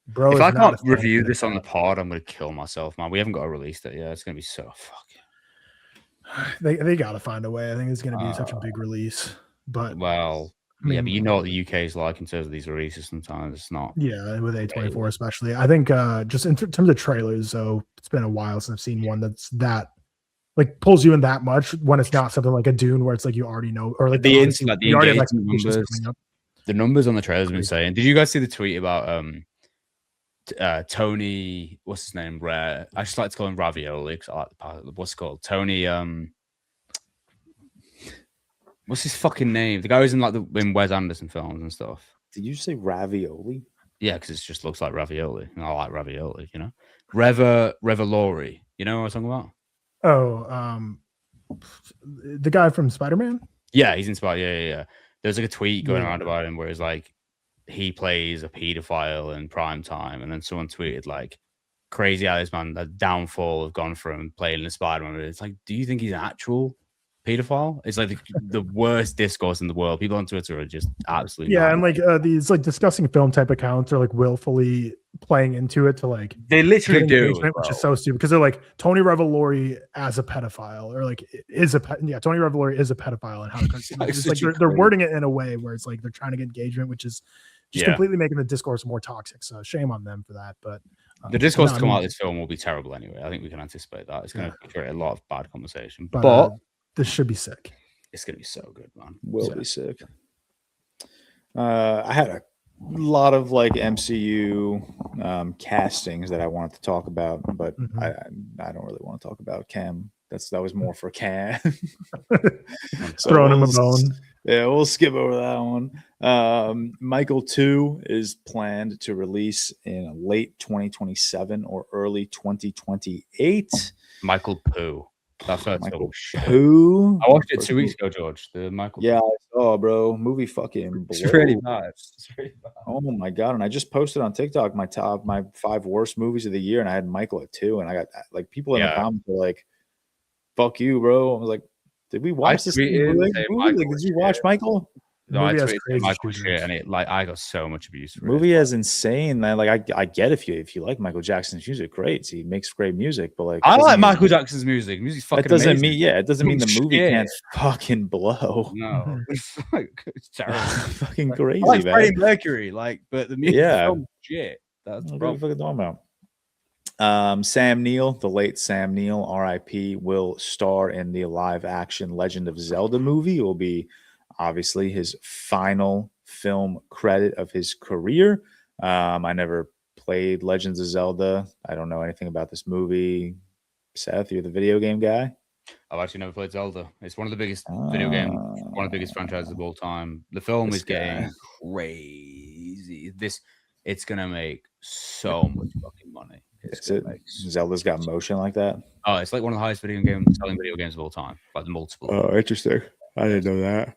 Bro, if I can't review this on the pod, I'm gonna kill myself, man. We haven't got a release date yet. It's gonna be so fucking. They gotta find a way. I think it's gonna be such a big release. But well, I mean, yeah, but you know what the UK is like in terms of these releases. Sometimes it's not. Yeah, with A24 especially. I think just in terms of trailers, though, it's been a while since I've seen one that like pulls you in that much when it's not something like a Dune where it's like you already know, or like the numbers on the trailers have been saying. Did you guys see the tweet about Tony? What's his name? I just like to call him Ravioli because I like the part. What's it called? Tony. What's his fucking name? The guy who's in like in Wes Anderson films and stuff. Did you say Ravioli? Yeah, because it just looks like ravioli. And I like ravioli, you know. Revelori. You know what I'm talking about? Oh, the guy from Spider-Man? Yeah, he's in Spider. Yeah. There's like a tweet going around about him where it's like he plays a pedophile in Primetime, and then someone tweeted like, "Crazy how this man, the downfall have gone from playing the Spider-Man." It's like, do you think he's an actual pedophile? It's like the worst discourse in the world. People on Twitter are just absolutely mad. And like these like discussing film type accounts are like willfully playing into it to like they literally do, which is so stupid because they're like Tony Revolori as a pedophile or like Tony Revolori is a pedophile and how it's like they're wording it in a way where it's like they're trying to get engagement, which is just completely making the discourse more toxic. So shame on them for that. But the discourse to come out of this film will be terrible anyway. I think we can anticipate that. It's going to create a lot of bad conversation, but this should be sick. It's gonna be so good, man. Will be sick. I had a lot of like MCU castings that I wanted to talk about, but I don't really want to talk about Cam. That was more for Cam. Throwing him a bone. Yeah, we'll skip over that one. Michael 2 is planned to release in late 2027 or early 2028. Michael Pooh. That's Michael Pooh. I watched it 2 weeks ago, George. The Michael. Yeah, I saw, bro. Movie fucking. It's really bad. Oh my god! And I just posted on TikTok my 5 worst movies of the year, and I had Michael at 2, and I got like people in the comments were like, "Fuck you, bro." I was like, "Did we watch this movie? Like, did you watch Michael?" No, I tweeted Michael shit, and it like I got so much abuse for it. Movie is insane, man. Like I get if you like Michael Jackson's music, great. He makes great music, but like I like Michael Jackson's music. Music's fucking. It doesn't amazing. mean it doesn't mean the movie can't fucking blow. No, it's terrible. Fucking crazy, I like man. Freddie Mercury, like, but the music is shit. That's what are you fucking talking about? Sam Neill, the late Sam Neill, R.I.P., will star in the live-action Legend of Zelda movie. It will be obviously his final film credit of his career. I never played Legends of Zelda. I don't know anything about this movie. Seth, you're the video game guy. I've actually never played Zelda. It's one of the biggest video games, one of the biggest franchises of all time. The film is getting crazy. It's gonna make so much fucking money. Zelda's got motion like that. Oh, it's like one of the highest selling video games of all time. Like multiple. Oh, interesting. I didn't know that.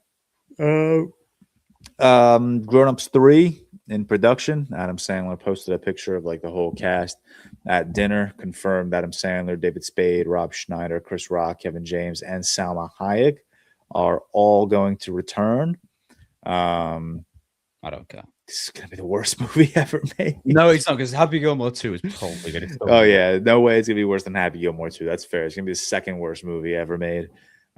Grown Ups 3 in production. Adam Sandler posted a picture of like the whole cast at dinner. Confirmed Adam Sandler, David Spade, Rob Schneider, Chris Rock, Kevin James, and Salma Hayek are all going to return. I don't care. This is gonna be the worst movie ever made. No, it's not, because Happy Gilmore 2 is probably gonna. Oh yeah, no way it's gonna be worse than Happy Gilmore 2. That's fair. It's gonna be the second worst movie ever made.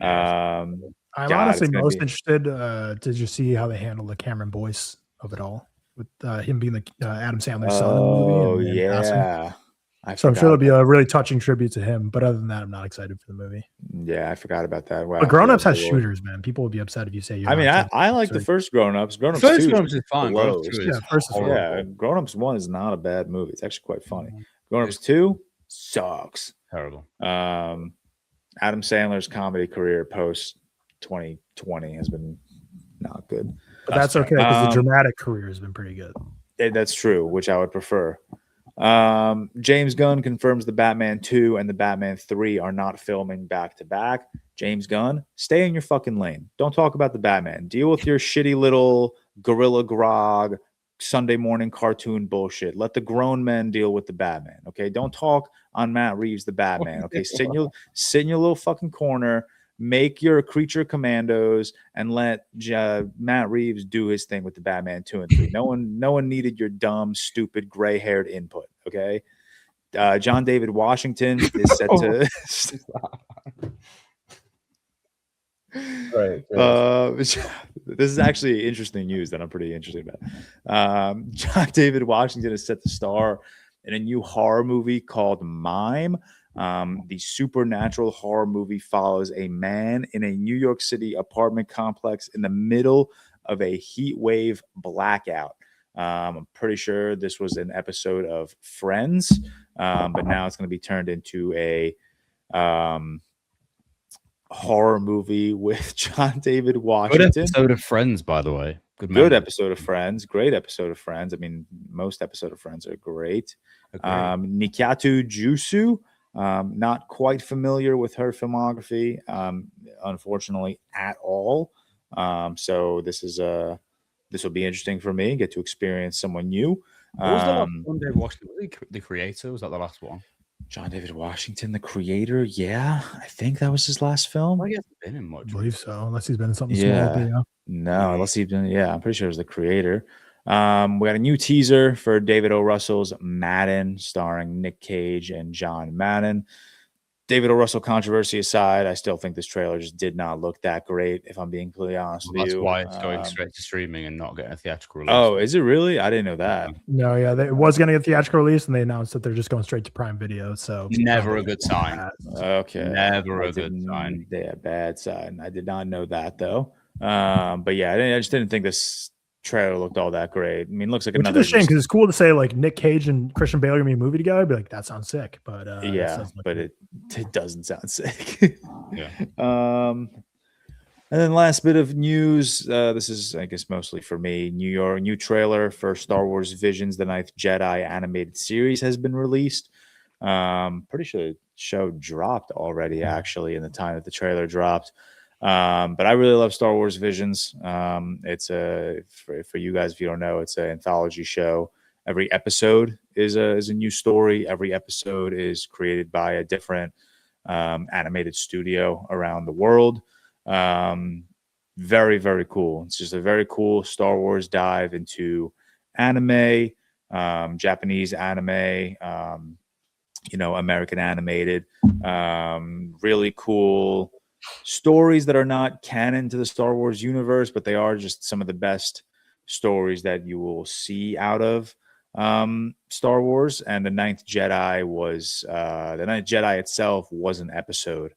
I'm honestly most interested to just see how they handle the Cameron Boyce of it all, with him being the Adam Sandler's son in the movie. Oh yeah, So I'm sure it'll be a really touching tribute to him. But other than that, I'm not excited for the movie. Yeah, I forgot about that. Wow. But Grown Ups has shooters, man. People will be upset if you say you're I mean, not I like the first Grown Ups. Grown Ups First 2 Grown Ups is fine. Grown Ups 2 is first is horrible. yeah, Grown Ups 1 is not a bad movie. It's actually quite funny. Grown Ups 2 sucks. Terrible. Adam Sandler's comedy career post 2020 has been not good. But that's okay because the dramatic career has been pretty good. That's true, which I would prefer. James Gunn confirms the Batman 2 and the Batman 3 are not filming back to back. James Gunn, stay in your fucking lane. Don't talk about the Batman. Deal with your shitty little Gorilla Grog Sunday morning cartoon bullshit. Let the grown men deal with the Batman. Okay, don't talk on Matt Reeves, the Batman. Okay, sit in your little fucking corner. Make your creature commandos and let Matt Reeves do his thing with the Batman 2 and 3. No one needed your dumb, stupid, gray-haired input. Okay, John David Washington is set to. Right. This is actually interesting news that I'm pretty interested about. John David Washington is set to star in a new horror movie called Mime. The supernatural horror movie follows a man in a New York City apartment complex in the middle of a heat wave blackout. I'm pretty sure this was an episode of Friends, but now it's going to be turned into a horror movie with John David Washington. Good episode of Friends, by the way. Good episode of Friends. Great episode of Friends. I mean, most episodes of Friends are great. Nikyatu Jusu. Not quite familiar with her filmography, unfortunately, at all. So this will be interesting for me. Get to experience someone new. What was the last one? David Washington, was he the creator? Was that the last one? John David Washington, the creator. Yeah, I think that was his last film. Well, he hasn't been in much. I believe so, unless he's been in something small. But yeah. No, unless he's been. Yeah, I'm pretty sure it was the creator. We got a new teaser for David O. Russell's Madden, starring Nick Cage and John Madden. David O. Russell controversy aside, I still think this trailer just did not look that great, if I'm being completely honest with you. That's why it's going straight to streaming and not getting a theatrical release. Oh, is it really? I didn't know that. No, yeah, it was going to get theatrical release, and they announced that they're just going straight to Prime Video. So never a good sign. Okay, never a good sign. Yeah, bad sign. I did not know that though. But yeah, I just didn't think this trailer looked all that great. I mean, it looks like another. Which is a shame because it's cool to say like Nick Cage and Christian Bale are gonna be a movie together. I'd be like, that sounds sick, but but it doesn't sound sick. Yeah. And then last bit of news. This is, I guess, mostly for me. New trailer for Star Wars Visions: The Ninth Jedi animated series has been released. Pretty sure the show dropped already, actually, in the time that the trailer dropped. But I really love Star Wars Visions. It's for you guys, if you don't know, it's an anthology show. Every episode is a new story. Every episode is created by a different animated studio around the world. Very, very cool. It's just a very cool Star Wars dive into anime, Japanese anime, American animated. Really cool stories that are not canon to the Star Wars universe, but they are just some of the best stories that you will see out of Star Wars. And the Ninth Jedi itself was an episode,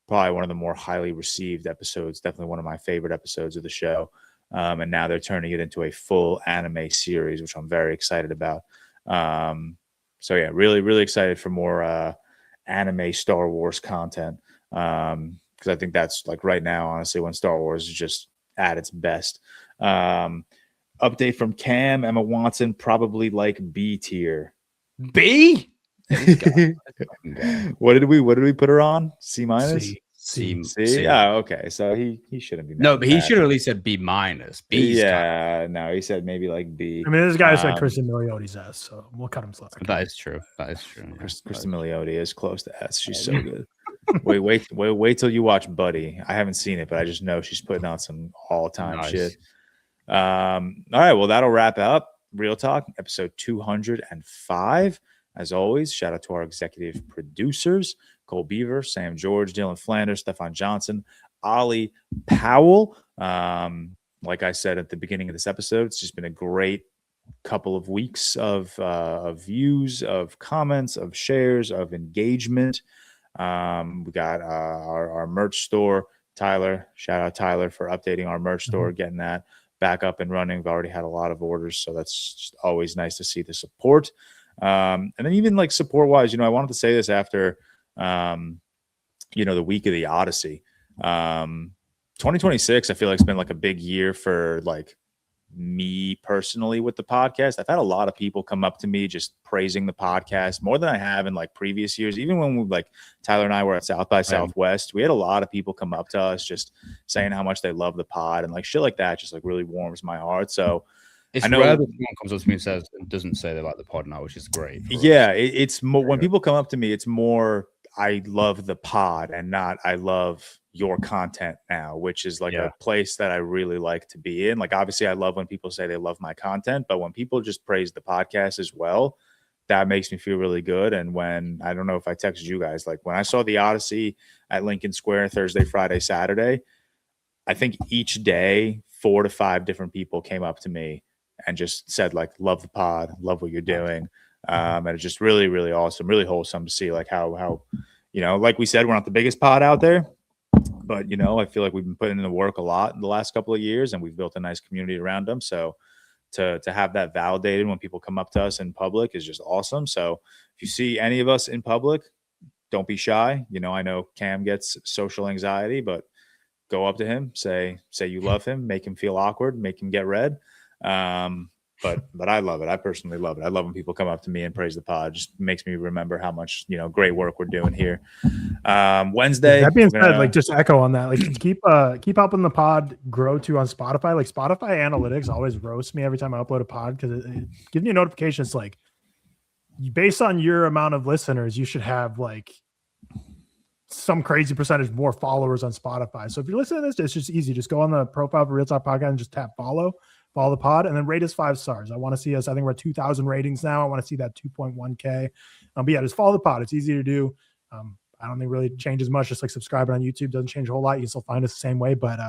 probably one of the more highly received episodes, definitely one of my favorite episodes of the show. And now they're turning it into a full anime series, which I'm very excited about. So yeah, really, really excited for more anime Star Wars content. Because I think that's like right now, honestly, when Star Wars is just at its best. Update from Cam, Emma Watson, probably like B tier. B? What did we put her on? C minus? C. Yeah, okay. So he shouldn't be. No, but he should have at least said B minus. No, he said maybe like B. I mean, this guy said Kristen Milioti's S, so we'll cut him slack. That is true. Kristen Milioti is close to S. She's so good. Wait till you watch Buddy. I haven't seen it, but I just know she's putting on some all-time shit. All right, well, that'll wrap up ReelTok episode 205. As always, shout out to our executive producers, Cole Beaver, Sam George, Dylan Flanders, Stefan Johnson, Ollie Powell. Like I said at the beginning of this episode, it's just been a great couple of weeks of views, of comments, of shares, of engagement. We got our merch store. Tyler, shout out Tyler for updating our merch store, getting that back up and running. We've already had a lot of orders, so that's just always nice to see the support. And then even like support wise, I wanted to say this after, the week of the Odyssey. 2026, I feel like it's been like a big year for like me personally with the podcast. I've had a lot of people come up to me just praising the podcast more than I have in like previous years. Even when we like Tyler and I were at South by Southwest, we had a lot of people come up to us just saying how much they love the pod, and like shit like that just like really warms my heart. So it's I know rare that someone comes up to me and doesn't say they like the pod now, which is great. Yeah, it's more when people come up to me, it's more I love the pod and not I love your content now, which is like a place that I really like to be in. Like, obviously I love when people say they love my content, but when people just praise the podcast as well, that makes me feel really good. And when, I don't know if I texted you guys, like when I saw the Odyssey at Lincoln Square Thursday, Friday, Saturday, I think each day 4 to 5 different people came up to me and just said like, love the pod, love what you're doing. And it's just really, really awesome, really wholesome to see like how, like we said, we're not the biggest pod out there, but, I feel like we've been putting in the work a lot in the last couple of years, and we've built a nice community around them. So to have that validated when people come up to us in public is just awesome. So if you see any of us in public, don't be shy. I know Cam gets social anxiety, but go up to him, say you love him, make him feel awkward, make him get red. But I love it. I personally love it. I love when people come up to me and praise the pod. It just makes me remember how much, great work we're doing here. Wednesday. That being said, like just echo on that, like keep helping the pod grow too on Spotify. Like Spotify analytics always roast me every time I upload a pod because it gives me a notification. It's like based on your amount of listeners, you should have like some crazy percentage more followers on Spotify. So if you're listening to this, it's just easy. Just go on the profile of ReelTok Podcast and just tap follow the pod, and then rate us 5 stars. I want to see us. I think we're at 2,000 ratings now. I want to see that 2.1K. But yeah, just follow the pod. It's easy to do. I don't think it really changes much. Just like subscribing on YouTube doesn't change a whole lot. You can still find us the same way. But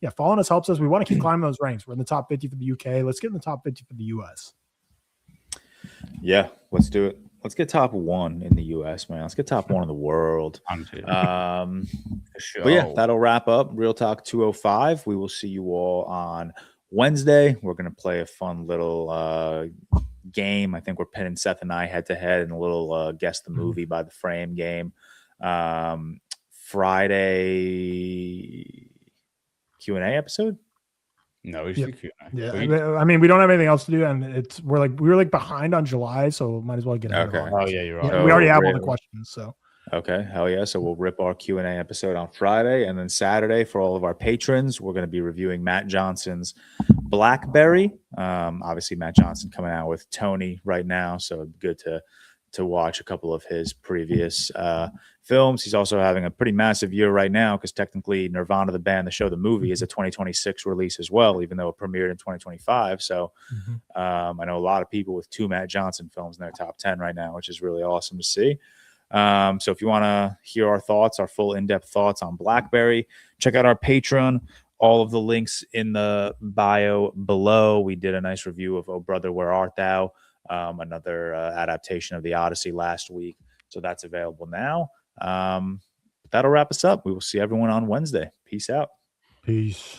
yeah, following us helps us. We want to keep climbing those ranks. We're in the top 50 for the UK. Let's get in the top 50 for the US. Yeah, let's do it. Let's get top 1 in the US, man. Let's get top 1 in the world. Sure. But yeah, that'll wrap up ReelTok 205. We will see you all on Wednesday. We're going to play a fun little game. I think we're pinning Seth and I head to head in a little guess the movie by the frame game. Friday Q&A episode. No, we should Q&A. Yeah, I mean, we don't have anything else to do, and we were like behind on July, so might as well get it. Okay. Oh yeah, you're right. Yeah, we already have all the questions, so. Okay, hell yeah. So we'll rip our Q&A episode on Friday, and then Saturday for all of our patrons, we're going to be reviewing Matt Johnson's Blackberry. Obviously, Matt Johnson coming out with Tony right now, so good to watch a couple of his previous films. He's also having a pretty massive year right now because technically Nirvana, the band, the show, the movie is a 2026 release as well, even though it premiered in 2025. So I know a lot of people with 2 Matt Johnson films in their top 10 right now, which is really awesome to see. So if you want to hear our thoughts, our full in-depth thoughts on Blackberry, check out our Patreon. All of the links in the bio below. We did a nice review of Oh Brother, Where Art Thou? Another adaptation of the Odyssey last week. So that's available now. That'll wrap us up. We will see everyone on Wednesday. Peace out. Peace.